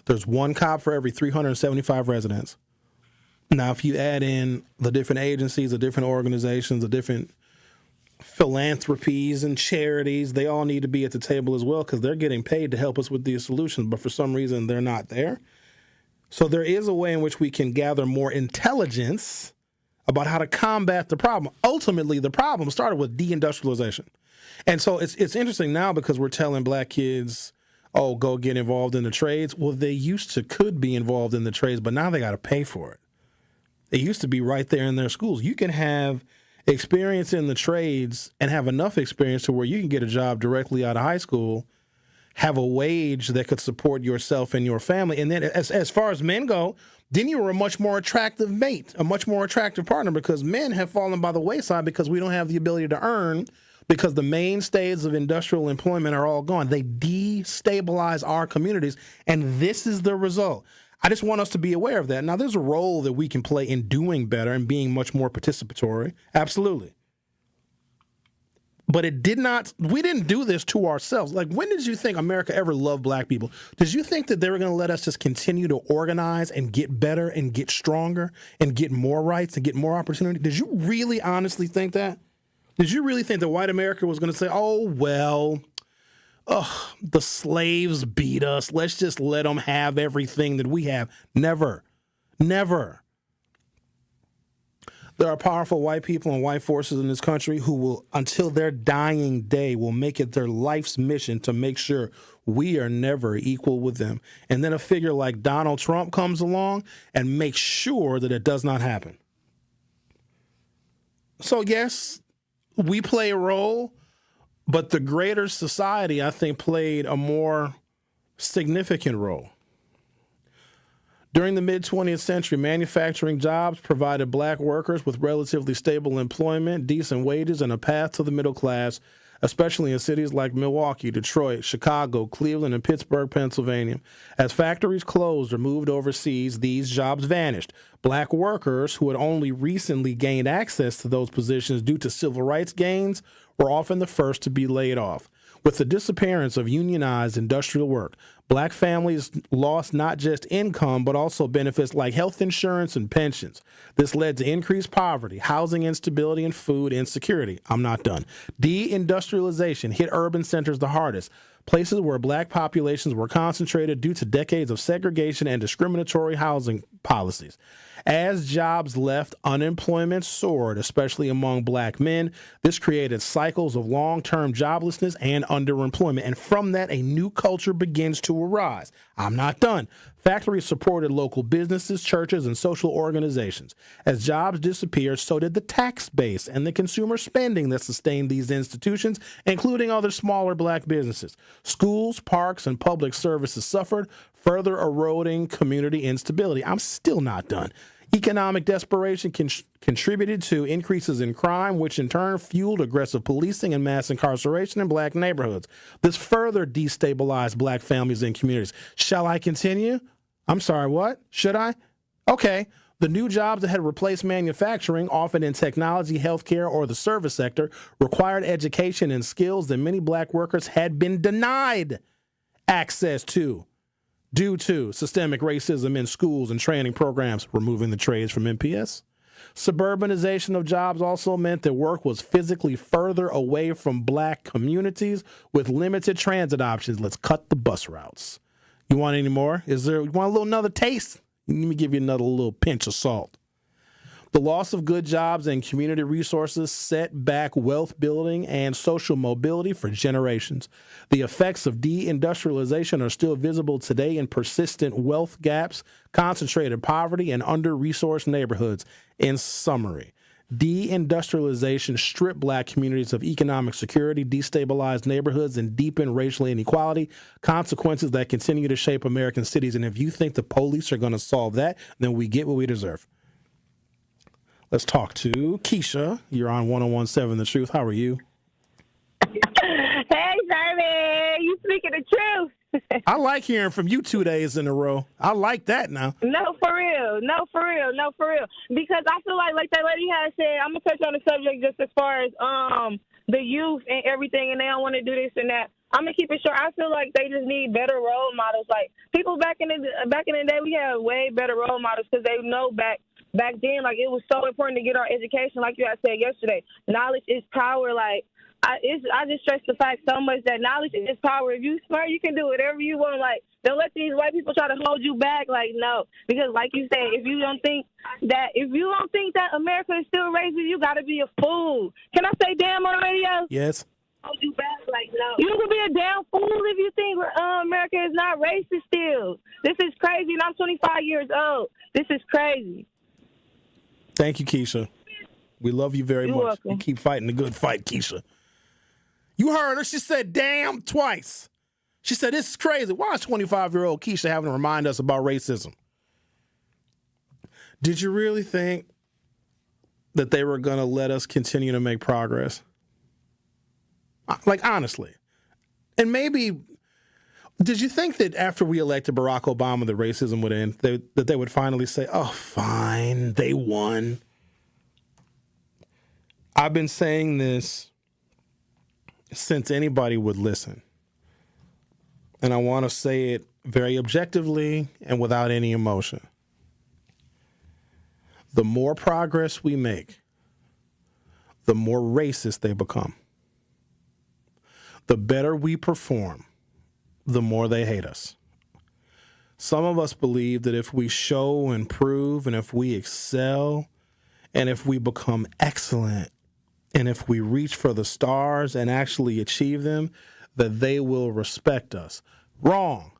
There's one cop for every 375 residents. Now, if you add in the different agencies, the different organizations, the different philanthropies and charities, they all need to be at the table as well because they're getting paid to help us with these solutions, but for some reason they're not there. So there is a way in which we can gather more intelligence about how to combat the problem. Ultimately, the problem started with deindustrialization. And so it's interesting now because we're telling black kids, oh, go get involved in the trades. Well, they could be involved in the trades, but now they got to pay for it. It used to be right there in their schools. You can have experience in the trades and have enough experience to where you can get a job directly out of high school, have a wage that could support yourself and your family. And then as far as men go, then you were a much more attractive mate, a much more attractive partner because men have fallen by the wayside because we don't have the ability to earn because the mainstays of industrial employment are all gone. They destabilize our communities, and this is the result. I just want us to be aware of that. Now, there's a role that we can play in doing better and being much more participatory. Absolutely. But we didn't do this to ourselves. Like, when did you think America ever loved black people? Did you think that they were going to let us just continue to organize and get better and get stronger and get more rights and get more opportunity? Did you really honestly think that? Did you really think that white America was going to say, oh, well, the slaves beat us. Let's just let them have everything that we have. Never. Never. There are powerful white people and white forces in this country who will, until their dying day, will make it their life's mission to make sure we are never equal with them. And then a figure like Donald Trump comes along and makes sure that it does not happen. So, yes, we play a role. But the greater society, I think, played a more significant role. During the mid-20th century, manufacturing jobs provided black workers with relatively stable employment, decent wages, and a path to the middle class, especially in cities like Milwaukee, Detroit, Chicago, Cleveland, and Pittsburgh, Pennsylvania. As factories closed or moved overseas, these jobs vanished. Black workers who had only recently gained access to those positions due to civil rights gains were often the first to be laid off. With the disappearance of unionized industrial work, black families lost not just income, but also benefits like health insurance and pensions. This led to increased poverty, housing instability, and food insecurity. I'm not done. Deindustrialization hit urban centers the hardest, places where black populations were concentrated due to decades of segregation and discriminatory housing policies. As jobs left, unemployment soared, especially among black men. This created cycles of long-term joblessness and underemployment. And from that, a new culture begins to arise. I'm not done. Factories supported local businesses, churches, and social organizations. As jobs disappeared, so did the tax base and the consumer spending that sustained these institutions, including other smaller black businesses. Schools, parks, and public services suffered, further eroding community instability. I'm still not done. Economic desperation contributed to increases in crime, which in turn fueled aggressive policing and mass incarceration in black neighborhoods. This further destabilized black families and communities. Shall I continue? I'm sorry, what? Should I? Okay, the new jobs that had replaced manufacturing, often in technology, healthcare, or the service sector, required education and skills that many black workers had been denied access to due to systemic racism in schools and training programs, removing the trades from MPS. Suburbanization of jobs also meant that work was physically further away from black communities with limited transit options. Let's cut the bus routes. You want any more? You want another taste? Let me give you another little pinch of salt. The loss of good jobs and community resources set back wealth building and social mobility for generations. The effects of deindustrialization are still visible today in persistent wealth gaps, concentrated poverty, and under-resourced neighborhoods. In summary, deindustrialization stripped black communities of economic security, destabilized neighborhoods, and deepened racial inequality, consequences that continue to shape American cities. And if you think the police are going to solve that, then we get what we deserve. Let's talk to Keisha. You're on 101.7 The Truth. How are you? Hey, Sherman. You speaking the truth. I like hearing from you 2 days in a row. I like that now. No, for real. Because I feel like that lady has said, I'm going to touch on the subject just as far as the youth and everything, and they don't want to do this and that. I'm going to keep it short. I feel like they just need better role models. Like, people back in the day, we had way better role models because they know back then, like, it was so important to get our education, like you had said yesterday. Knowledge is power. Like, I just stress the fact so much that knowledge is power. If you smart, you can do whatever you want. Like, don't let these white people try to hold you back. Like, no, because like you said, if you don't think that America is still racist, you got to be a fool. Can I say damn on the radio? Yes. Hold you back, like, no. You can be a damn fool if you think America is not racist still. This is crazy, and I'm 25 years old. This is crazy. Thank you, Keisha. We love you very much. Welcome. You keep fighting the good fight, Keisha. You heard her. She said damn twice. She said, this is crazy. Why is 25-year-old Keisha having to remind us about racism? Did you really think that they were going to let us continue to make progress? Like, honestly. And maybe, did you think that after we elected Barack Obama, the racism would end? That they would finally say, oh, fine, they won. I've been saying this since anybody would listen. And I want to say it very objectively and without any emotion. The more progress we make, the more racist they become. The better we perform, the more they hate us. Some of us believe that if we show and prove, and if we excel, and if we become excellent, and if we reach for the stars and actually achieve them, that they will respect us. Wrong.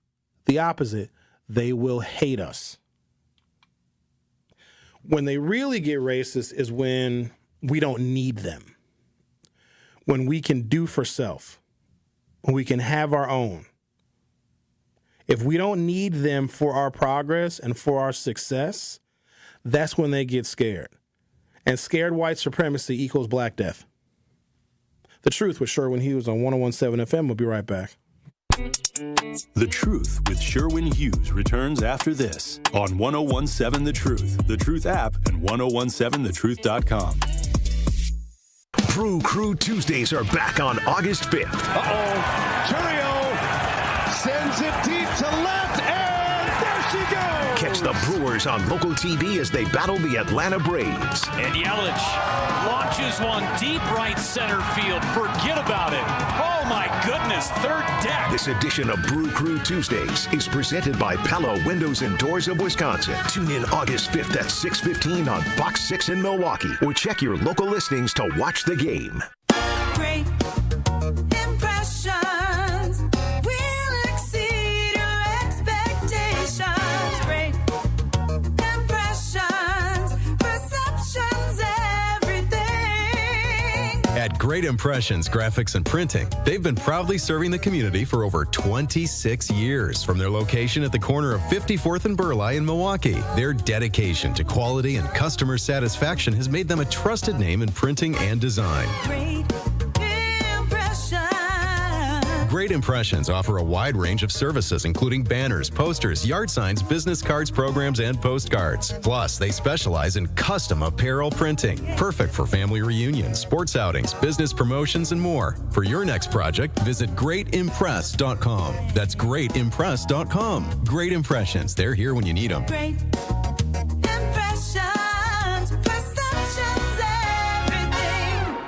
The opposite. They will hate us. When they really get racist is when we don't need them. When we can do for self. When we can have our own. If we don't need them for our progress and for our success, that's when they get scared. And scared white supremacy equals Black death. The Truth with Sherwin Hughes on 101.7 FM. We'll be right back. The Truth with Sherwin Hughes returns after this on 101.7 The Truth, The Truth app, and 1017thetruth.com. Brew Crew Tuesdays are back on August 5th. Churio sends it deep to left, and there she goes. Catch the Brewers on local TV as they battle the Atlanta Braves. And Yelich launches one deep right center field. Forget about it. Oh, my goodness, third deck. This edition of Brew Crew Tuesdays is presented by Pella Windows and Doors of Wisconsin. Tune in August 5th at 6:15 on Fox 6 in Milwaukee, or check your local listings to watch the game. Great impressions will exceed your expectations. Great impressions, perceptions, everything. At Great Impressions Graphics and Printing, they've been proudly serving the community for over 26 years. From their location at the corner of 54th and Burleigh in Milwaukee, their dedication to quality and customer satisfaction has made them a trusted name in printing and design. Great impressions. Great Impressions offer a wide range of services, including banners, posters, yard signs, business cards, programs, and postcards. Plus, they specialize in custom apparel printing, perfect for family reunions, sports outings, business promotions, and more. For your next project, visit greatimpress.com. That's greatimpress.com. Great Impressions. They're here when you need them. Great impressions, perceptions, everything.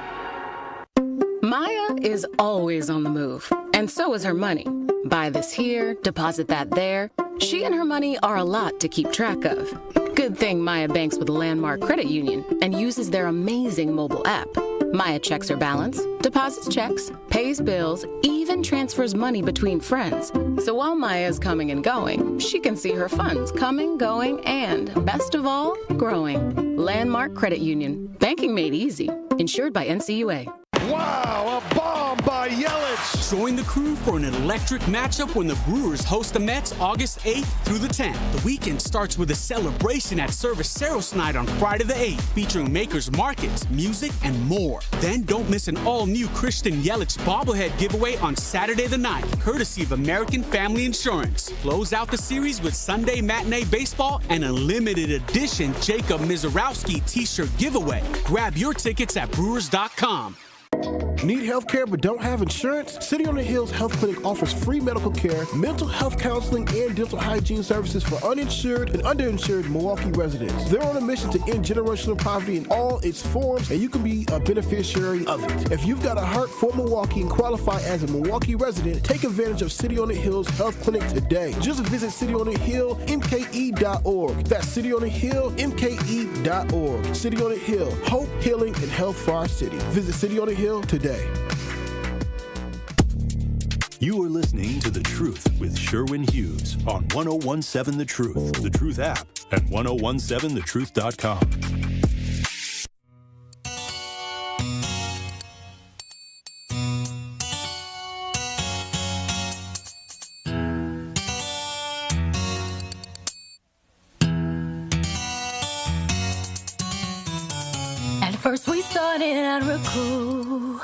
Maya is always on the move, and so is her money. Buy this here, deposit that there. She and her money are a lot to keep track of. Good thing Maya banks with Landmark Credit Union and uses their amazing mobile app. Maya checks her balance, deposits checks, pays bills, even transfers money between friends. So while Maya is coming and going, she can see her funds coming, going, and, best of all, growing. Landmark Credit Union. Banking made easy. Insured by NCUA. Wow, a bomb by Yelich. Join the crew for an electric matchup when the Brewers host the Mets August 8th through the 10th. The weekend starts with a celebration at Cerveceros Night on Friday the 8th, featuring makers markets, music, and more. Then don't miss an all-new Christian Yelich bobblehead giveaway on Saturday the 9th, courtesy of American Family Insurance. Close out the series with Sunday Matinee Baseball and a limited edition Jacob Mizorowski t-shirt giveaway. Grab your tickets at Brewers.com. Need health care but don't have insurance? City on the Hills Health Clinic offers free medical care, mental health counseling, and dental hygiene services for uninsured and underinsured Milwaukee residents. They're on a mission to end generational poverty in all its forms, and you can be a beneficiary of it. If you've got a heart for Milwaukee and qualify as a Milwaukee resident, take advantage of City on the Hills Health Clinic today. Just visit cityonthehillmke.org. That's cityonthehillmke.org. City on the Hill, hope, healing, and health for our city. Visit City on the Hill today. You are listening to The Truth with Sherwin Hughes on 1017 The Truth, The Truth app, and 1017thetruth.com. At first we started out real cool,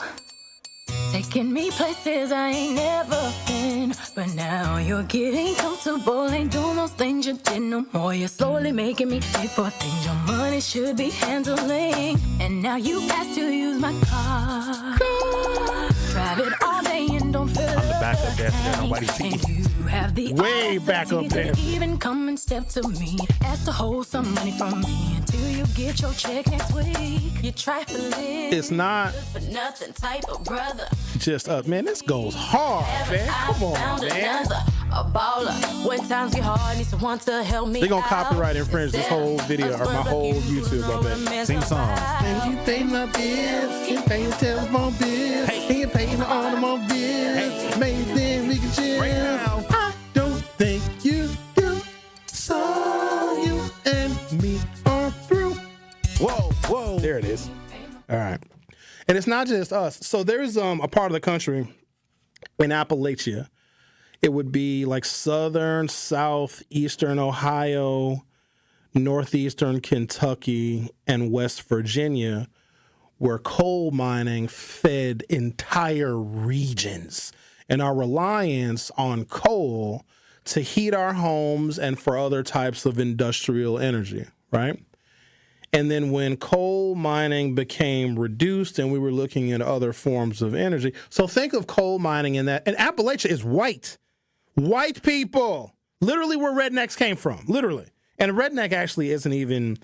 taking me places I ain't never been. But now you're getting comfortable, ain't doing those things you did no more. You're slowly making me pay for things your money should be handling. And now you ask to use my car. Drive it all day and don't feel I'm the backup dancer, nobody sees. you have the Way back up there. Even come and step to me, ask to hold some money from me until you get your check next week. You try for live. It's not for nothing type of brother. just us. Man, this goes hard, man. Come on, man. A baller. When times get hard, need someone to help me. They're going to copyright infringe this whole video or my whole YouTube, I bet. Sing song. And you pay my bills, you pay your telephone bills, Hey. you pay my automobile bills. Hey. Maybe then we can chill. Right now. I don't think you saw you and me are through. Whoa, whoa. There it is. All right. And it's not just us. So there's a part of the country in Appalachia. It would be like southern, southeastern Ohio, northeastern Kentucky, and West Virginia, where coal mining fed entire regions. And our reliance on coal to heat our homes and for other types of industrial energy, right? And then when coal mining became reduced and we were looking at other forms of energy. So think of coal mining in that. And Appalachia is white. White people. Literally where rednecks came from. Literally. And redneck actually isn't even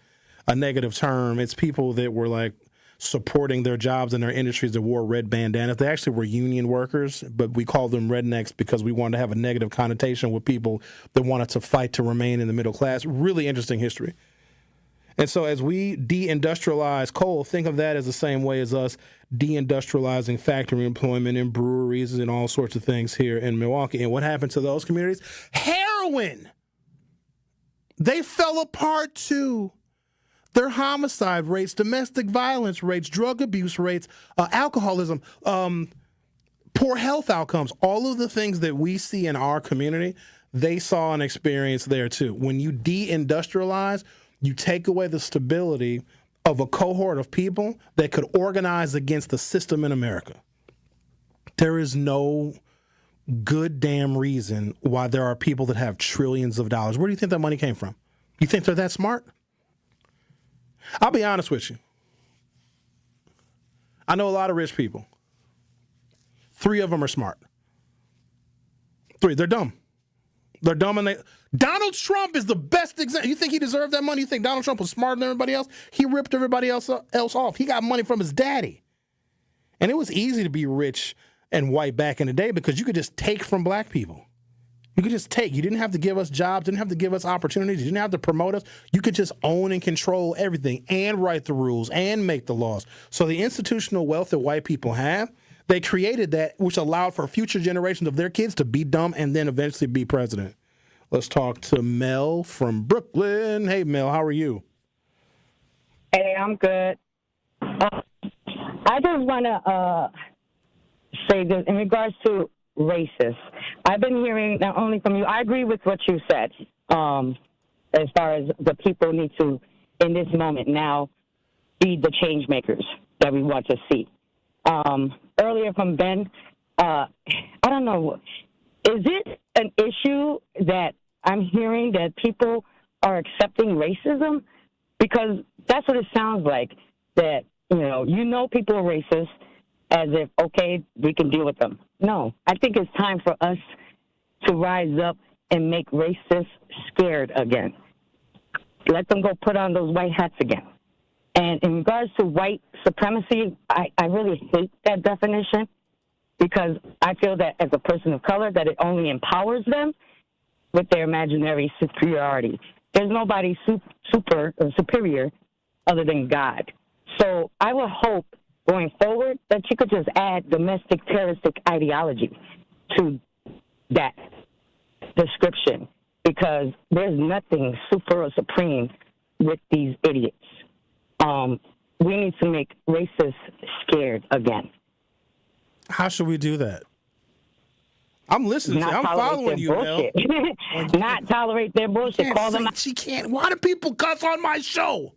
a negative term. It's people that were like supporting their jobs and their industries that wore red bandanas. They actually were union workers, but we called them rednecks because we wanted to have a negative connotation with people that wanted to fight to remain in the middle class. Really interesting history. And so as we deindustrialize coal, think of that as the same way as us deindustrializing factory employment and breweries and all sorts of things here in Milwaukee. And what happened to those communities? Heroin! They fell apart too. Their homicide rates, domestic violence rates, drug abuse rates, alcoholism, poor health outcomes, all of the things that we see in our community, they saw and experienced there too. When you deindustrialize, you take away the stability of a cohort of people that could organize against the system in America. There is no good damn reason why there are people that have trillions of dollars. Where do you think that money came from? You think they're that smart? I'll be honest with you. I know a lot of rich people. 3 of them are smart. 3, they're dumb. They're dumb and Donald Trump is the best example. You think he deserved that money? You think Donald Trump was smarter than everybody else? He ripped everybody else off. He got money from his daddy. And it was easy to be rich and white back in the day because you could just take from black people. You could just take. You didn't have to give us jobs, didn't have to give us opportunities, you didn't have to promote us. You could just own and control everything and write the rules and make the laws. So the institutional wealth that white people have, they created that, which allowed for future generations of their kids to be dumb and then eventually be president. Let's talk to Mel from Brooklyn. Hey, Mel, how are you? Hey, I'm good. I just want to say this in regards to racist. I've been hearing not only from you, I agree with what you said, as far as the people need to, in this moment now, be the change makers that we want to see. Earlier from Ben, I don't know, is it an issue that I'm hearing that people are accepting racism? Because that's what it sounds like, that, people are racist, as if, okay, we can deal with them. No, I think it's time for us to rise up and make racists scared again. Let them go put on those white hats again. And in regards to white supremacy, I really hate that definition because I feel that as a person of color that it only empowers them with their imaginary superiority. There's nobody superior other than God. So I would hope going forward that you could just add domestic terroristic ideology to that description because there's nothing super or supreme with these idiots. We need to make racists scared again. How should we do that? I'm listening. I'm following you, Mel. Not tolerate their bullshit. Call them out. She can't. Why do people cuss on my show?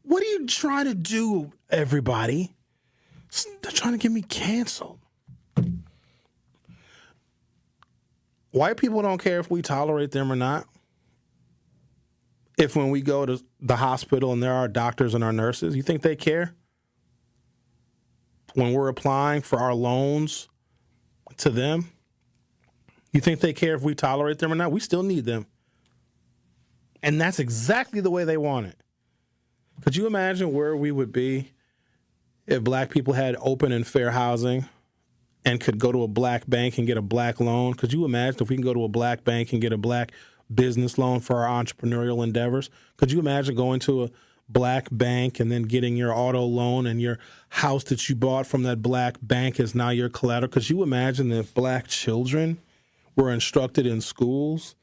What are you trying to do, everybody? They're trying to get me canceled. White people don't care if we tolerate them or not. If when we go to the hospital and there are doctors and our nurses, you think they care? When we're applying for our loans to them, you think they care if we tolerate them or not? We still need them. And that's exactly the way they want it. Could you imagine where we would be if black people had open and fair housing and could go to a black bank and get a black loan? Could you imagine if we can go to a black bank and get a black business loan for our entrepreneurial endeavors? Could you imagine going to a black bank and then getting your auto loan and your house that you bought from that black bank is now your collateral? Could you imagine if black children were instructed in schools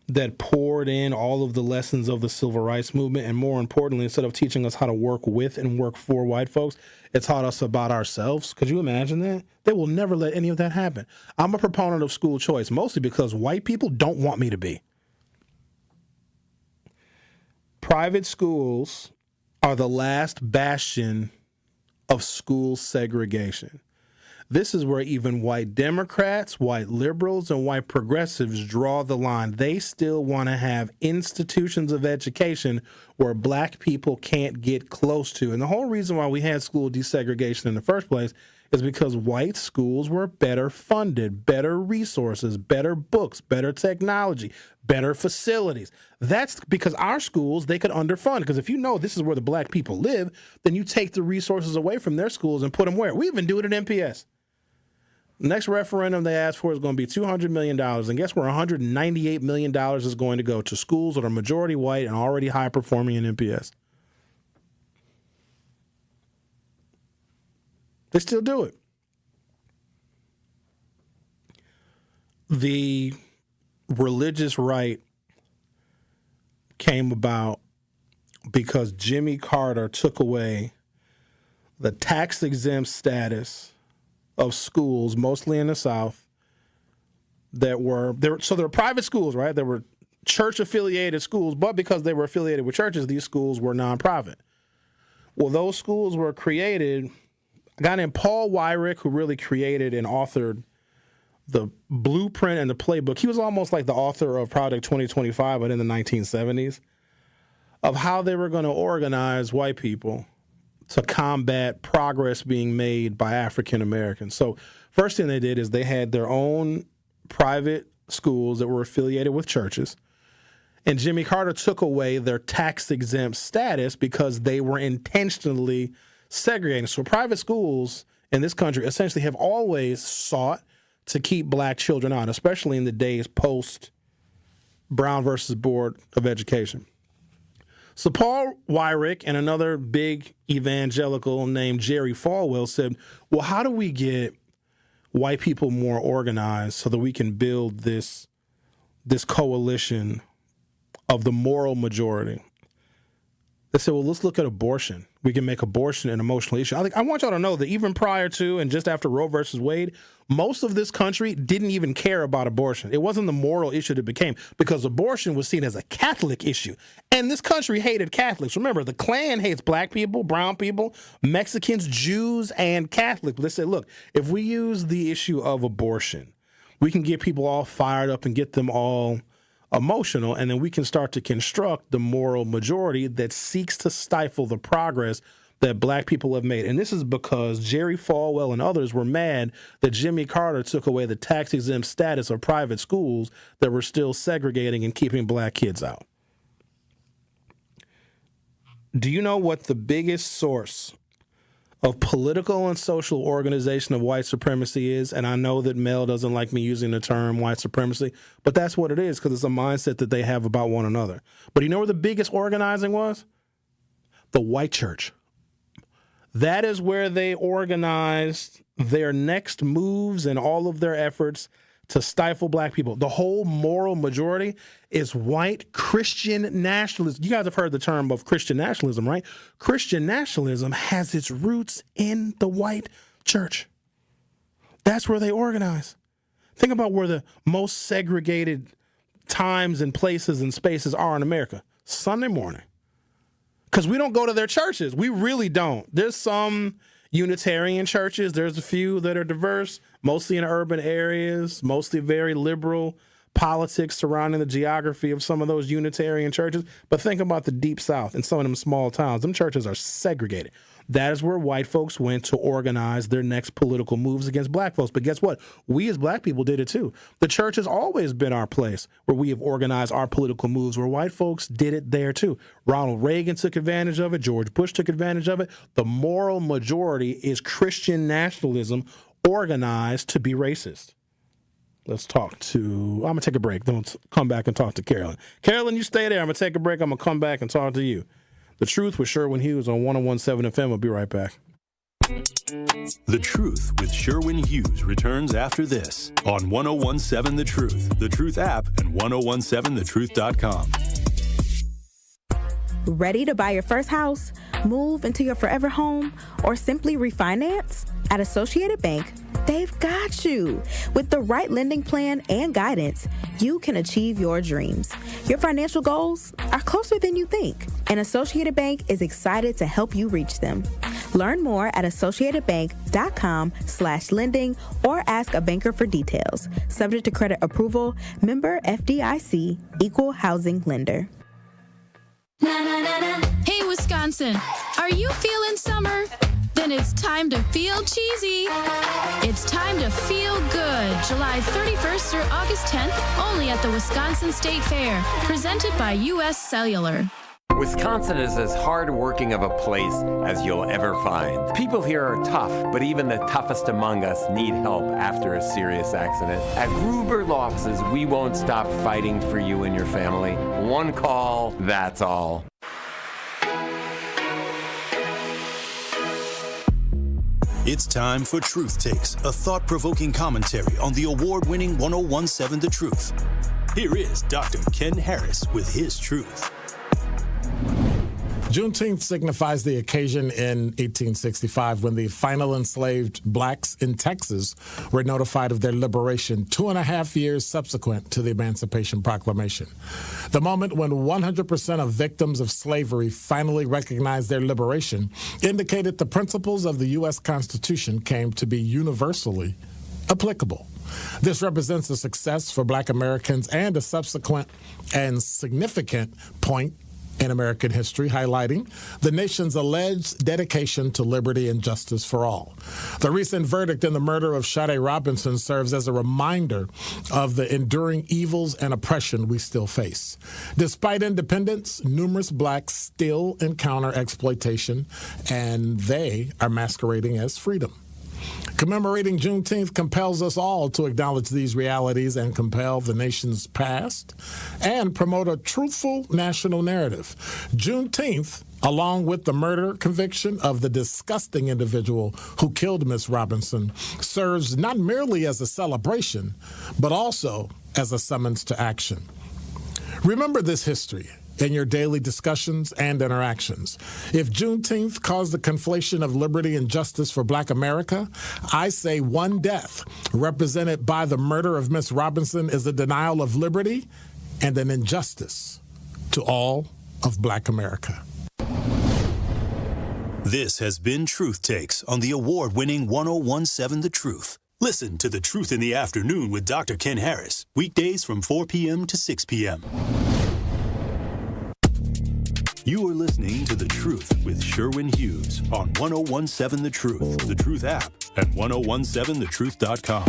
that poured in all of the lessons of the civil rights movement, and more importantly, instead of teaching us how to work with and work for white folks, it taught us about ourselves? Could you imagine that? They will never let any of that happen. I'm a proponent of school choice, mostly because white people don't want me to be. Private schools are the last bastion of school segregation. This is where even white Democrats, white liberals, and white progressives draw the line. They still want to have institutions of education where black people can't get close to. And the whole reason why we had school desegregation in the first place is because white schools were better funded, better resources, better books, better technology, better facilities. That's because our schools, they could underfund. Because if you know this is where the black people live, then you take the resources away from their schools and put them where? We even do it at MPS. Next referendum they asked for is going to be $200 million. And guess where $198 million is going to go? To schools that are majority white and already high performing in MPS. They still do it. The religious right came about because Jimmy Carter took away the tax-exempt status of schools, mostly in the South, that were private schools, right? They were church-affiliated schools, but because they were affiliated with churches, these schools were nonprofit. Well, those schools were created. A guy named Paul Weyrich, who really created and authored the blueprint and the playbook. He was almost like the author of Project 2025, but in the 1970s, of how they were going to organize white people to combat progress being made by African Americans. So first thing they did is they had their own private schools that were affiliated with churches. And Jimmy Carter took away their tax-exempt status because they were intentionally segregating. So private schools in this country essentially have always sought to keep black children out, especially in the days post-Brown versus Board of Education. So Paul Weyrich and another big evangelical named Jerry Falwell said, well, how do we get white people more organized so that we can build this coalition of the moral majority? They said, well, let's look at abortion. We can make abortion an emotional issue. I want y'all to know that even prior to and just after Roe versus Wade, most of this country didn't even care about abortion. It wasn't the moral issue that became, because abortion was seen as a Catholic issue. And this country hated Catholics. Remember, the Klan hates black people, brown people, Mexicans, Jews, and Catholics. They said, look, if we use the issue of abortion, we can get people all fired up and get them all emotional, and then we can start to construct the moral majority that seeks to stifle the progress that black people have made. And this is because Jerry Falwell and others were mad that Jimmy Carter took away the tax-exempt status of private schools that were still segregating and keeping black kids out. Do you know what the biggest source of political and social organization of white supremacy is? And I know that Mel doesn't like me using the term white supremacy, but that's what it is, because it's a mindset that they have about one another. But you know where the biggest organizing was? The white church. That is where they organized their next moves and all of their efforts to stifle black people. The whole moral majority is white Christian nationalism. You guys have heard the term of Christian nationalism, right? Christian nationalism has its roots in the white church. That's where they organize. Think about where the most segregated times and places and spaces are in America. Sunday morning. Because we don't go to their churches. We really don't. There's some Unitarian churches. There's a few that are diverse, mostly in urban areas, mostly very liberal politics surrounding the geography of some of those Unitarian churches. But think about the Deep South and some of them small towns. Them churches are segregated. That is where white folks went to organize their next political moves against black folks. But guess what? We as black people did it too. The church has always been our place where we have organized our political moves, where white folks did it there too. Ronald Reagan took advantage of it. George Bush took advantage of it. The moral majority is Christian nationalism organized to be racist. Let's talk to, I'm going to take a break. Then we'll come back and talk to Carolyn. Carolyn, you stay there. I'm going to take a break. I'm going to come back and talk to you. The Truth with Sherwin Hughes on 101.7 FM. We'll be right back. The Truth with Sherwin Hughes returns after this on 101.7 The Truth, The Truth app, and 1017thetruth.com. Ready to buy your first house, move into your forever home, or simply refinance? At Associated Bank, they've got you. With the right lending plan and guidance, you can achieve your dreams. Your financial goals are closer than you think, and Associated Bank is excited to help you reach them. Learn more at associatedbank.com/lending or ask a banker for details. Subject to credit approval, member FDIC, equal housing lender. Hey, Wisconsin, are you feeling summer? Then it's time to feel cheesy. It's time to feel good. July 31st through August 10th, only at the Wisconsin State Fair. Presented by U.S. Cellular. Wisconsin is as hard-working of a place as you'll ever find. People here are tough, but even the toughest among us need help after a serious accident. At Gruber Law Offices, we won't stop fighting for you and your family. One call, that's all. It's time for Truth Takes, a thought-provoking commentary on the award-winning 101.7 The Truth. Here is Dr. Ken Harris with his truth. Juneteenth signifies the occasion in 1865 when the final enslaved blacks in Texas were notified of their liberation 2.5 years subsequent to the Emancipation Proclamation. The moment when 100% of victims of slavery finally recognized their liberation indicated the principles of the U.S. Constitution came to be universally applicable. This represents a success for Black Americans and a subsequent and significant point in American history, highlighting the nation's alleged dedication to liberty and justice for all. The recent verdict in the murder of Sade Robinson serves as a reminder of the enduring evils and oppression we still face. Despite independence, numerous Blacks still encounter exploitation, and they are masquerading as freedom. Commemorating Juneteenth compels us all to acknowledge these realities and compel the nation's past and promote a truthful national narrative. Juneteenth, along with the murder conviction of the disgusting individual who killed Miss Robinson, serves not merely as a celebration, but also as a summons to action. Remember this history in your daily discussions and interactions. If Juneteenth caused the conflation of liberty and justice for Black America, I say one death represented by the murder of Miss Robinson is a denial of liberty and an injustice to all of Black America. This has been Truth Takes on the award-winning 1017 The Truth. Listen to The Truth in the Afternoon with Dr. Ken Harris, weekdays from 4 p.m. to 6 p.m. You are listening to The Truth with Sherwin Hughes on 1017 The Truth, The Truth app, and 1017thetruth.com.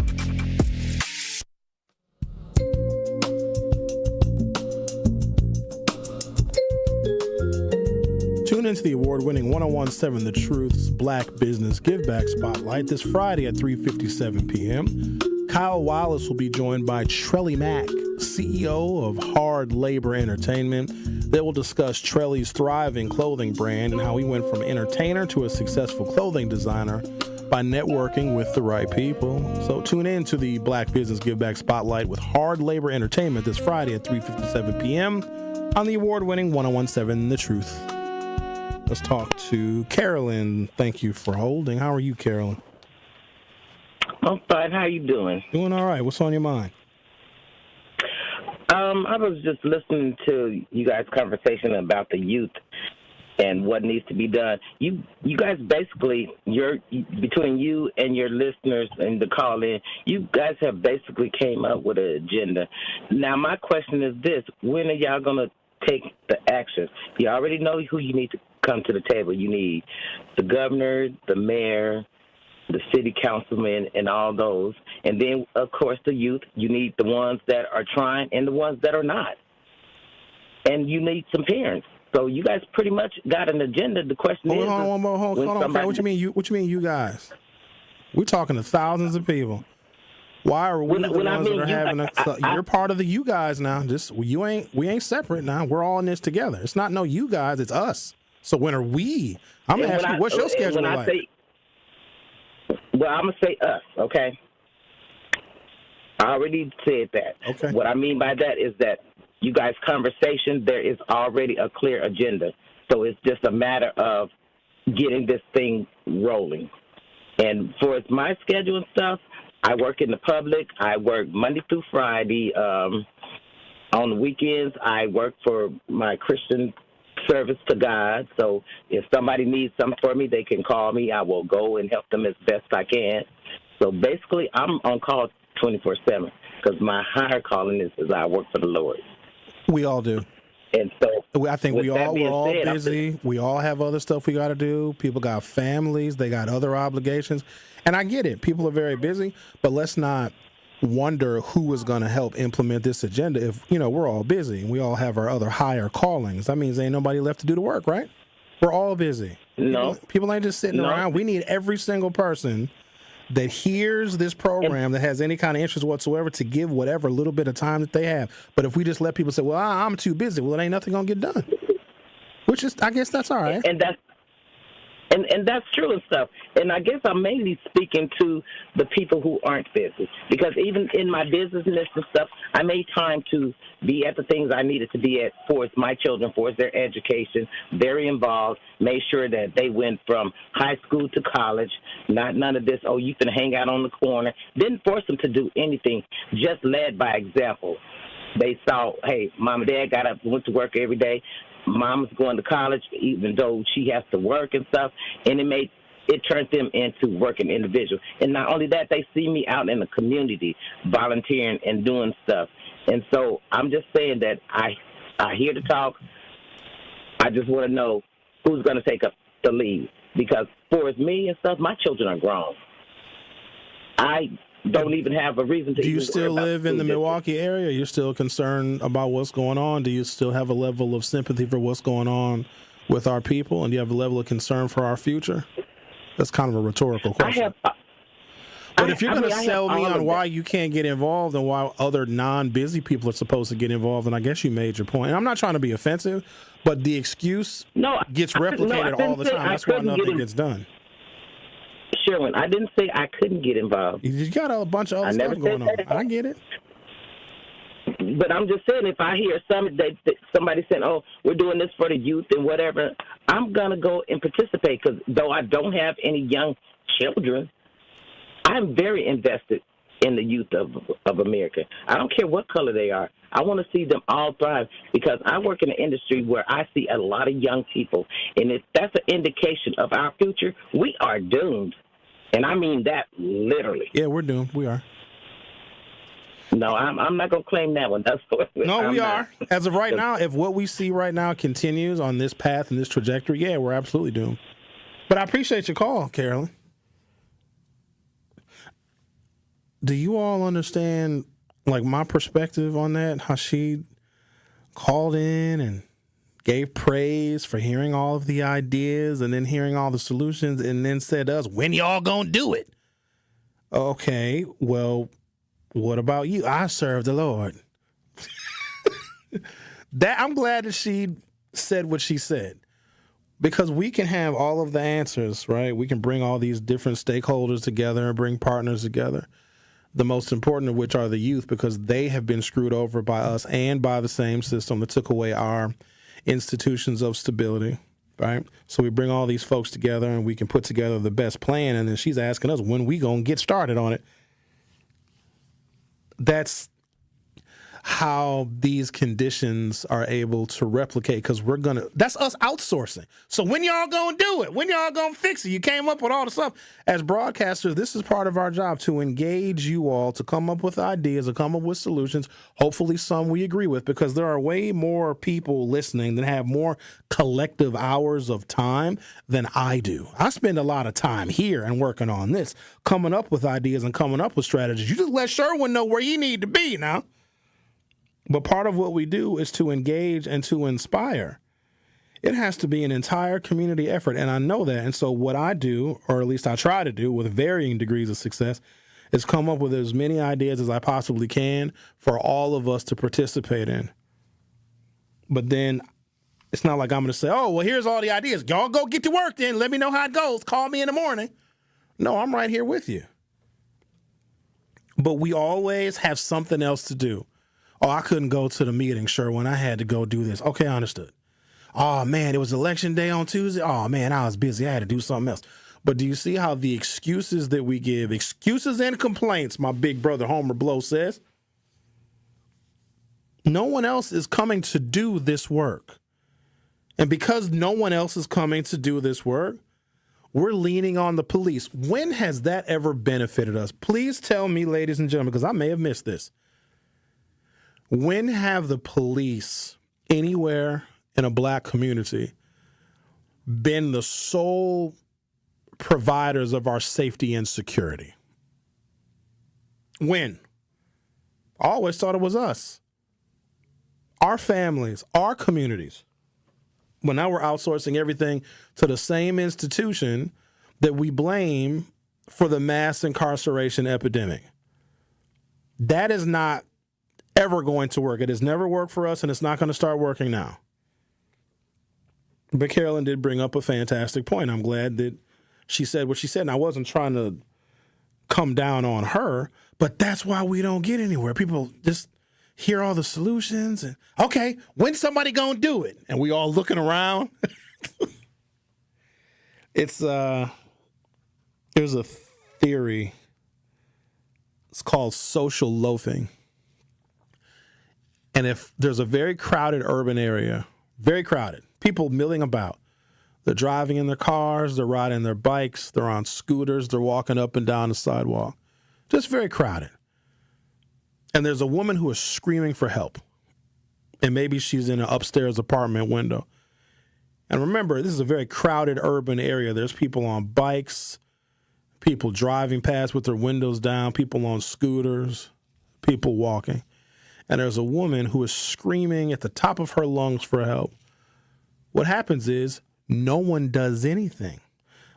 Tune into the award-winning 1017 The Truth's Black Business Giveback Spotlight this Friday at 3:57 p.m. Kyle Wallace will be joined by Trelly Mack, CEO of Hard Labor Entertainment. They will discuss Trelly's thriving clothing brand and how he went from entertainer to a successful clothing designer by networking with the right people. So tune in to the Black Business Giveback Spotlight with Hard Labor Entertainment this Friday at 3:57 p.m. on the award-winning 1017 The Truth. Let's talk to Carolyn. Thank you for holding. How are you, Carolyn? I'm fine. How you doing? Doing all right. What's on your mind? I was just listening to you guys' conversation about the youth and what needs to be done. You guys basically, between you and your listeners and the call-in, you guys have basically came up with an agenda. Now, my question is this. When are y'all going to take the action? You already know who you need to come to the table. You need the governor, the mayor, the city councilmen, and all those. And then, of course, the youth. You need the ones that are trying and the ones that are not. And you need some parents. So you guys pretty much got an agenda. The question is... Hold on. What you mean, you guys? We're talking to thousands of people. Why are we the ones that are having you're part of the you guys now. We ain't separate now. We're all in this together. It's not no you guys, it's us. So when are we? I'm going to ask you, what's your schedule like? Well, I'm going to say us, okay? I already said that. Okay. What I mean by that is that you guys' conversation, there is already a clear agenda. So it's just a matter of getting this thing rolling. And for my schedule and stuff, I work in the public. I work Monday through Friday. On the weekends, I work for my Christian service to God. So if somebody needs something for me, they can call me. I will go and help them as best I can. So basically, I'm on call 24/7 because my higher calling is I work for the Lord. We all do. And so I think we're all busy. We all have other stuff we got to do. People got families. They got other obligations. And I get it. People are very busy. But let's not wonder who is going to help implement this agenda if, we're all busy and we all have our other higher callings. That means ain't nobody left to do the work, right? We're all busy. No. People ain't just sitting around. We need every single person that hears this program that has any kind of interest whatsoever to give whatever little bit of time that they have. But if we just let people say, well, I'm too busy, well, it ain't nothing going to get done. Which is, I guess that's all right. And that's true and stuff. And I guess I'm mainly speaking to the people who aren't busy. Because even in my business and stuff, I made time to be at the things I needed to be at for my children, for their education, very involved, made sure that they went from high school to college, none of this, you can hang out on the corner. Didn't force them to do anything, just led by example. They saw, hey, mom and dad got up, went to work every day. Mom's going to college, even though she has to work and stuff, and it made it turned them into working individuals. And not only that, they see me out in the community volunteering and doing stuff. And so I'm just saying that I hear the talk. I just want to know who's going to take up the lead. Because for as me and stuff, my children are grown. I don't even have a reason to. Do you still live in the Milwaukee area? You're still concerned about what's going on? Do you still have a level of sympathy for what's going on with our people? And do you have a level of concern for our future? That's kind of a rhetorical question. But if you're going to sell me on why you can't get involved and why other non-busy people are supposed to get involved, then I guess you made your point. And I'm not trying to be offensive, but the excuse gets replicated all the time. That's why nothing gets done. Sherwin, I didn't say I couldn't get involved. You got a bunch of other stuff going on. I get it. But I'm just saying, if I hear somebody saying, oh, we're doing this for the youth and whatever, I'm going to go and participate because though I don't have any young children, I'm very invested in the youth of America. I don't care what color they are. I want to see them all thrive because I work in an industry where I see a lot of young people. And if that's an indication of our future, we are doomed. And I mean that literally. Yeah, we're doomed. We are. No, I'm not going to claim that one. That's what we are. As of right now, if what we see right now continues on this path and this trajectory, yeah, we're absolutely doomed. But I appreciate your call, Carolyn. Do you all understand, like, my perspective on that? How she called in and gave praise for hearing all of the ideas and then hearing all the solutions and then said to us, when y'all gonna do it? Okay, well, what about you? I serve the Lord. I'm glad that she said what she said because we can have all of the answers, right? We can bring all these different stakeholders together and bring partners together. The most important of which are the youth because they have been screwed over by us and by the same system that took away our institutions of stability, right? So we bring all these folks together and we can put together the best plan. And then she's asking us when we going to get started on it. That's how these conditions are able to replicate because that's us outsourcing. So when y'all gonna do it? When y'all gonna fix it? You came up with all the stuff. As broadcasters, this is part of our job to engage you all, to come up with ideas, to come up with solutions, hopefully some we agree with because there are way more people listening that have more collective hours of time than I do. I spend a lot of time here and working on this, coming up with ideas and coming up with strategies. You just let Sherwin know where you need to be now. But part of what we do is to engage and to inspire. It has to be an entire community effort, and I know that. And so what I do, or at least I try to do with varying degrees of success, is come up with as many ideas as I possibly can for all of us to participate in. But then it's not like I'm going to say, oh, well, here's all the ideas. Y'all go get to work then. Let me know how it goes. Call me in the morning. No, I'm right here with you. But we always have something else to do. Oh, I couldn't go to the meeting, Sherwin. I had to go do this. Okay, I understood. Oh, man, it was election day on Tuesday. Oh, man, I was busy. I had to do something else. But do you see how the excuses that we give, excuses and complaints, my big brother Homer Blow says, no one else is coming to do this work. And because no one else is coming to do this work, we're leaning on the police. When has that ever benefited us? Please tell me, ladies and gentlemen, because I may have missed this. When have the police anywhere in a black community been the sole providers of our safety and security? When? I always thought it was us. Our families, our communities. But now we're outsourcing everything to the same institution that we blame for the mass incarceration epidemic. That is not ever going to work. It has never worked for us, and it's not going to start working now. But Carolyn did bring up a fantastic point. I'm glad that she said what she said, and I wasn't trying to come down on her, but that's why we don't get anywhere. People just hear all the solutions, and, okay, when's somebody going to do it? And we all looking around. There's a theory. It's called social loafing. And if there's a very crowded urban area, very crowded, people milling about, They're driving in their cars, they're riding their bikes, they're on scooters, they're walking up and down the sidewalk. Just very crowded. And there's a woman who is screaming for help. And maybe she's in an upstairs apartment window. And remember, this is a very crowded urban area. There's people on bikes, people driving past with their windows down, people on scooters, people walking. And there's a woman who is screaming at the top of her lungs for help. What happens is no one does anything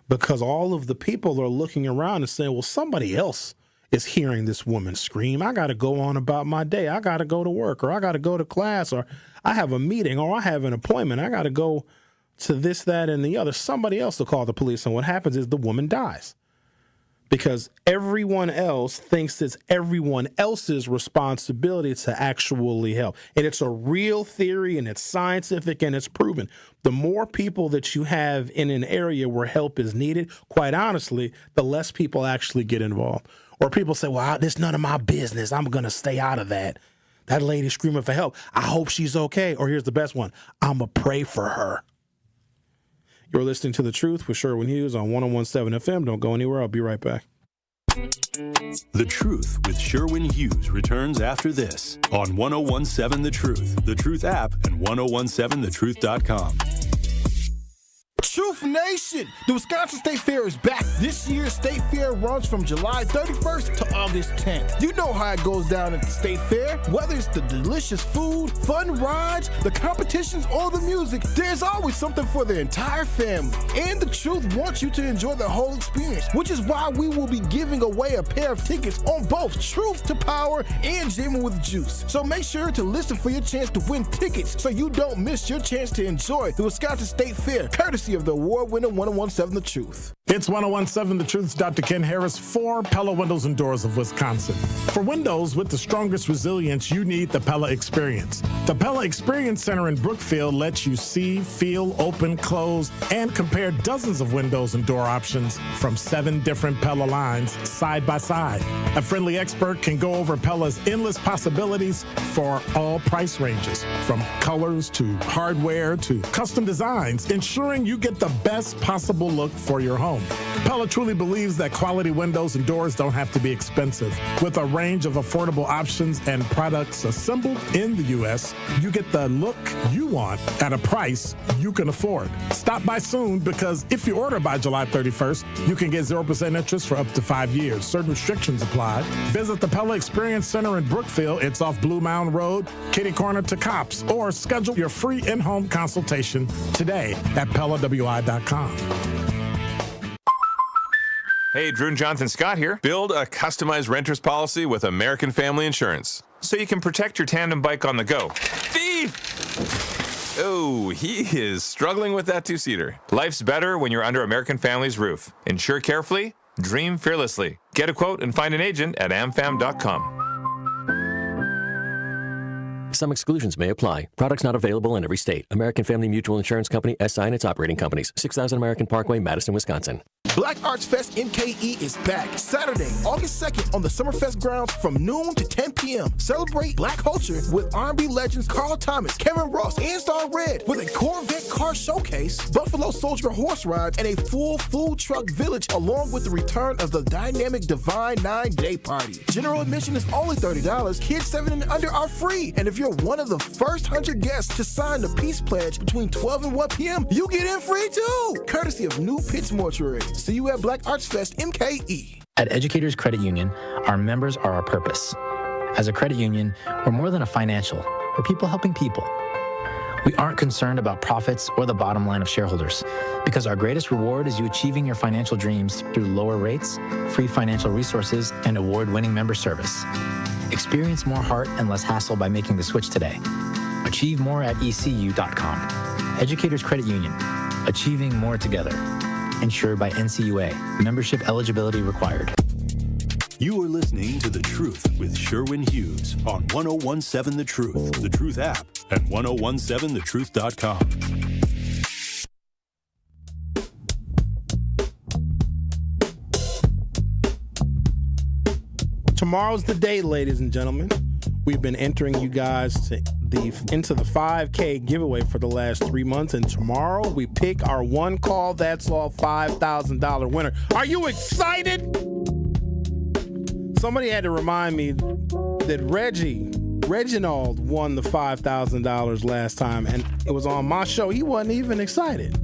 because all of the people are looking around and saying, well, somebody else is hearing this woman scream. I got to go on about my day. I got to go to work, or I got to go to class, or I have a meeting, or I have an appointment. I got to go to this, that, and the other. Somebody else will call the police. And what happens is the woman dies because everyone else thinks it's everyone else's responsibility to actually help. And it's a real theory, and it's scientific, and it's proven. The more people that you have in an area where help is needed, quite honestly, the less people actually get involved. Or people say, well, this is none of my business. I'm going to stay out of that. That lady screaming for help. I hope she's okay. Or here's the best one. I'm going to pray for her. You're listening to The Truth with Sherwin Hughes on 101.7 FM. Don't go anywhere. I'll be right back. The Truth with Sherwin Hughes returns after this on 101.7 The Truth, The Truth app, and 1017thetruth.com. Truth Nation! The Wisconsin State Fair is back. This year's State Fair runs from July 31st to August 10th. You know how it goes down at the State Fair. Whether it's the delicious food, fun rides, the competitions, or the music, there's always something for the entire family. And The Truth wants you to enjoy the whole experience, which is why we will be giving away a pair of tickets on both Truth to Power and Jamming with Juice. So make sure to listen for your chance to win tickets so you don't miss your chance to enjoy the Wisconsin State Fair, courtesy of the award-winning 101.7 The Truth. It's 101.7 The Truth's Dr. Ken Harris for Pella Windows and Doors of Wisconsin. For windows with the strongest resilience, you need the Pella Experience. The Pella Experience Center in Brookfield lets you see, feel, open, close, and compare dozens of windows and door options from 7 different Pella lines side by side. A friendly expert can go over Pella's endless possibilities for all price ranges, from colors to hardware to custom designs, ensuring you get the best possible look for your home. Pella truly believes that quality windows and doors don't have to be expensive. With a range of affordable options and products assembled in the U.S., you get the look you want at a price you can afford. Stop by soon, because if you order by July 31st, you can get 0% interest for up to 5 years. Certain restrictions apply. Visit the Pella Experience Center in Brookfield. It's off Blue Mound Road, kitty corner to Cops, or schedule your free in-home consultation today at PellaWI.com. Hey, Drew and Jonathan Scott here. Build a customized renter's policy with American Family Insurance so you can protect your tandem bike on the go. Thief! Oh, he is struggling with that two-seater. Life's better when you're under American Family's roof. Insure carefully, dream fearlessly. Get a quote and find an agent at amfam.com. Some exclusions may apply. Products not available in every state. American Family Mutual Insurance Company, SI and its operating companies. 6000 American Parkway, Madison, Wisconsin. Black Arts Fest MKE is back Saturday, August 2nd on the Summerfest grounds from noon to 10 p.m. Celebrate Black culture with R&B legends Carl Thomas, Kevin Ross, and Star Red with a Corvette car showcase, Buffalo Soldier horse rides, and a full food truck village, along with the return of the dynamic Divine 9-Day Party. General admission is only $30. Kids 7 and under are free. And if you're one of the first 100 guests to sign the Peace Pledge between 12 and 1 p.m., you get in free too, courtesy of New Pitts Mortuary. See you at Black Arts Fest MKE. At Educators Credit Union, our members are our purpose. As a credit union, we're more than a financial. We're people helping people. We aren't concerned about profits or the bottom line of shareholders, because our greatest reward is you achieving your financial dreams through lower rates, free financial resources, and award-winning member service. Experience more heart and less hassle by making the switch today. Achieve more at ECU.com. Educators Credit Union. Achieving more together. Insured by NCUA. Membership eligibility required. You are listening to The Truth with Sherwin Hughes on 1017 The Truth, The Truth app, and 1017thetruth.com. Tomorrow's the day, ladies and gentlemen. We've been entering you guys to into the 5K giveaway for the last 3 months, and tomorrow we pick our one call that's all $5,000 winner. Are you excited? Somebody had to remind me that Reginald won the $5,000 last time, and it was on my show. He wasn't even excited.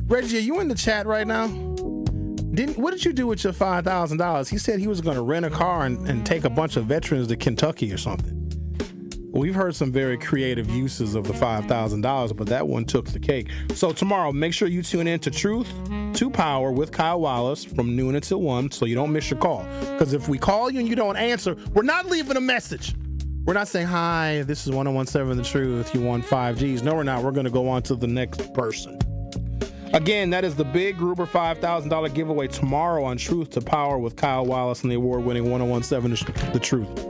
Reggie, are you in the chat right now? What did you do with your $5,000? He said he was going to rent a car and take a bunch of veterans to Kentucky or something. We've heard some very creative uses of the $5,000, but that one took the cake. So tomorrow, make sure you tune in to Truth to Power with Kyle Wallace from noon until 1 so you don't miss your call. Because if we call you and you don't answer, we're not leaving a message. We're not saying, hi, this is 1017 The Truth. You won 5 Gs. No, we're not. We're going to go on to the next person. Again, that is the big Gruber $5,000 giveaway tomorrow on Truth to Power with Kyle Wallace and the award-winning 1017 The Truth.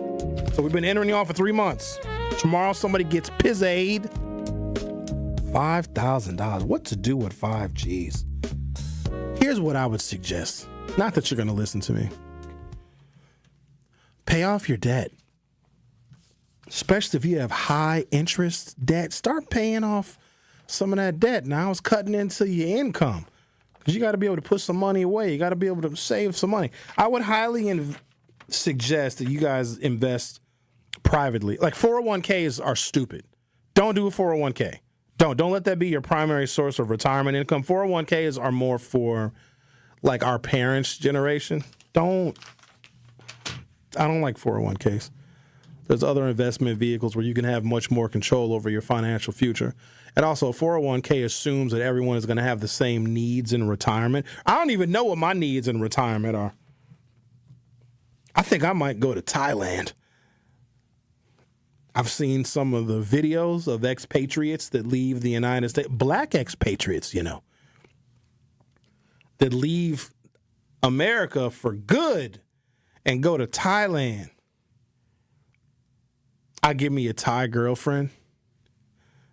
So we've been entering you all for 3 months. Tomorrow somebody gets pizzade. $5,000. What to do with 5 Gs? Here's what I would suggest. Not that you're going to listen to me. Pay off your debt. Especially if you have high interest debt. Start paying off some of that debt. Now it's cutting into your income. Because you got to be able to put some money away. You got to be able to save some money. I would highly suggest that you guys invest privately. Like 401ks are stupid. Don't do a 401k. Don't let that be your primary source of retirement income. 401ks are more for like our parents' generation. I don't like 401ks. There's other investment vehicles where you can have much more control over your financial future. And also, 401k assumes that everyone is going to have the same needs in retirement. I don't even know what my needs in retirement are. I think I might go to Thailand. I've seen some of the videos of expatriates that leave the United States, black expatriates, that leave America for good and go to Thailand. I give me a Thai girlfriend.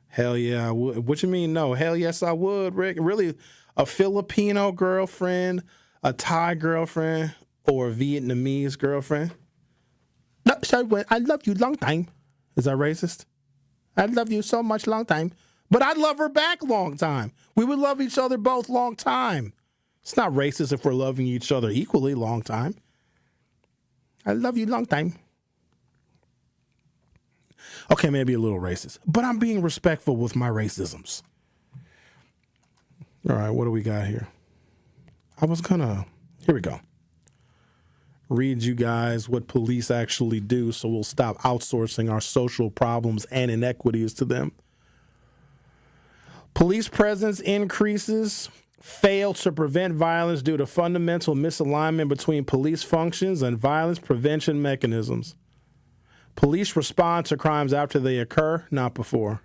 Hell yeah, I would. What you mean no? Hell yes, I would, Rick. Really, a Filipino girlfriend, a Thai girlfriend, or a Vietnamese girlfriend? No, sorry, I love you long time. Is that racist? I love you so much long time. But I'd love her back long time. We would love each other both long time. It's not racist if we're loving each other equally long time. I love you long time. Okay, maybe a little racist. But I'm being respectful with my racisms. All right, what do we got here? Here we go. Read you guys what police actually do so we'll stop outsourcing our social problems and inequities to them. Police presence increases, fail to prevent violence due to fundamental misalignment between police functions and violence prevention mechanisms. Police respond to crimes after they occur, not before.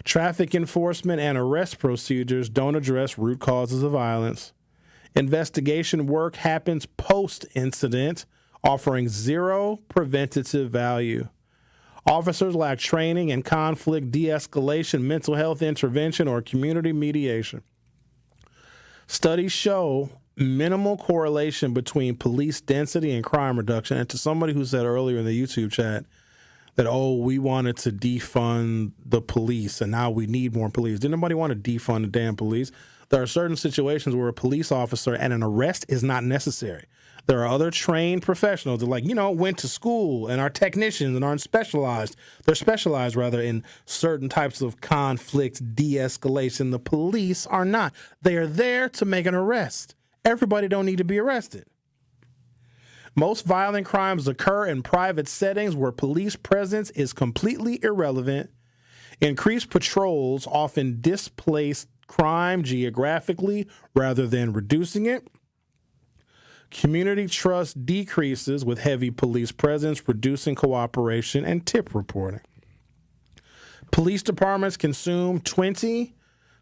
Traffic enforcement and arrest procedures don't address root causes of violence. Investigation work happens post-incident, offering zero preventative value. Officers lack training in conflict de-escalation, mental health intervention, or community mediation. Studies show minimal correlation between police density and crime reduction. And to somebody who said earlier in the YouTube chat that, we wanted to defund the police and now we need more police. Did nobody want to defund the damn police? There are certain situations where a police officer and an arrest is not necessary. There are other trained professionals that went to school and are technicians and aren't specialized. They're specialized in certain types of conflict de-escalation. The police are not. They are there to make an arrest. Everybody don't need to be arrested. Most violent crimes occur in private settings where police presence is completely irrelevant. Increased patrols often displace crime geographically rather than reducing it. Community trust decreases with heavy police presence, reducing cooperation and tip reporting. Police departments consume 20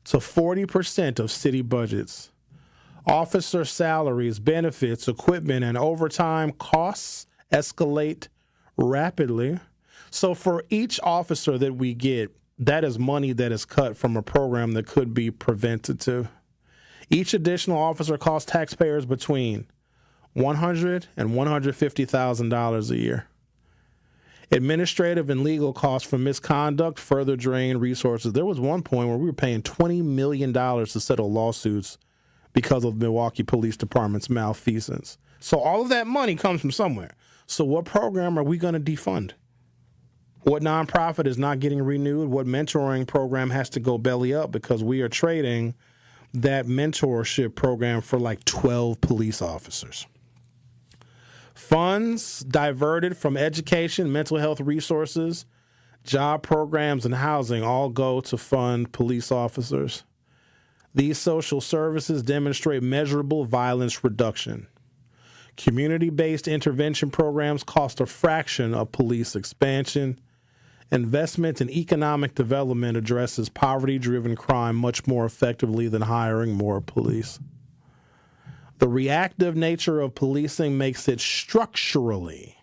to 40% of city budgets. Officer salaries, benefits, equipment, and overtime costs escalate rapidly. So for each officer that we get, that is money that is cut from a program that could be preventative. Each additional officer costs taxpayers between $100,000 and $150,000 a year. Administrative and legal costs for misconduct further drain resources. There was one point where we were paying $20 million to settle lawsuits because of Milwaukee Police Department's malfeasance. So all of that money comes from somewhere. So what program are we going to defund? What nonprofit is not getting renewed? What mentoring program has to go belly up because we are trading that mentorship program for like 12 police officers? Funds diverted from education, mental health resources, job programs, and housing all go to fund police officers. These social services demonstrate measurable violence reduction. Community-based intervention programs cost a fraction of police expansion. Investment in economic development addresses poverty-driven crime much more effectively than hiring more police. The reactive nature of policing makes it structurally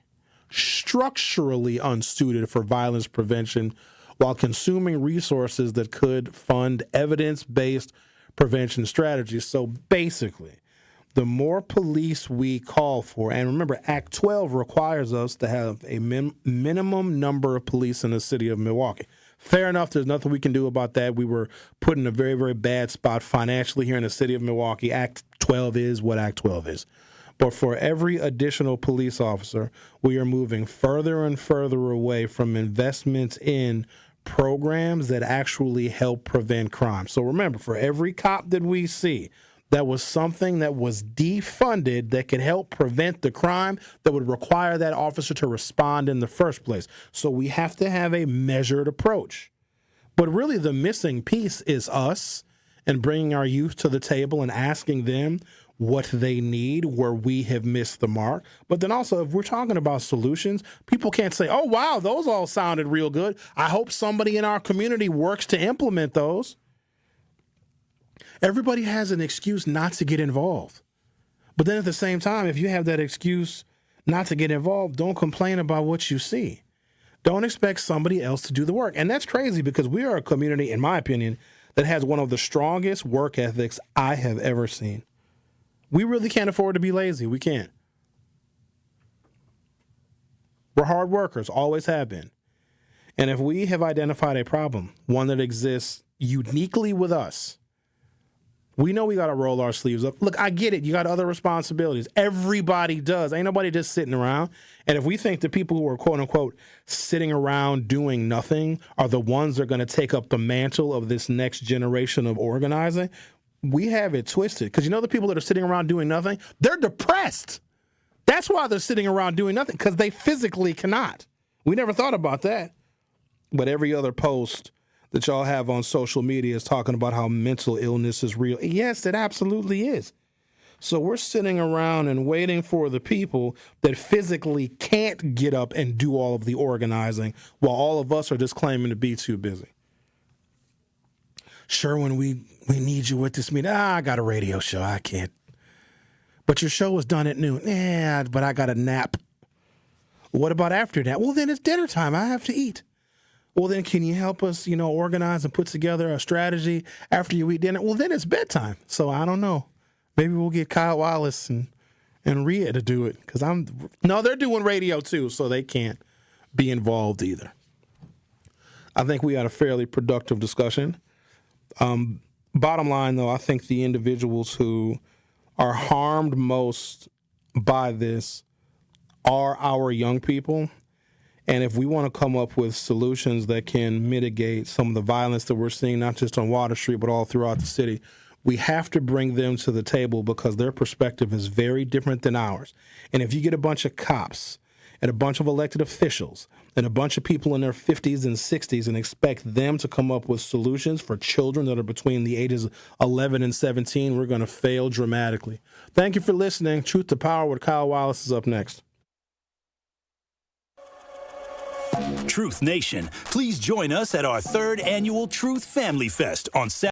unsuited for violence prevention while consuming resources that could fund evidence-based prevention strategies. So basically, the more police we call for, and remember, Act 12 requires us to have a minimum number of police in the city of Milwaukee. Fair enough, there's nothing we can do about that. We were put in a very, very bad spot financially here in the city of Milwaukee. Act 12 is what Act 12 is. But for every additional police officer, we are moving further and further away from investments in programs that actually help prevent crime. So remember, for every cop that we see, that was something that was defunded that could help prevent the crime that would require that officer to respond in the first place. So we have to have a measured approach. But really the missing piece is us and bringing our youth to the table and asking them what they need where we have missed the mark. But then also, if we're talking about solutions, people can't say, oh, wow, those all sounded real good. I hope somebody in our community works to implement those. Everybody has an excuse not to get involved. But then at the same time, if you have that excuse not to get involved, don't complain about what you see. Don't expect somebody else to do the work. And that's crazy because we are a community, in my opinion, that has one of the strongest work ethics I have ever seen. We really can't afford to be lazy. We can't. We're hard workers, always have been. And if we have identified a problem, one that exists uniquely with us, we know we got to roll our sleeves up. Look, I get it. You got other responsibilities. Everybody does. Ain't nobody just sitting around. And if we think the people who are, quote unquote, sitting around doing nothing are the ones that are going to take up the mantle of this next generation of organizing, we have it twisted. Because you know the people that are sitting around doing nothing, they're depressed. That's why they're sitting around doing nothing, because they physically cannot. We never thought about that. But every other post that y'all have on social media is talking about how mental illness is real. Yes, it absolutely is. So we're sitting around and waiting for the people that physically can't get up and do all of the organizing while all of us are just claiming to be too busy. Sherwin, we need you with this meeting. I got a radio show. I can't. But your show was done at noon. Yeah, but I got a nap. What about after that? Well, then it's dinner time. I have to eat. Well, then can you help us, organize and put together a strategy after you eat dinner? Well, then it's bedtime. So I don't know. Maybe we'll get Kyle Wallace and Rhea to do it. Because they're doing radio too, so they can't be involved either. I think we had a fairly productive discussion. Bottom line, though, I think the individuals who are harmed most by this are our young people. And if we want to come up with solutions that can mitigate some of the violence that we're seeing, not just on Water Street, but all throughout the city, we have to bring them to the table because their perspective is very different than ours. And if you get a bunch of cops and a bunch of elected officials and a bunch of people in their 50s and 60s and expect them to come up with solutions for children that are between the ages of 11 and 17, we're going to fail dramatically. Thank you for listening. Truth to Power with Kyle Wallace is up next. Truth Nation, please join us at our 3rd annual Truth Family Fest on Saturday.